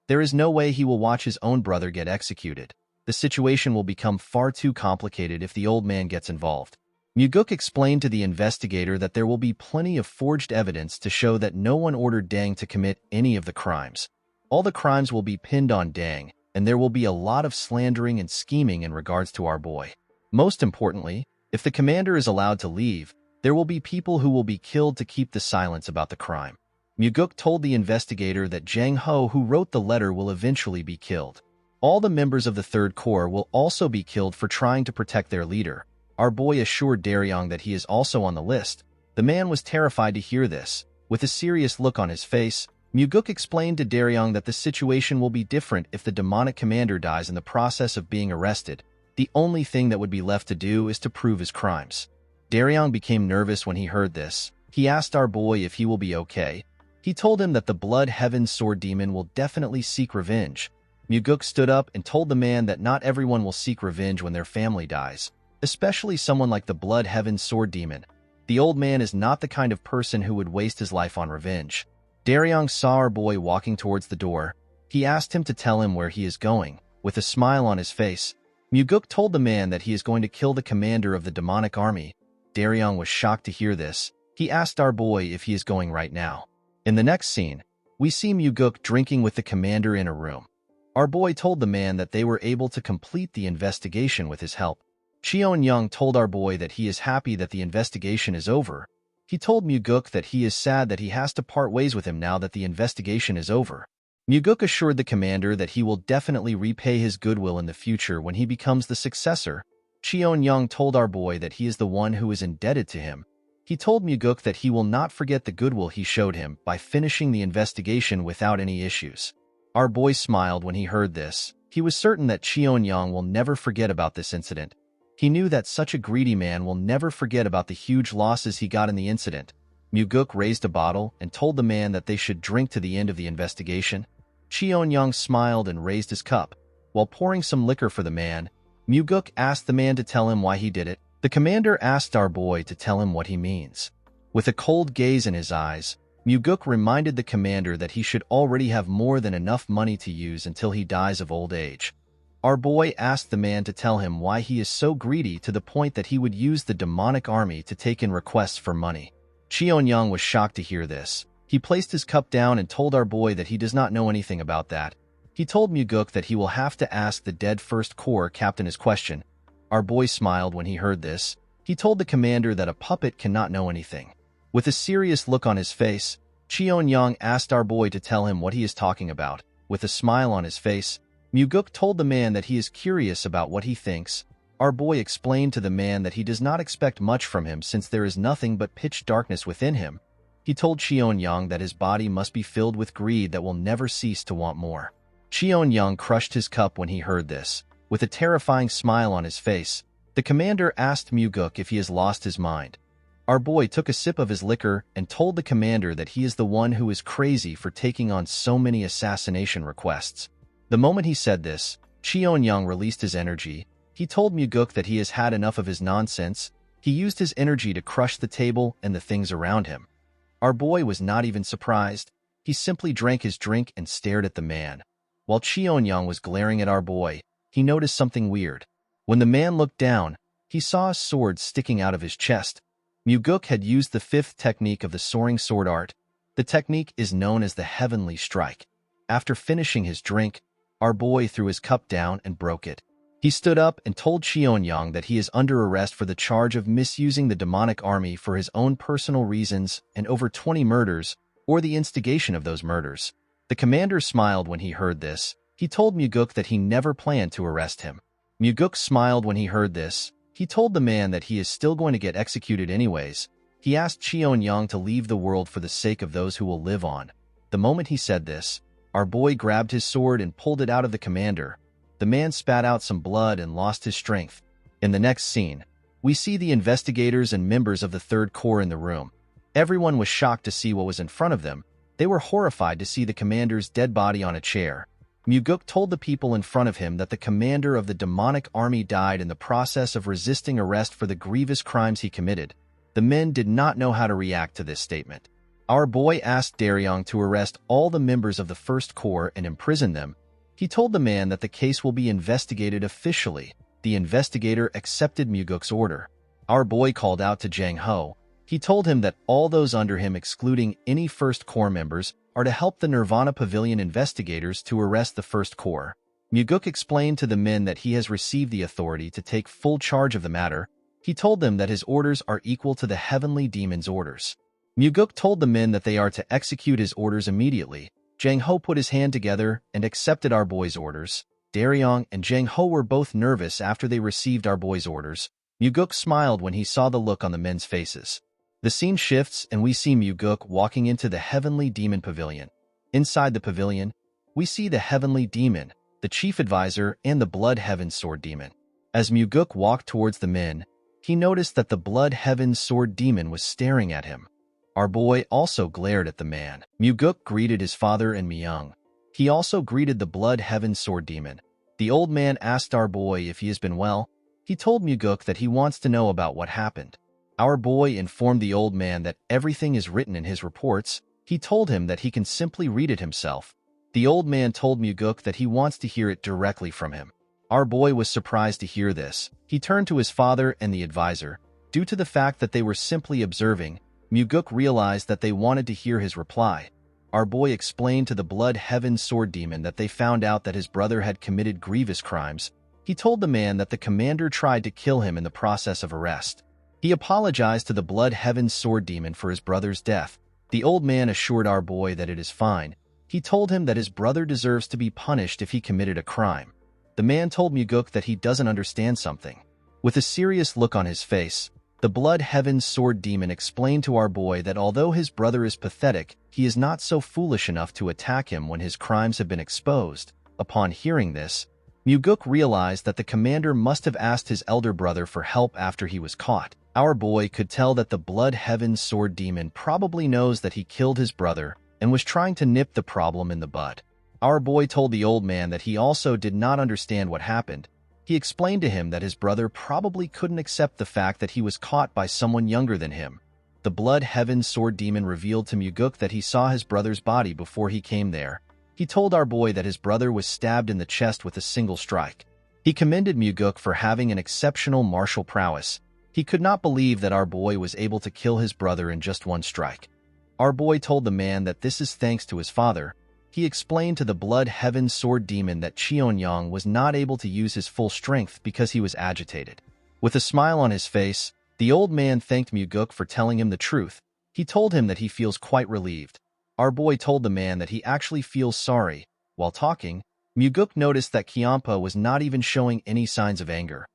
There is no way he will watch his own brother get executed. The situation will become far too complicated if the old man gets involved. Muguk explained to the investigator that there will be plenty of forged evidence to show that no one ordered Dang to commit any of the crimes. All the crimes will be pinned on Dang, and there will be a lot of slandering and scheming in regards to our boy. Most importantly, if the commander is allowed to leave, there will be people who will be killed to keep the silence about the crime. Muguk told the investigator that Jang Ho, who wrote the letter, will eventually be killed. All the members of the Third Corps will also be killed for trying to protect their leader. Our boy assured Daryong that he is also on the list. The man was terrified to hear this. With a serious look on his face, Muguk explained to Daryong that the situation will be different if the demonic commander dies in the process of being arrested. The only thing that would be left to do is to prove his crimes. Daryong became nervous when he heard this. He asked our boy if he will be okay. He told him that the Blood Heaven Sword Demon will definitely seek revenge. Muguk stood up and told the man that not everyone will seek revenge when their family dies, especially someone like the Blood Heaven Sword Demon. The old man is not the kind of person who would waste his life on revenge. Daryong saw our boy walking towards the door. He asked him to tell him where he is going. With a smile on his face, Muguk told the man that he is going to kill the commander of the demonic army. Daryong was shocked to hear this. He asked our boy if he is going right now. In the next scene, we see Muguk drinking with the commander in a room. Our boy told the man that they were able to complete the investigation with his help. Cheonyang told our boy that he is happy that the investigation is over. He told Muguk that he is sad that he has to part ways with him now that the investigation is over. Muguk assured the commander that he will definitely repay his goodwill in the future when he becomes the successor. Cheonyang told our boy that he is the one who is indebted to him. He told Muguk that he will not forget the goodwill he showed him by finishing the investigation without any issues. Our boy smiled when he heard this. He was certain that Cheonyang will never forget about this incident. He knew that such a greedy man will never forget about the huge losses he got in the incident. Muguk raised a bottle and told the man that they should drink to the end of the investigation. Cheonyang smiled and raised his cup. While pouring some liquor for the man, Muguk asked the man to tell him why he did it. The commander asked our boy to tell him what he means. With a cold gaze in his eyes, Muguk reminded the commander that he should already have more than enough money to use until he dies of old age. Our boy asked the man to tell him why he is so greedy to the point that he would use the demonic army to take in requests for money. Cheonyang was shocked to hear this. He placed his cup down and told our boy that he does not know anything about that. He told Muguk that he will have to ask the dead First Corps captain his question. Our boy smiled when he heard this. He told the commander that a puppet cannot know anything. With a serious look on his face, Cheonyang asked our boy to tell him what he is talking about. With a smile on his face, Muguk told the man that he is curious about what he thinks. Our boy explained to the man that he does not expect much from him since there is nothing but pitch darkness within him. He told Cheonyang that his body must be filled with greed that will never cease to want more. Cheonyang crushed his cup when he heard this. With a terrifying smile on his face, the commander asked Muguk if he has lost his mind. Our boy took a sip of his liquor and told the commander that he is the one who is crazy for taking on so many assassination requests. The moment he said this, Cheonyang released his energy. He told Muguk that he has had enough of his nonsense. He used his energy to crush the table and the things around him. Our boy was not even surprised. He simply drank his drink and stared at the man. While Cheonyang was glaring at our boy, he noticed something weird. When the man looked down, he saw a sword sticking out of his chest. Muguk had used the fifth technique of the soaring sword art. The technique is known as the Heavenly Strike. After finishing his drink, our boy threw his cup down and broke it. He stood up and told Cheonyang that he is under arrest for the charge of misusing the demonic army for his own personal reasons and over 20 murders, or the instigation of those murders. The commander smiled when he heard this. He told Muguk that he never planned to arrest him. Muguk smiled when he heard this. He told the man that he is still going to get executed anyways. He asked Cheonyang to leave the world for the sake of those who will live on. The moment he said this, our boy grabbed his sword and pulled it out of the commander. The man spat out some blood and lost his strength. In the next scene, we see the investigators and members of the Third Corps in the room. Everyone was shocked to see what was in front of them. They were horrified to see the commander's dead body on a chair. Muguk told the people in front of him that the commander of the demonic army died in the process of resisting arrest for the grievous crimes he committed. The men did not know how to react to this statement. Our boy asked Daryong to arrest all the members of the First Corps and imprison them. He told the man that the case will be investigated officially. The investigator accepted Muguk's order. Our boy called out to Jang Ho. He told him that all those under him, excluding any First Corps members, are to help the Nirvana Pavilion investigators to arrest the First Corps. Muguk explained to the men that he has received the authority to take full charge of the matter. He told them that his orders are equal to the heavenly demon's orders. Muguk told the men that they are to execute his orders immediately. Jang Ho put his hand together and accepted our boy's orders. Daryong and Jang Ho were both nervous after they received our boy's orders. Muguk smiled when he saw the look on the men's faces. The scene shifts and we see Muguk walking into the Heavenly Demon Pavilion. Inside the pavilion, we see the Heavenly Demon, the Chief Advisor, and the Blood Heaven Sword Demon. As Muguk walked towards the men, he noticed that the Blood Heaven Sword Demon was staring at him. Our boy also glared at the man. Muguk greeted his father and Myung. He also greeted the Blood Heaven Sword Demon. The old man asked our boy if he has been well. He told Muguk that he wants to know about what happened. Our boy informed the old man that everything is written in his reports. He told him that he can simply read it himself. The old man told Muguk that he wants to hear it directly from him. Our boy was surprised to hear this. He turned to his father and the advisor. Due to the fact that they were simply observing, Muguk realized that they wanted to hear his reply. Our boy explained to the Blood Heaven Sword Demon that they found out that his brother had committed grievous crimes. He told the man that the commander tried to kill him in the process of arrest. He apologized to the Blood Heaven Sword Demon for his brother's death. The old man assured our boy that it is fine. He told him that his brother deserves to be punished if he committed a crime. The man told Muguk that he doesn't understand something. With a serious look on his face, the Blood Heaven Sword Demon explained to our boy that although his brother is pathetic, he is not so foolish enough to attack him when his crimes have been exposed. Upon hearing this, Muguk realized that the commander must have asked his elder brother for help after he was caught. Our boy could tell that the Blood Heaven Sword Demon probably knows that he killed his brother and was trying to nip the problem in the bud. Our boy told the old man that he also did not understand what happened. He explained to him that his brother probably couldn't accept the fact that he was caught by someone younger than him. The Blood Heaven Sword Demon revealed to Muguk that he saw his brother's body before he came there. He told our boy that his brother was stabbed in the chest with a single strike. He commended Muguk for having an exceptional martial prowess. He could not believe that our boy was able to kill his brother in just one strike. Our boy told the man that this is thanks to his father. He explained to the Blood Heaven Sword Demon that Cheonyang was not able to use his full strength because he was agitated. With a smile on his face, the old man thanked Muguk for telling him the truth. He told him that he feels quite relieved. Our boy told the man that he actually feels sorry. While talking, Muguk noticed that Kyampa was not even showing any signs of anger.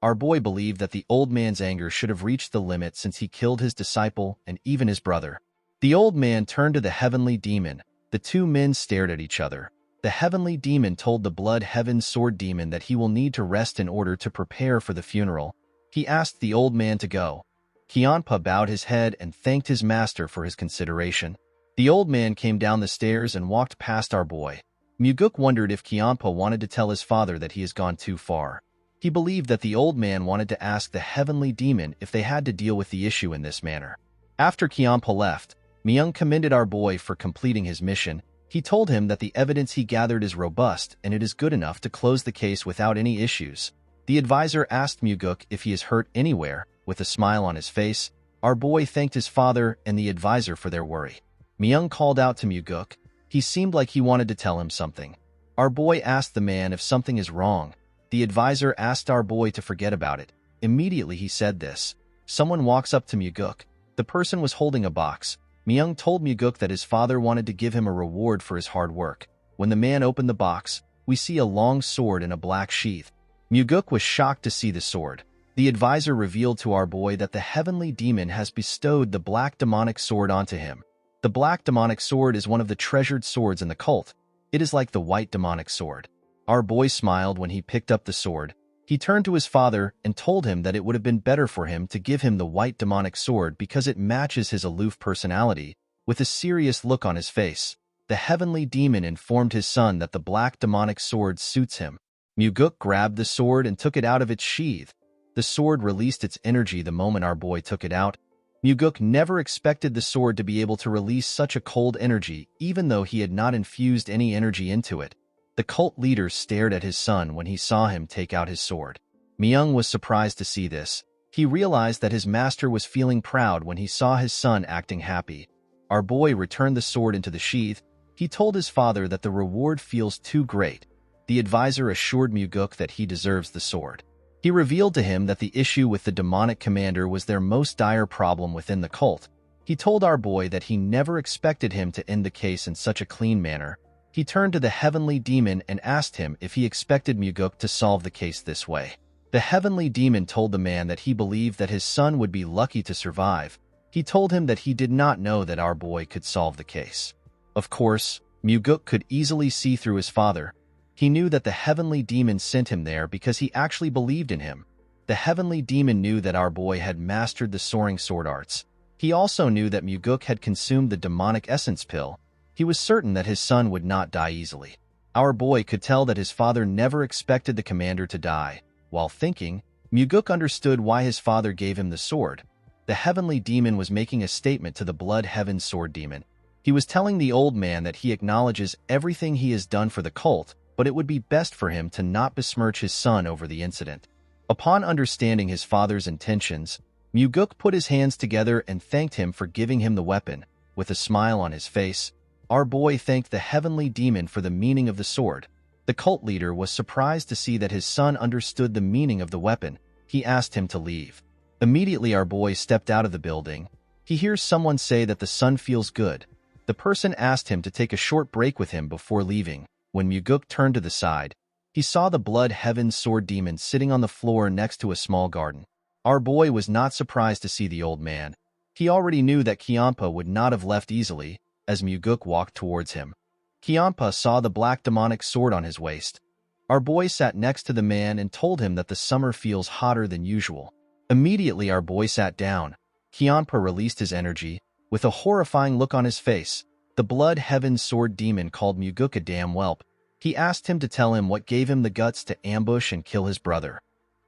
Our boy believed that the old man's anger should have reached the limit since he killed his disciple and even his brother. The old man turned to the Heavenly Demon. The two men stared at each other. The Heavenly Demon told the Blood Heaven Sword Demon that he will need to rest in order to prepare for the funeral. He asked the old man to go. Kyampa bowed his head and thanked his master for his consideration. The old man came down the stairs and walked past our boy. Muguk wondered if Kyampa wanted to tell his father that he has gone too far. He believed that the old man wanted to ask the Heavenly Demon if they had to deal with the issue in this manner. After Kyampa left, Myung commended our boy for completing his mission. He told him that the evidence he gathered is robust and it is good enough to close the case without any issues. The advisor asked Muguk if he is hurt anywhere. With a smile on his face, our boy thanked his father and the advisor for their worry. Myung called out to Muguk. He seemed like he wanted to tell him something. Our boy asked the man if something is wrong. The advisor asked our boy to forget about it. Immediately he said this. Someone walks up to Muguk. The person was holding a box. Myung told Muguk that his father wanted to give him a reward for his hard work. When the man opened the box, we see a long sword in a black sheath. Muguk was shocked to see the sword. The advisor revealed to our boy that the Heavenly Demon has bestowed the black demonic sword onto him. The black demonic sword is one of the treasured swords in the cult. It is like the white demonic sword. Our boy smiled when he picked up the sword. He turned to his father and told him that it would have been better for him to give him the white demonic sword because it matches his aloof personality. With a serious look on his face, the heavenly demon informed his son that the black demonic sword suits him. Muguk grabbed the sword and took it out of its sheath. The sword released its energy the moment our boy took it out. Muguk never expected the sword to be able to release such a cold energy, even though he had not infused any energy into it. The cult leader stared at his son when he saw him take out his sword. Myung was surprised to see this. He realized that his master was feeling proud when he saw his son acting happy. Our boy returned the sword into the sheath. He told his father that the reward feels too great. The advisor assured Muguk that he deserves the sword. He revealed to him that the issue with the demonic commander was their most dire problem within the cult. He told our boy that he never expected him to end the case in such a clean manner. He turned to the heavenly demon and asked him if he expected Muguk to solve the case this way. The heavenly demon told the man that he believed that his son would be lucky to survive. He told him that he did not know that our boy could solve the case. Of course, Muguk could easily see through his father. He knew that the heavenly demon sent him there because he actually believed in him. The heavenly demon knew that our boy had mastered the soaring sword arts. He also knew that Muguk had consumed the demonic essence pill. He was certain that his son would not die easily. Our boy could tell that his father never expected the commander to die. While thinking, Muguk understood why his father gave him the sword. The heavenly demon was making a statement to the blood heaven sword demon. He was telling the old man that he acknowledges everything he has done for the cult, but it would be best for him to not besmirch his son over the incident. Upon understanding his father's intentions, Muguk put his hands together and thanked him for giving him the weapon. With a smile on his face, our boy thanked the heavenly demon for the meaning of the sword. The cult leader was surprised to see that his son understood the meaning of the weapon. He asked him to leave. Immediately our boy stepped out of the building. He hears someone say that the son feels good. The person asked him to take a short break with him before leaving. When Muguk turned to the side, he saw the blood heaven sword demon sitting on the floor next to a small garden. Our boy was not surprised to see the old man. He already knew that Kiampa would not have left easily as Muguk walked towards him. Kiampa saw the black demonic sword on his waist. Our boy sat next to the man and told him that the summer feels hotter than usual. Immediately our boy sat down. Kiampa released his energy. With a horrifying look on his face, the blood heaven sword demon called Muguk a damn whelp. He asked him to tell him what gave him the guts to ambush and kill his brother.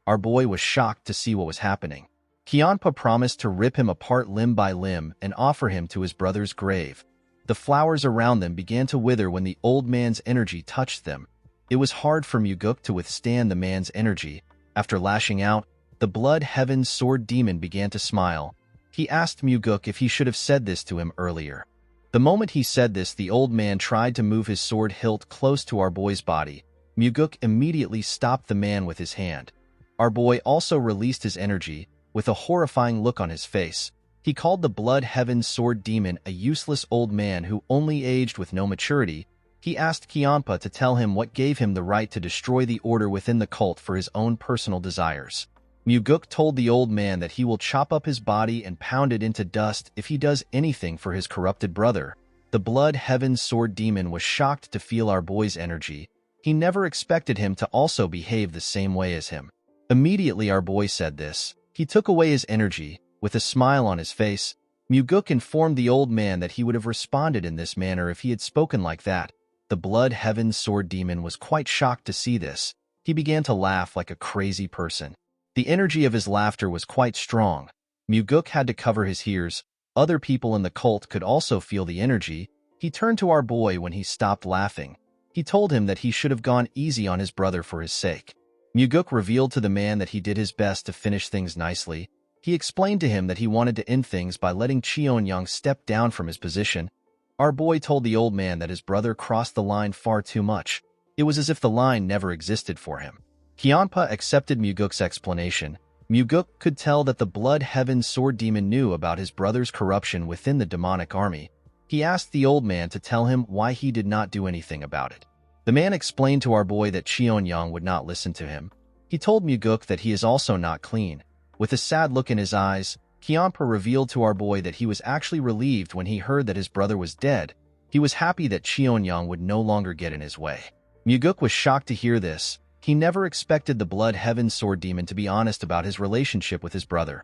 Our boy was shocked to see what was happening. Kiampa promised to rip him apart limb by limb and offer him to his brother's grave. The flowers around them began to wither when the old man's energy touched them. It was hard for Muguk to withstand the man's energy. After lashing out, the blood heaven sword demon began to smile. He asked Muguk if he should have said this to him earlier. The moment he said this, the old man tried to move his sword hilt close to our boy's body. Muguk immediately stopped the man with his hand. Our boy also released his energy. With a horrifying look on his face, he called the blood heaven sword demon a useless old man who only aged with no maturity. He asked Kiampa to tell him what gave him the right to destroy the order within the cult for his own personal desires. Muguk told the old man that he will chop up his body and pound it into dust if he does anything for his corrupted brother. The blood heaven sword demon was shocked to feel our boy's energy. He never expected him to also behave the same way as him. Immediately our boy said this. He took away his energy. With a smile on his face, Muguk informed the old man that he would have responded in this manner if he had spoken like that. The blood heaven sword demon was quite shocked to see this. He began to laugh like a crazy person. The energy of his laughter was quite strong. Muguk had to cover his ears. Other people in the cult could also feel the energy. He turned to our boy when he stopped laughing. He told him that he should have gone easy on his brother for his sake. Muguk revealed to the man that he did his best to finish things nicely. He explained to him that he wanted to end things by letting Cheon-young step down from his position. Our boy told the old man that his brother crossed the line far too much. It was as if the line never existed for him. Kiampa accepted Muguk's explanation. Muguk could tell that the blood heaven sword demon knew about his brother's corruption within the demonic army. He asked the old man to tell him why he did not do anything about it. The man explained to our boy that Cheon-young would not listen to him. He told Muguk that he is also not clean. With a sad look in his eyes, Kiampa revealed to our boy that he was actually relieved when he heard that his brother was dead. He was happy that Cheon-young would no longer get in his way. Muguk was shocked to hear this. He never expected the Blood Heaven Sword Demon to be honest about his relationship with his brother.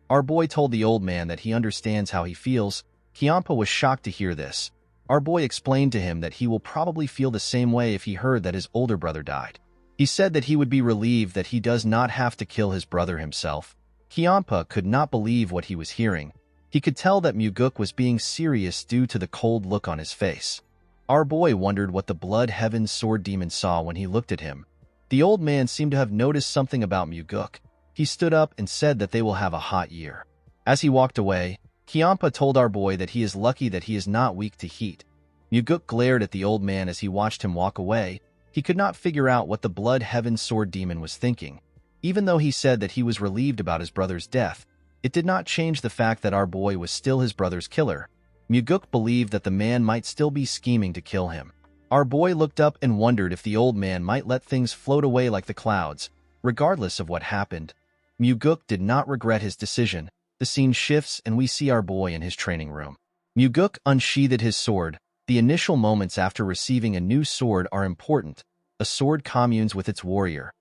Our boy told the old man that he understands how he feels. Kiampa was shocked to hear this. Our boy explained to him that he will probably feel the same way if he heard that his older brother died. He said that he would be relieved that he does not have to kill his brother himself. Kiampa could not believe what he was hearing. He could tell that Muguk was being serious due to the cold look on his face. Our boy wondered what the Blood Heaven Sword Demon saw when he looked at him. The old man seemed to have noticed something about Muguk. He stood up and said that they will have a hot year. As he walked away, Kiampa told our boy that he is lucky that he is not weak to heat. Muguk glared at the old man as he watched him walk away. He could not figure out what the Blood Heaven Sword Demon was thinking. Even though he said that he was relieved about his brother's death, it did not change the fact that our boy was still his brother's killer. Muguk believed that the man might still be scheming to kill him. Our boy looked up and wondered if the old man might let things float away like the clouds. Regardless of what happened, Muguk did not regret his decision. The scene shifts and we see our boy in his training room. Muguk unsheathed his sword. The initial moments after receiving a new sword are important. A sword communes with its warrior.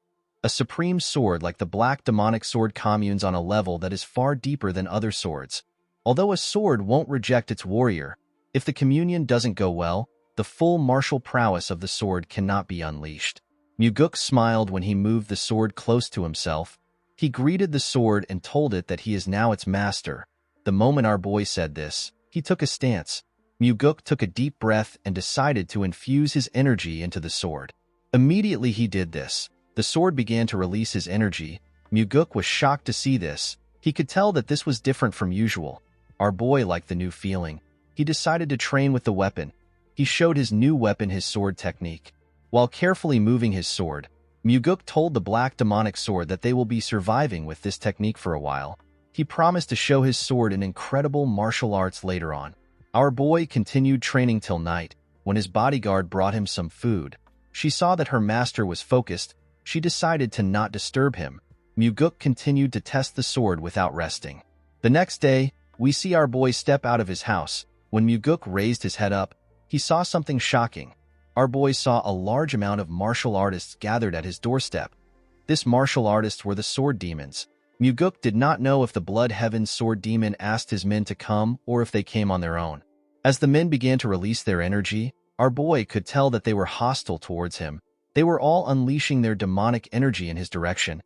A supreme sword like the black demonic sword communes on a level that is far deeper than other swords. Although a sword won't reject its warrior, if the communion doesn't go well, the full martial prowess of the sword cannot be unleashed. Muguk smiled when he moved the sword close to himself. He greeted the sword and told it that he is now its master. The moment our boy said this, he took a stance. Muguk took a deep breath and decided to infuse his energy into the sword. Immediately he did this, the sword began to release his energy. Muguk was shocked to see this. He could tell that this was different from usual. Our boy liked the new feeling. He decided to train with the weapon. He showed his new weapon his sword technique. While carefully moving his sword, Muguk told the black demonic sword that they will be surviving with this technique for a while. He promised to show his sword in incredible martial arts later on. Our boy continued training till night. When his bodyguard brought him some food, she saw that her master was focused. She decided to not disturb him. Muguk continued to test the sword without resting. The next day, we see our boy step out of his house. When Muguk raised his head up, he saw something shocking. Our boy saw a large amount of martial artists gathered at his doorstep. This martial artists were the sword demons. Muguk did not know if the Blood Heaven Sword Demon asked his men to come or if they came on their own. As the men began to release their energy, our boy could tell that they were hostile towards him. They were all unleashing their demonic energy in his direction.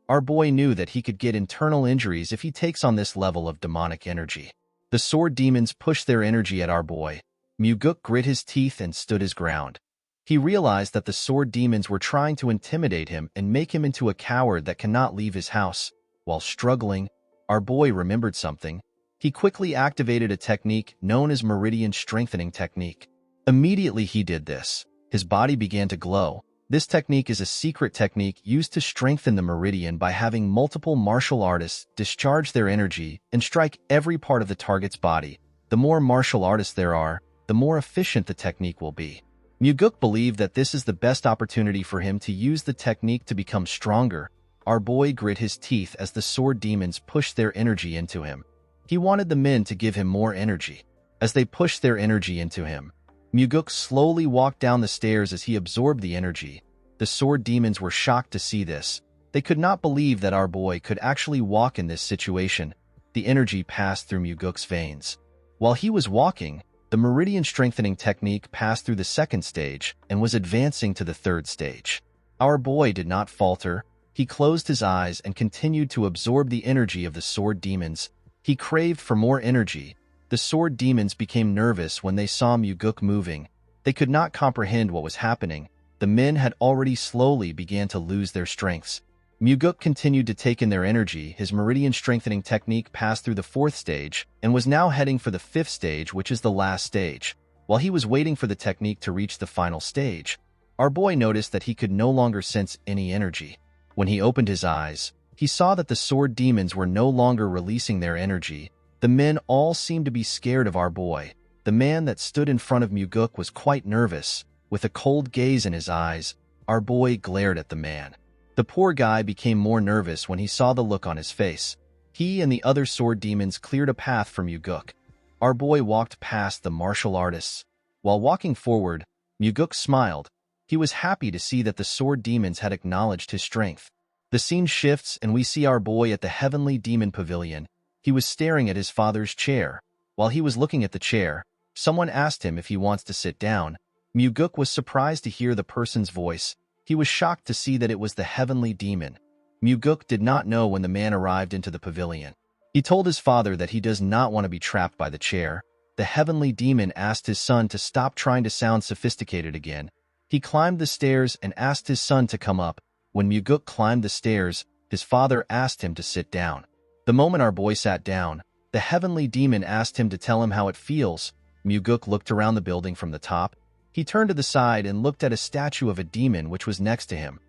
Our boy knew that he could get internal injuries if he takes on this level of demonic energy. The sword demons pushed their energy at our boy. Muguk grit his teeth and stood his ground. He realized that the sword demons were trying to intimidate him and make him into a coward that cannot leave his house. While struggling, our boy remembered something. He quickly activated a technique known as Meridian Strengthening Technique. Immediately he did this, his body began to glow. This technique is a secret technique used to strengthen the meridian by having multiple martial artists discharge their energy and strike every part of the target's body. The more martial artists there are, the more efficient the technique will be. Muguk believed that this is the best opportunity for him to use the technique to become stronger. Our boy grit his teeth as the sword demons pushed their energy into him. He wanted the men to give him more energy. As they pushed their energy into him, Muguk slowly walked down the stairs as he absorbed the energy. The sword demons were shocked to see this. They could not believe that our boy could actually walk in this situation. The energy passed through Muguk's veins. While he was walking, the Meridian Strengthening Technique passed through the second stage and was advancing to the third stage. Our boy did not falter. He closed his eyes and continued to absorb the energy of the sword demons. He craved for more energy. The sword demons became nervous when they saw Muguk moving. They could not comprehend what was happening. The men had already slowly began to lose their strengths. Muguk continued to take in their energy. His Meridian Strengthening Technique passed through the fourth stage and was now heading for the fifth stage, which is the last stage. While he was waiting for the technique to reach the final stage, our boy noticed that he could no longer sense any energy. When he opened his eyes, he saw that the sword demons were no longer releasing their energy. The men all seemed to be scared of our boy. The man that stood in front of Muguk was quite nervous. With a cold gaze in his eyes, our boy glared at the man. The poor guy became more nervous when he saw the look on his face. He and the other sword demons cleared a path for Muguk. Our boy walked past the martial artists. While walking forward, Muguk smiled. He was happy to see that the sword demons had acknowledged his strength. The scene shifts and we see our boy at the Heavenly Demon Pavilion. He was staring at his father's chair. While he was looking at the chair, someone asked him if he wants to sit down. Muguk was surprised to hear the person's voice. He was shocked to see that it was the Heavenly Demon. Muguk did not know when the man arrived into the pavilion. He told his father that he does not want to be trapped by the chair. The Heavenly Demon asked his son to stop trying to sound sophisticated again. He climbed the stairs and asked his son to come up. When Muguk climbed the stairs, his father asked him to sit down. The moment our boy sat down, the Heavenly Demon asked him to tell him how it feels. Muguk looked around the building from the top. He turned to the side and looked at a statue of a demon which was next to him.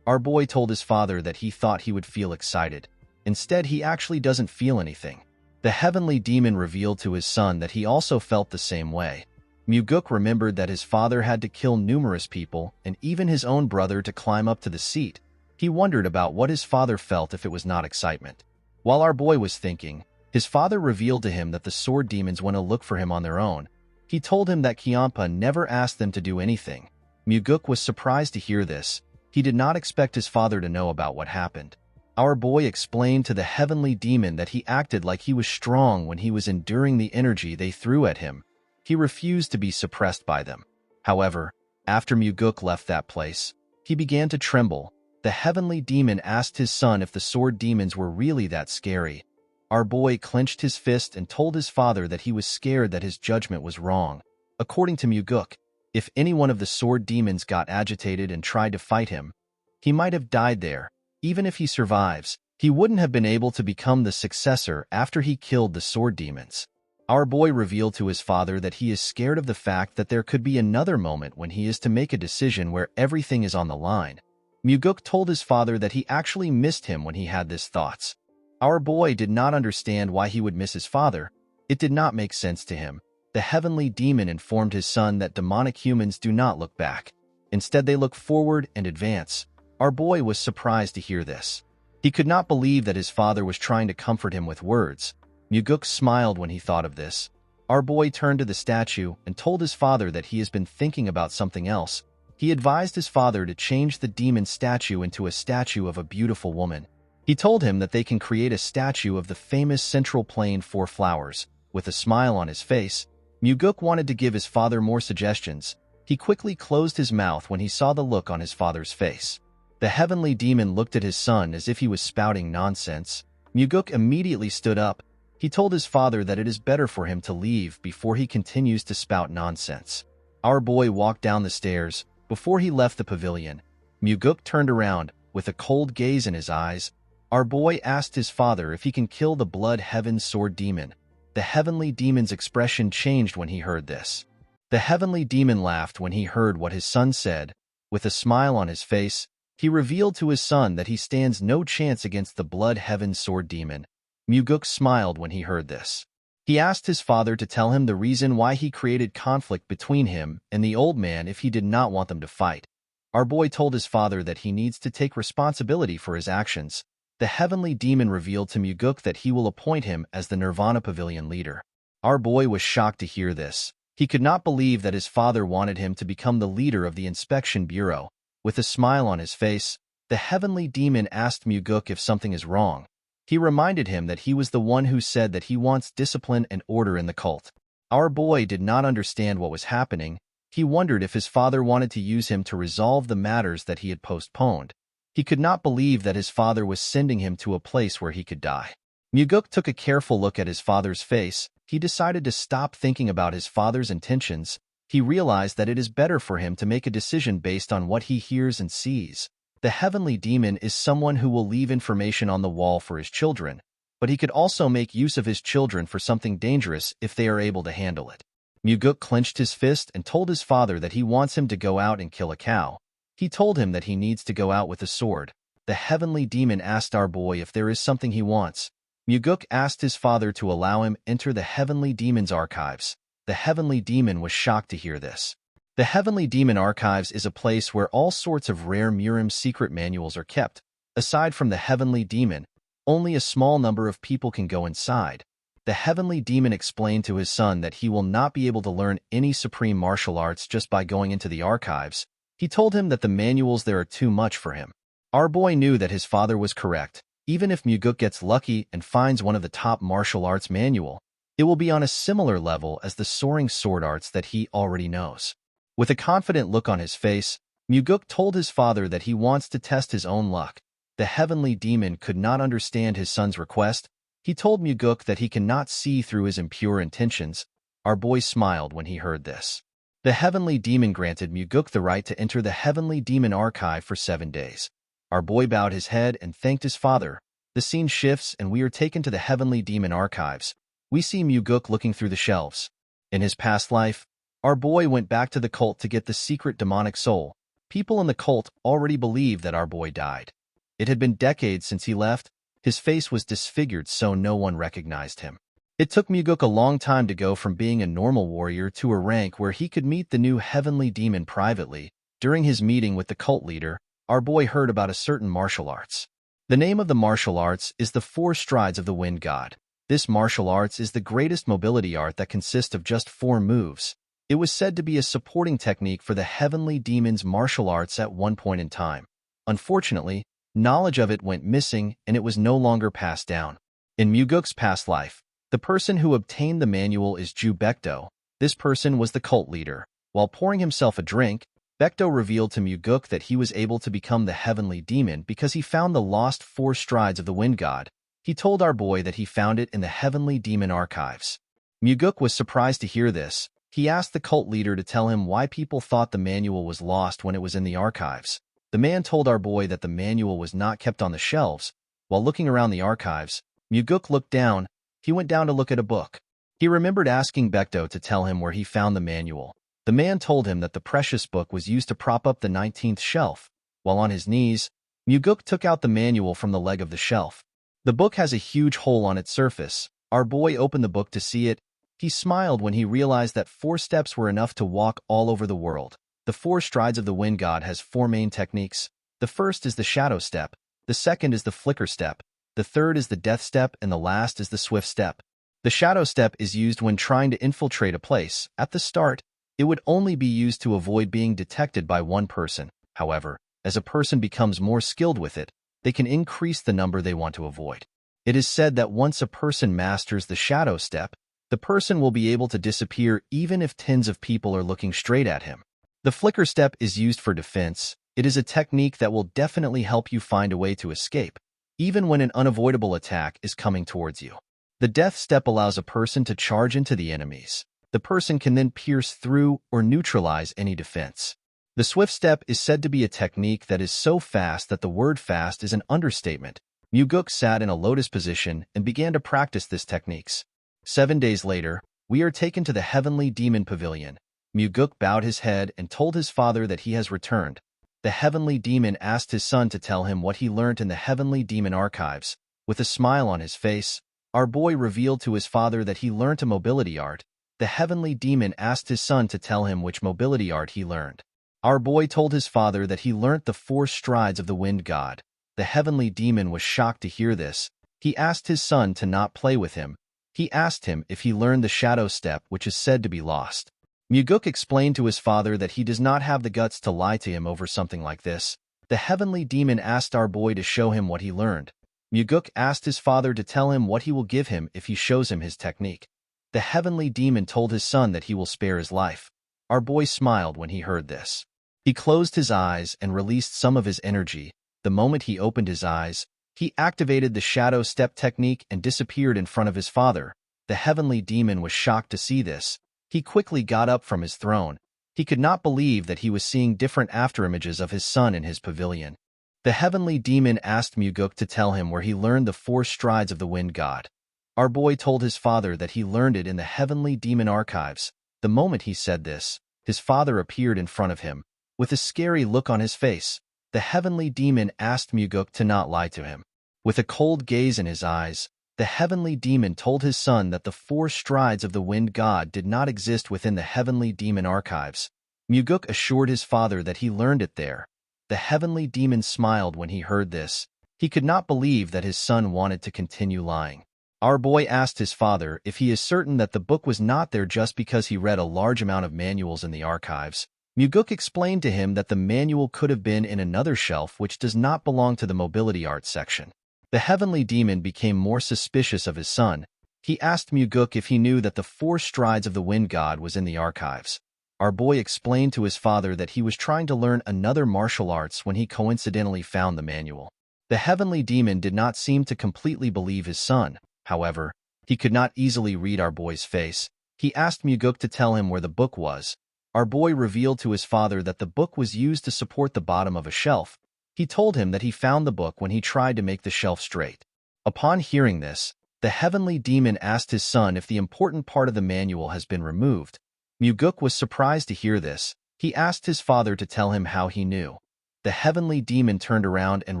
Our boy told his father that he thought he would feel excited. Instead, he actually doesn't feel anything. The Heavenly Demon revealed to his son that he also felt the same way. Muguk remembered that his father had to kill numerous people and even his own brother to climb up to the seat. He wondered about what his father felt if it was not excitement. While our boy was thinking, his father revealed to him that the sword demons went to look for him on their own. He told him that Kyampa never asked them to do anything. Muguk was surprised to hear this. He did not expect his father to know about what happened. Our boy explained to the Heavenly Demon that he acted like he was strong when he was enduring the energy they threw at him. He refused to be suppressed by them. However, after Muguk left that place, he began to tremble. The Heavenly Demon asked his son if the sword demons were really that scary. Our boy clenched his fist and told his father that he was scared that his judgment was wrong. According to Muguk, if any one of the sword demons got agitated and tried to fight him, he might have died there. Even if he survives, he wouldn't have been able to become the successor after he killed the sword demons. Our boy revealed to his father that he is scared of the fact that there could be another moment when he is to make a decision where everything is on the line. Muguk told his father that he actually missed him when he had these thoughts. Our boy did not understand why he would miss his father. It did not make sense to him. The Heavenly Demon informed his son that demonic humans do not look back. Instead, they look forward and advance. Our boy was surprised to hear this. He could not believe that his father was trying to comfort him with words. Muguk smiled when he thought of this. Our boy turned to the statue and told his father that he has been thinking about something else. He advised his father to change the demon statue into a statue of a beautiful woman. He told him that they can create a statue of the famous Central Plain Four Flowers. With a smile on his face, Muguk wanted to give his father more suggestions. He quickly closed his mouth when he saw the look on his father's face. The Heavenly Demon looked at his son as if he was spouting nonsense. Muguk immediately stood up. He told his father that it is better for him to leave before he continues to spout nonsense. Our boy walked down the stairs. Before he left the pavilion, Muguk turned around. With a cold gaze in his eyes, our boy asked his father if he can kill the Blood Heaven Sword Demon. The Heavenly Demon's expression changed when he heard this. The Heavenly Demon laughed when he heard what his son said. With a smile on his face, he revealed to his son that he stands no chance against the Blood Heaven Sword Demon. Muguk smiled when he heard this. He asked his father to tell him the reason why he created conflict between him and the old man if he did not want them to fight. Our boy told his father that he needs to take responsibility for his actions. The Heavenly Demon revealed to Muguk that he will appoint him as the Nirvana Pavilion leader. Our boy was shocked to hear this. He could not believe that his father wanted him to become the leader of the Inspection Bureau. With a smile on his face, the Heavenly Demon asked Muguk if something is wrong. He reminded him that he was the one who said that he wants discipline and order in the cult. Our boy did not understand what was happening. He wondered if his father wanted to use him to resolve the matters that he had postponed. He could not believe that his father was sending him to a place where he could die. Muguk took a careful look at his father's face. He decided to stop thinking about his father's intentions. He realized that it is better for him to make a decision based on what he hears and sees. The Heavenly Demon is someone who will leave information on the wall for his children, but he could also make use of his children for something dangerous if they are able to handle it. Muguk clenched his fist and told his father that he wants him to go out and kill a cow. He told him that he needs to go out with a sword. The Heavenly Demon asked our boy if there is something he wants. Muguk asked his father to allow him enter the Heavenly Demon's archives. The Heavenly Demon was shocked to hear this. The Heavenly Demon Archives is a place where all sorts of rare Murim secret manuals are kept. Aside from the Heavenly Demon, only a small number of people can go inside. The Heavenly Demon explained to his son that he will not be able to learn any supreme martial arts just by going into the archives. He told him that the manuals there are too much for him. Our boy knew that his father was correct. Even if Muguk gets lucky and finds one of the top martial arts manual, it will be on a similar level as the soaring sword arts that he already knows. With a confident look on his face, Muguk told his father that he wants to test his own luck. The heavenly demon could not understand his son's request. He told Muguk that he cannot see through his impure intentions. Our boy smiled when he heard this. The heavenly demon granted Muguk the right to enter the heavenly demon archive for 7 days. Our boy bowed his head and thanked his father. The scene shifts and we are taken to the heavenly demon archives. We see Muguk looking through the shelves. In his past life, our boy went back to the cult to get the secret demonic soul. People in the cult already believed that our boy died. It had been decades since he left. His face was disfigured so no one recognized him. It took Muguk a long time to go from being a normal warrior to a rank where he could meet the new heavenly demon privately. During his meeting with the cult leader, our boy heard about a certain martial arts. The name of the martial arts is the 4 strides of the wind god. This martial arts is the greatest mobility art that consists of just 4 moves. It was said to be a supporting technique for the heavenly demon's martial arts at one point in time. Unfortunately, knowledge of it went missing and it was no longer passed down. In Muguk's past life, the person who obtained the manual is Ju Baekdo. This person was the cult leader. While pouring himself a drink, Baekdo revealed to Muguk that he was able to become the heavenly demon because he found the lost 4 strides of the wind god. He told our boy that he found it in the heavenly demon archives. Muguk was surprised to hear this. He asked the cult leader to tell him why people thought the manual was lost when it was in the archives. The man told our boy that the manual was not kept on the shelves. While looking around the archives, Muguk looked down. He went down to look at a book. He remembered asking Baekdo to tell him where he found the manual. The man told him that the precious book was used to prop up the 19th shelf. While on his knees, Muguk took out the manual from the leg of the shelf. The book has a huge hole on its surface. Our boy opened the book to see it. He smiled when he realized that 4 steps were enough to walk all over the world. The 4 strides of the wind god has 4 main techniques. The first is the shadow step. The second is the flicker step. The third is the death step, and the last is the swift step. The shadow step is used when trying to infiltrate a place. At the start, it would only be used to avoid being detected by one person. However, as a person becomes more skilled with it, they can increase the number they want to avoid. It is said that once a person masters the shadow step, the person will be able to disappear even if tens of people are looking straight at him. The flicker step is used for defense. It is a technique that will definitely help you find a way to escape, even when an unavoidable attack is coming towards you. The death step allows a person to charge into the enemies. The person can then pierce through or neutralize any defense. The swift step is said to be a technique that is so fast that the word fast is an understatement. Muguk sat in a lotus position and began to practice this techniques. 7 days later, we are taken to the heavenly demon pavilion. Muguk bowed his head and told his father that he has returned. The heavenly demon asked his son to tell him what he learned in the heavenly demon archives. With a smile on his face, our boy revealed to his father that he learned a mobility art. The heavenly demon asked his son to tell him which mobility art he learned. Our boy told his father that he learnt the 4 strides of the wind god. The heavenly demon was shocked to hear this. He asked his son to not play with him. He asked him if he learned the shadow step, which is said to be lost. Muguk explained to his father that he does not have the guts to lie to him over something like this. The heavenly demon asked our boy to show him what he learned. Muguk asked his father to tell him what he will give him if he shows him his technique. The heavenly demon told his son that he will spare his life. Our boy smiled when he heard this. He closed his eyes and released some of his energy. The moment he opened his eyes, he activated the shadow step technique and disappeared in front of his father. The heavenly demon was shocked to see this. He quickly got up from his throne. He could not believe that he was seeing different afterimages of his son in his pavilion. The heavenly demon asked Muguk to tell him where he learned the 4 strides of the wind god. Our boy told his father that he learned it in the heavenly demon archives. The moment he said this, his father appeared in front of him. With a scary look on his face, the heavenly demon asked Muguk to not lie to him. With a cold gaze in his eyes, the heavenly demon told his son that the 4 strides of the wind god did not exist within the heavenly demon archives. Muguk assured his father that he learned it there. The heavenly demon smiled when he heard this. He could not believe that his son wanted to continue lying. Our boy asked his father if he is certain that the book was not there just because he read a large amount of manuals in the archives. Muguk explained to him that the manual could have been in another shelf which does not belong to the mobility arts section. The heavenly demon became more suspicious of his son. He asked Muguk if he knew that the 4 strides of the wind god was in the archives. Our boy explained to his father that he was trying to learn another martial arts when he coincidentally found the manual. The heavenly demon did not seem to completely believe his son. However, he could not easily read our boy's face. He asked Muguk to tell him where the book was. Our boy revealed to his father that the book was used to support the bottom of a shelf. He told him that he found the book when he tried to make the shelf straight. Upon hearing this, the heavenly demon asked his son if the important part of the manual has been removed. Muguk was surprised to hear this. He asked his father to tell him how he knew. The heavenly demon turned around and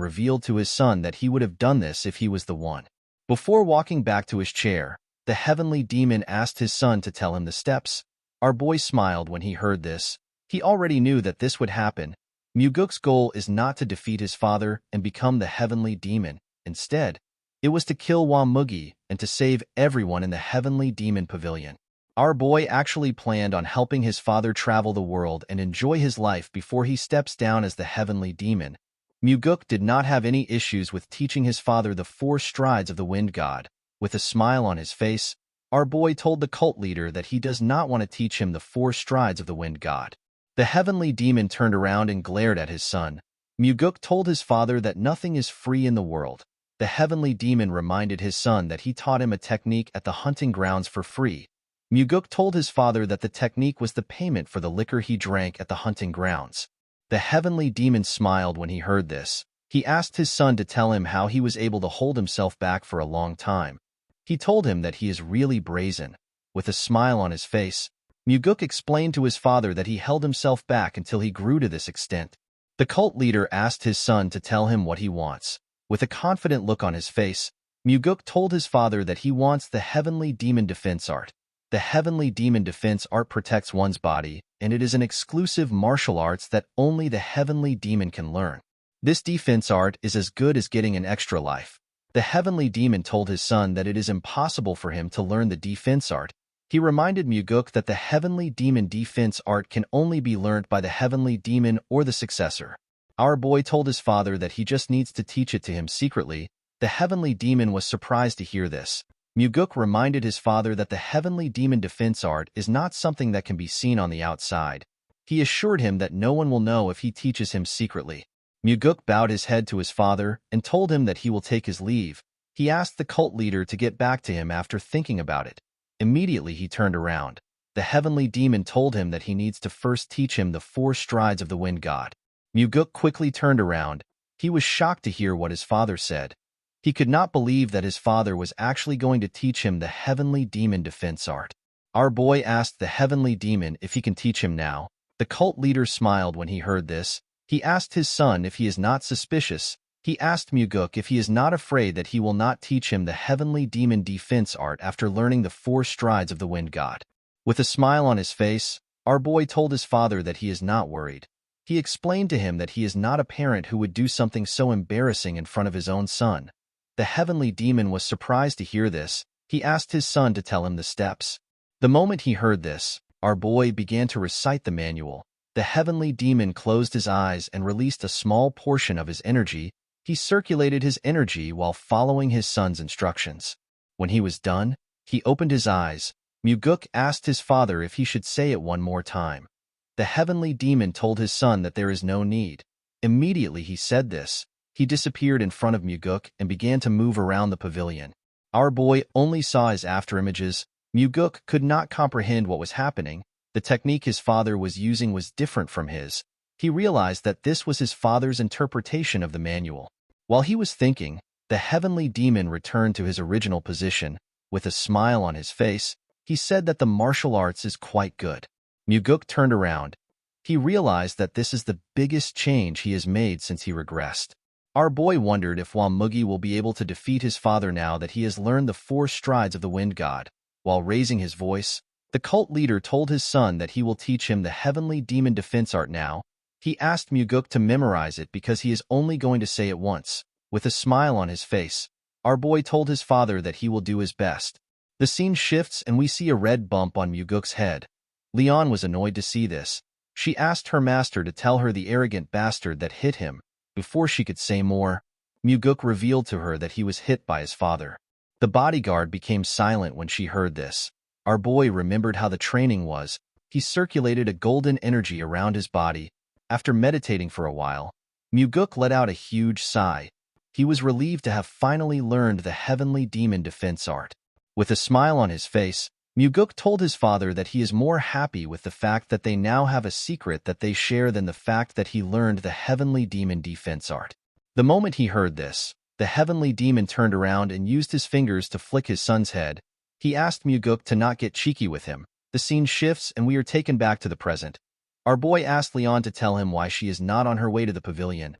revealed to his son that he would have done this if he was the one. Before walking back to his chair, the heavenly demon asked his son to tell him the steps. Our boy smiled when he heard this. He already knew that this would happen. Muguk's goal is not to defeat his father and become the heavenly demon. Instead, it was to kill Wamugi and to save everyone in the heavenly demon pavilion. Our boy actually planned on helping his father travel the world and enjoy his life before he steps down as the heavenly demon. Muguk did not have any issues with teaching his father the 4 strides of the wind god. With a smile on his face, our boy told the cult leader that he does not want to teach him the 4 strides of the wind god. The heavenly demon turned around and glared at his son. Muguk told his father that nothing is free in the world. The heavenly demon reminded his son that he taught him a technique at the hunting grounds for free. Muguk told his father that the technique was the payment for the liquor he drank at the hunting grounds. The heavenly demon smiled when he heard this. He asked his son to tell him how he was able to hold himself back for a long time. He told him that he is really brazen. With a smile on his face, Muguk explained to his father that he held himself back until he grew to this extent. The cult leader asked his son to tell him what he wants. With a confident look on his face, Muguk told his father that he wants the heavenly demon defense art. The heavenly demon defense art protects one's body, and it is an exclusive martial arts that only the heavenly demon can learn. This defense art is as good as getting an extra life. The heavenly demon told his son that it is impossible for him to learn the defense art. He reminded Muguk that the heavenly demon defense art can only be learned by the heavenly demon or the successor. Our boy told his father that he just needs to teach it to him secretly. The heavenly demon was surprised to hear this. Muguk reminded his father that the heavenly demon defense art is not something that can be seen on the outside. He assured him that no one will know if he teaches him secretly. Muguk bowed his head to his father and told him that he will take his leave. He asked the cult leader to get back to him after thinking about it. Immediately he turned around. The heavenly demon told him that he needs to first teach him the 4 strides of the wind god. Muguk quickly turned around. He was shocked to hear what his father said. He could not believe that his father was actually going to teach him the heavenly demon defense art. Our boy asked the heavenly demon if he can teach him now. The cult leader smiled when he heard this. He asked his son if he is not suspicious. He asked Muguk if he is not afraid that he will not teach him the heavenly demon defense art after learning the 4 strides of the wind god. With a smile on his face, our boy told his father that he is not worried. He explained to him that he is not a parent who would do something so embarrassing in front of his own son. The heavenly demon was surprised to hear this. He asked his son to tell him the steps. The moment he heard this, our boy began to recite the manual. The heavenly demon closed his eyes and released a small portion of his energy. He circulated his energy while following his son's instructions. When he was done, he opened his eyes. Muguk asked his father if he should say it one more time. The heavenly demon told his son that there is no need. Immediately he said this. He disappeared in front of Muguk and began to move around the pavilion. Our boy only saw his afterimages. Muguk could not comprehend what was happening. The technique his father was using was different from his. He realized that this was his father's interpretation of the manual. While he was thinking, the heavenly demon returned to his original position. With a smile on his face, he said that the martial arts is quite good. Muguk turned around. He realized that this is the biggest change he has made since he regressed. Our boy wondered if Wamugi will be able to defeat his father now that he has learned the 4 strides of the wind god. While raising his voice, the cult leader told his son that he will teach him the heavenly demon defense art now. He asked Muguk to memorize it because he is only going to say it once. With a smile on his face, our boy told his father that he will do his best. The scene shifts and we see a red bump on Muguk's head. Leon was annoyed to see this. She asked her master to tell her the arrogant bastard that hit him. Before she could say more, Muguk revealed to her that he was hit by his father. The bodyguard became silent when she heard this. Our boy remembered how the training was. He circulated a golden energy around his body. After meditating for a while, Muguk let out a huge sigh. He was relieved to have finally learned the heavenly demon defense art. With a smile on his face, Muguk told his father that he is more happy with the fact that they now have a secret that they share than the fact that he learned the heavenly demon defense art. The moment he heard this, the heavenly demon turned around and used his fingers to flick his son's head. He asked Muguk to not get cheeky with him. The scene shifts and we are taken back to the present. Our boy asked Leon to tell him why she is not on her way to the pavilion.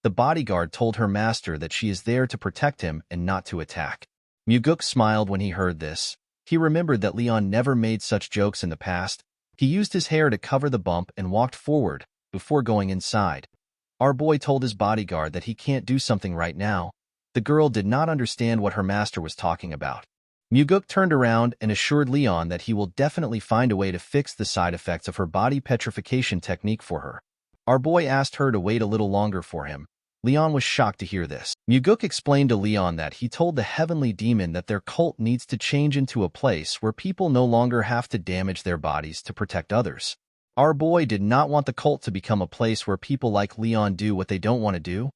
The bodyguard told her master that she is there to protect him and not to attack. Muguk smiled when he heard this. He remembered that Leon never made such jokes in the past. He used his hair to cover the bump and walked forward before going inside. Our boy told his bodyguard that he can't do something right now. The girl did not understand what her master was talking about. Muguk turned around and assured Leon that he will definitely find a way to fix the side effects of her body petrification technique for her. Our boy asked her to wait a little longer for him. Leon was shocked to hear this. Muguk explained to Leon that he told the heavenly demon that their cult needs to change into a place where people no longer have to damage their bodies to protect others. Our boy did not want the cult to become a place where people like Leon do what they don't want to do.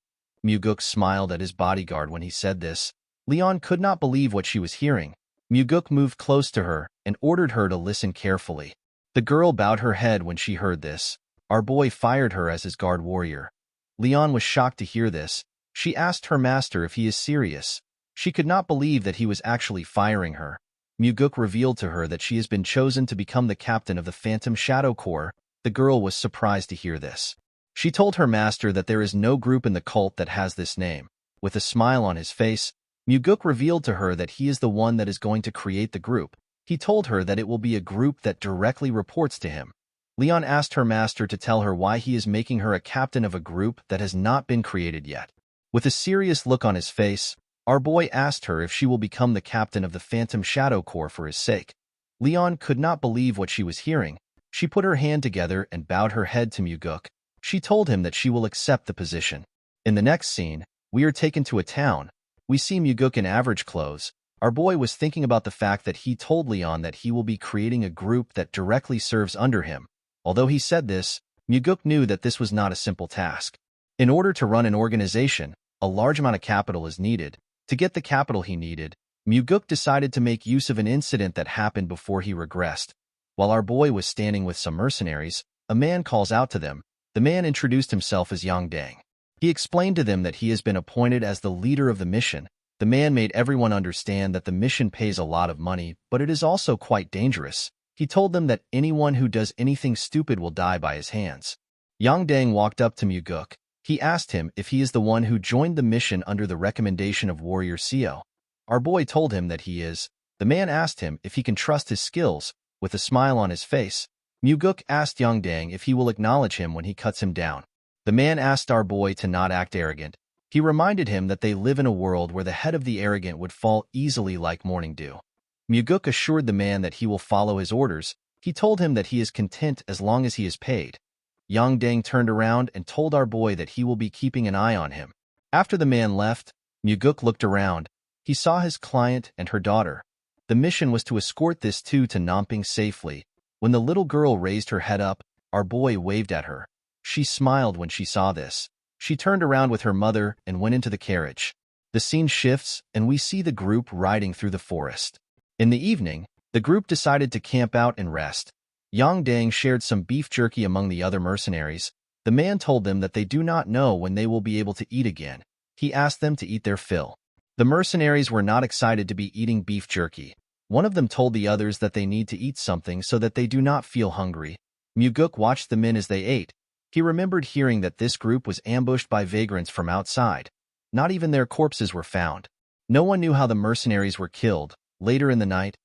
Muguk smiled at his bodyguard when he said this. Leon could not believe what she was hearing. Muguk moved close to her and ordered her to listen carefully. The girl bowed her head when she heard this. Our boy fired her as his guard warrior. Leon was shocked to hear this. She asked her master if he is serious. She could not believe that he was actually firing her. Muguk revealed to her that she has been chosen to become the captain of the Phantom Shadow Corps. The girl was surprised to hear this. She told her master that there is no group in the cult that has this name. With a smile on his face, Muguk revealed to her that he is the one that is going to create the group. He told her that it will be a group that directly reports to him. Leon asked her master to tell her why he is making her a captain of a group that has not been created yet. With a serious look on his face, our boy asked her if she will become the captain of the Phantom Shadow Corps for his sake. Leon could not believe what she was hearing. She put her hand together and bowed her head to Muguk. She told him that she will accept the position. In the next scene, we are taken to a town. We see Muguk in average clothes. Our boy was thinking about the fact that he told Leon that he will be creating a group that directly serves under him. Although he said this, Muguk knew that this was not a simple task. In order to run an organization, a large amount of capital is needed. To get the capital he needed, Muguk decided to make use of an incident that happened before he regressed. While our boy was standing with some mercenaries, a man calls out to them. The man introduced himself as Yang Dang. He explained to them that he has been appointed as the leader of the mission. The man made everyone understand that the mission pays a lot of money, but it is also quite dangerous. He told them that anyone who does anything stupid will die by his hands. Yang Dang walked up to Muguk. He asked him if he is the one who joined the mission under the recommendation of Warrior Seo. Our boy told him that he is. The man asked him if he can trust his skills. With a smile on his face, Muguk asked Yang Dang if he will acknowledge him when he cuts him down. The man asked our boy to not act arrogant. He reminded him that they live in a world where the head of the arrogant would fall easily like morning dew. Muguk assured the man that he will follow his orders. He told him that he is content as long as he is paid. Yang Dang turned around and told our boy that he will be keeping an eye on him. After the man left, Muguk looked around. He saw his client and her daughter. The mission was to escort this two to Namping safely. When the little girl raised her head up, our boy waved at her. She smiled when she saw this. She turned around with her mother and went into the carriage. The scene shifts and we see the group riding through the forest. In the evening, the group decided to camp out and rest. Yang Dang shared some beef jerky among the other mercenaries. The man told them that they do not know when they will be able to eat again. He asked them to eat their fill. The mercenaries were not excited to be eating beef jerky. One of them told the others that they need to eat something so that they do not feel hungry. Muguk watched the men as they ate. He remembered hearing that this group was ambushed by vagrants from outside. Not even their corpses were found. No one knew how the mercenaries were killed. Later in the night,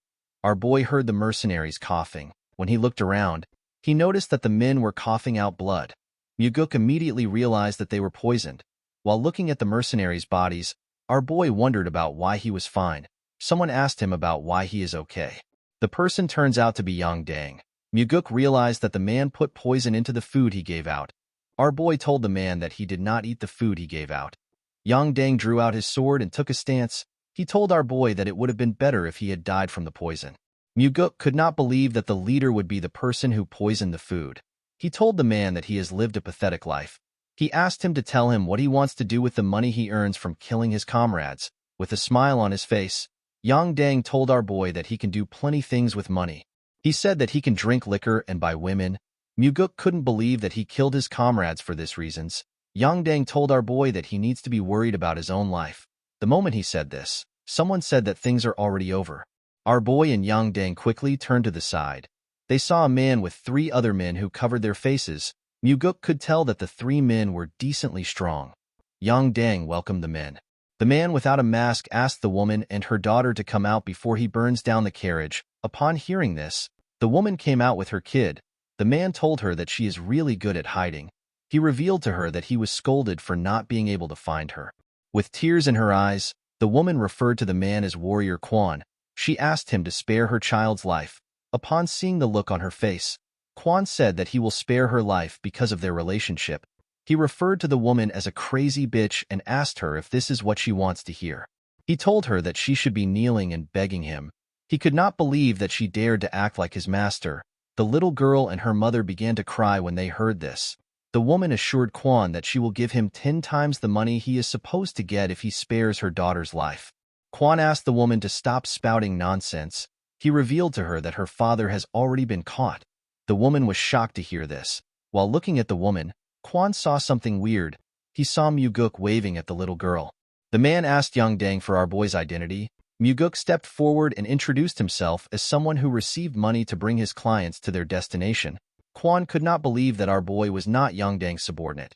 our boy heard the mercenaries coughing. When he looked around, he noticed that the men were coughing out blood. Muguk immediately realized that they were poisoned. While looking at the mercenaries' bodies, our boy wondered about why he was fine. Someone asked him about why he is okay. The person turns out to be Yang Dang. Muguk realized that the man put poison into the food he gave out. Our boy told the man that he did not eat the food he gave out. Yang Dang drew out his sword and took a stance. He told our boy that it would have been better if he had died from the poison. Muguk could not believe that the leader would be the person who poisoned the food. He told the man that he has lived a pathetic life. He asked him to tell him what he wants to do with the money he earns from killing his comrades. With a smile on his face, Yang Dang told our boy that he can do plenty things with money. He said that he can drink liquor and buy women. Muguk couldn't believe that he killed his comrades for this reasons. Yang Dang told our boy that he needs to be worried about his own life. The moment he said this, someone said that things are already over. Our boy and Yang Dang quickly turned to the side. They saw a man with 3 other men who covered their faces. Muguk could tell that the 3 men were decently strong. Yang Dang welcomed the men. The man without a mask asked the woman and her daughter to come out before he burns down the carriage. Upon hearing this, the woman came out with her kid. The man told her that she is really good at hiding. He revealed to her that he was scolded for not being able to find her. With tears in her eyes, the woman referred to the man as Warrior Quan. She asked him to spare her child's life. Upon seeing the look on her face, Quan said that he will spare her life because of their relationship. He referred to the woman as a crazy bitch and asked her if this is what she wants to hear. He told her that she should be kneeling and begging him. He could not believe that she dared to act like his master. The little girl and her mother began to cry when they heard this. The woman assured Quan that she will give him 10 times the money he is supposed to get if he spares her daughter's life. Quan asked the woman to stop spouting nonsense. He revealed to her that her father has already been caught. The woman was shocked to hear this. While looking at the woman, Quan saw something weird. He saw Muguk waving at the little girl. The man asked Yang Dang for our boy's identity. Muguk stepped forward and introduced himself as someone who received money to bring his clients to their destination. Quan could not believe that our boy was not Yang Dang's subordinate.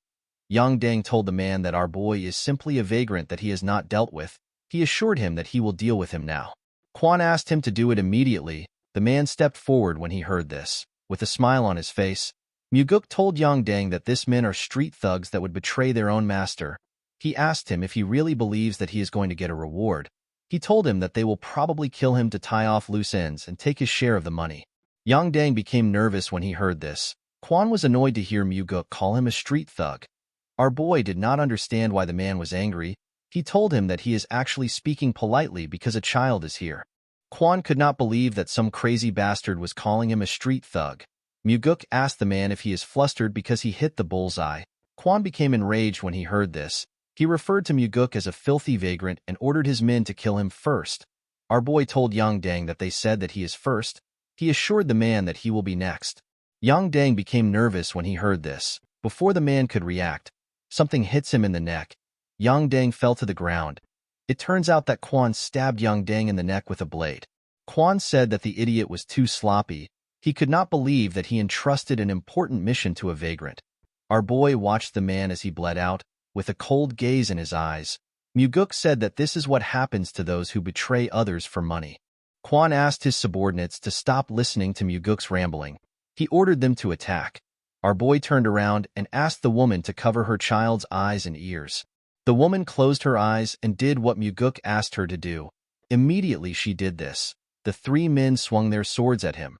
Yang Dang told the man that our boy is simply a vagrant that he has not dealt with. He assured him that he will deal with him now. Quan asked him to do it immediately. The man stepped forward when he heard this. With a smile on his face, Muguk told Yang Dang that this men are street thugs that would betray their own master. He asked him if he really believes that he is going to get a reward. He told him that they will probably kill him to tie off loose ends and take his share of the money. Yang Dang became nervous when he heard this. Quan was annoyed to hear Muguk call him a street thug. Our boy did not understand why the man was angry. He told him that he is actually speaking politely because a child is here. Quan could not believe that some crazy bastard was calling him a street thug. Muguk asked the man if he is flustered because he hit the bullseye. Quan became enraged when he heard this. He referred to Muguk as a filthy vagrant and ordered his men to kill him first. Our boy told Yang Dang that they said that he is first. He assured the man that he will be next. Yang Dang became nervous when he heard this. Before the man could react, something hits him in the neck. Yang Dang fell to the ground. It turns out that Quan stabbed Yang Dang in the neck with a blade. Quan said that the idiot was too sloppy. He could not believe that he entrusted an important mission to a vagrant. Our boy watched the man as he bled out, with a cold gaze in his eyes. Muguk said that this is what happens to those who betray others for money. Quan asked his subordinates to stop listening to Muguk's rambling. He ordered them to attack. Our boy turned around and asked the woman to cover her child's eyes and ears. The woman closed her eyes and did what Muguk asked her to do. Immediately she did this. The 3 men swung their swords at him.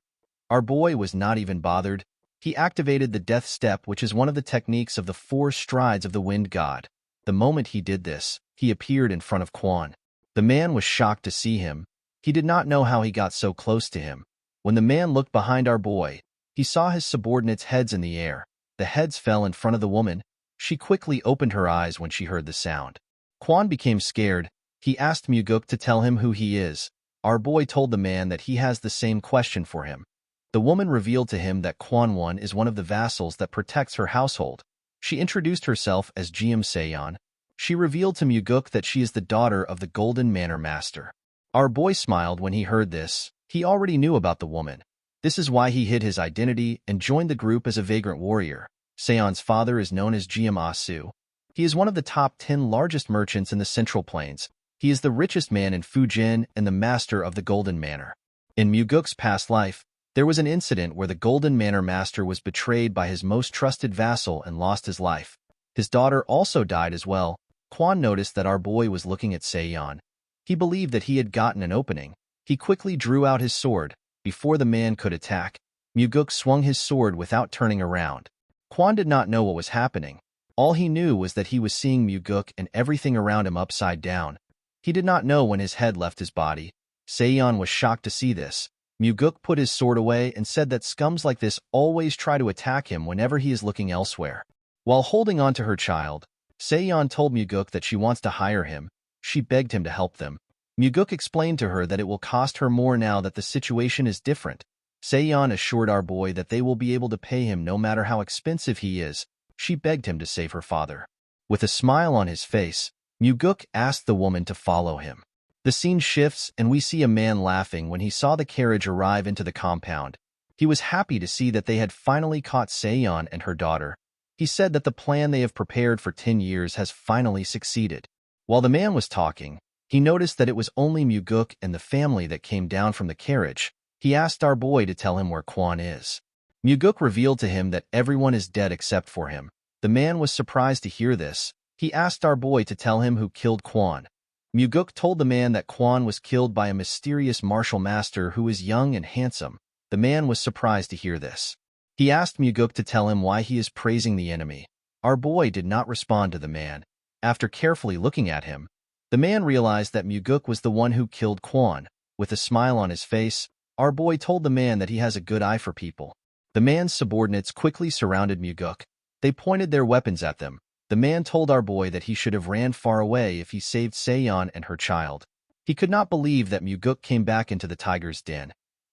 Our boy was not even bothered. He activated the death step, which is one of the techniques of the 4 strides of the wind god. The moment he did this, he appeared in front of Quan. The man was shocked to see him. He did not know how he got so close to him. When the man looked behind our boy, he saw his subordinates' heads in the air. The heads fell in front of the woman. She quickly opened her eyes when she heard the sound. Quan became scared. He asked Muguk to tell him who he is. Our boy told the man that he has the same question for him. The woman revealed to him that Quan Won is one of the vassals that protects her household. She introduced herself as Jiam Seon. She revealed to Muguk that she is the daughter of the Golden Manor Master. Our boy smiled when he heard this. He already knew about the woman. This is why he hid his identity and joined the group as a vagrant warrior. Seon's father is known as Jiam Ah-su. He is one of the top 10 largest merchants in the Central Plains. He is the richest man in Fujin and the master of the Golden Manor. In Muguk's past life, there was an incident where the Golden Manor Master was betrayed by his most trusted vassal and lost his life. His daughter also died as well. Quan noticed that our boy was looking at Seon. He believed that he had gotten an opening. He quickly drew out his sword. Before the man could attack, Muguk swung his sword without turning around. Kwon did not know what was happening. All he knew was that he was seeing Muguk and everything around him upside down. He did not know when his head left his body. Seon was shocked to see this. Muguk put his sword away and said that scums like this always try to attack him whenever he is looking elsewhere. While holding on to her child, Seon told Muguk that she wants to hire him. She begged him to help them. Muguk explained to her that it will cost her more now that the situation is different. Seon assured our boy that they will be able to pay him no matter how expensive he is. She begged him to save her father. With a smile on his face, Muguk asked the woman to follow him. The scene shifts and we see a man laughing when he saw the carriage arrive into the compound. He was happy to see that they had finally caught Seon and her daughter. He said that the plan they have prepared for 10 years has finally succeeded. While the man was talking, he noticed that it was only Muguk and the family that came down from the carriage. He asked our boy to tell him where Kwon is. Muguk revealed to him that everyone is dead except for him. The man was surprised to hear this. He asked our boy to tell him who killed Kwon. Muguk told the man that Kwon was killed by a mysterious martial master who is young and handsome. The man was surprised to hear this. He asked Muguk to tell him why he is praising the enemy. Our boy did not respond to the man. After carefully looking at him, the man realized that Muguk was the one who killed Kwon. With a smile on his face, our boy told the man that he has a good eye for people. The man's subordinates quickly surrounded Muguk. They pointed their weapons at them. The man told our boy that he should have ran far away if he saved Seon and her child. He could not believe that Muguk came back into the tiger's den.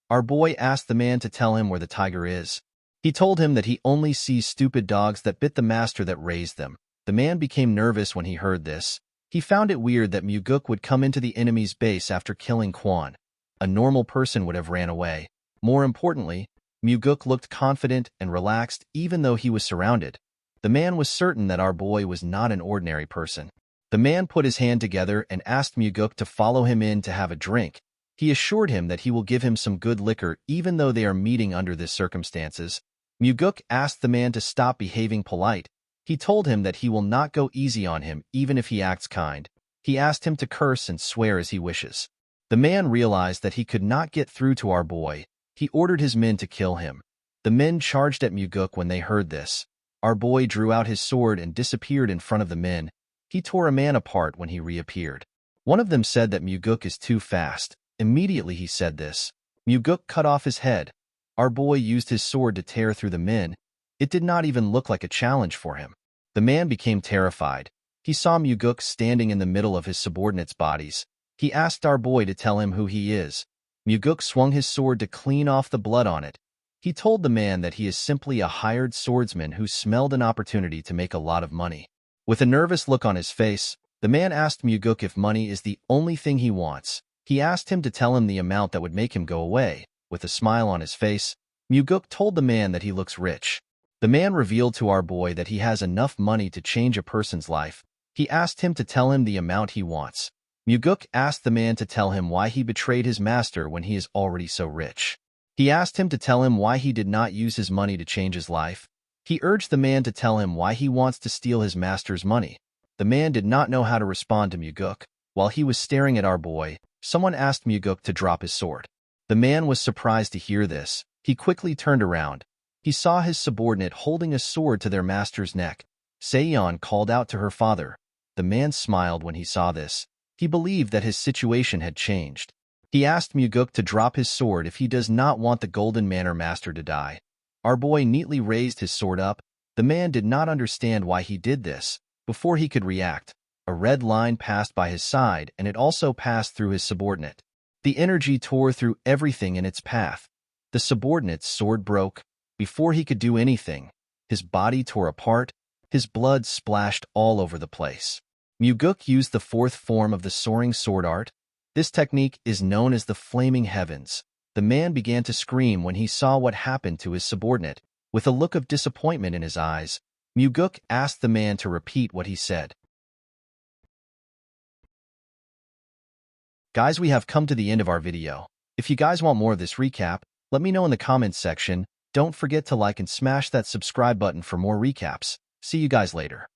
Our boy asked the man to tell him where the tiger is. He told him that he only sees stupid dogs that bit the master that raised them. The man became nervous when he heard this. He found it weird that Muguk would come into the enemy's base after killing Kwon. A normal person would have ran away. More importantly, Muguk looked confident and relaxed even though he was surrounded. The man was certain that our boy was not an ordinary person. The man put his hand together and asked Muguk to follow him in to have a drink. He assured him that he will give him some good liquor even though they are meeting under these circumstances. Muguk asked the man to stop behaving polite. He told him that he will not go easy on him even if he acts kind. He asked him to curse and swear as he wishes. The man realized that he could not get through to our boy. He ordered his men to kill him. The men charged at Muguk when they heard this. Our boy drew out his sword and disappeared in front of the men. He tore a man apart when he reappeared. One of them said that Muguk is too fast. Immediately he said this. Muguk cut off his head. Our boy used his sword to tear through the men. It did not even look like a challenge for him. The man became terrified. He saw Muguk standing in the middle of his subordinates' bodies. He asked our boy to tell him who he is. Muguk swung his sword to clean off the blood on it. He told the man that he is simply a hired swordsman who smelled an opportunity to make a lot of money. With a nervous look on his face, the man asked Muguk if money is the only thing he wants. He asked him to tell him the amount that would make him go away. With a smile on his face, Muguk told the man that he looks rich. The man revealed to our boy that he has enough money to change a person's life. He asked him to tell him the amount he wants. Muguk asked the man to tell him why he betrayed his master when he is already so rich. He asked him to tell him why he did not use his money to change his life. He urged the man to tell him why he wants to steal his master's money. The man did not know how to respond to Muguk. While he was staring at our boy, someone asked Muguk to drop his sword. The man was surprised to hear this. He quickly turned around. He saw his subordinate holding a sword to their master's neck. Seon called out to her father. The man smiled when he saw this. He believed that his situation had changed. He asked Muguk to drop his sword if he does not want the Golden Manor Master to die. Our boy neatly raised his sword up. The man did not understand why he did this. Before he could react, a red line passed by his side and it also passed through his subordinate. The energy tore through everything in its path. The subordinate's sword broke. Before he could do anything, his body tore apart. His blood splashed all over the place. Muguk used the fourth form of the soaring sword art. This technique is known as the Flaming Heavens. The man began to scream when he saw what happened to his subordinate. With a look of disappointment in his eyes, Muguk asked the man to repeat what he said. Guys, we have come to the end of our video. If you guys want more of this recap, let me know in the comments section. Don't forget to like and smash that subscribe button for more recaps. See you guys later.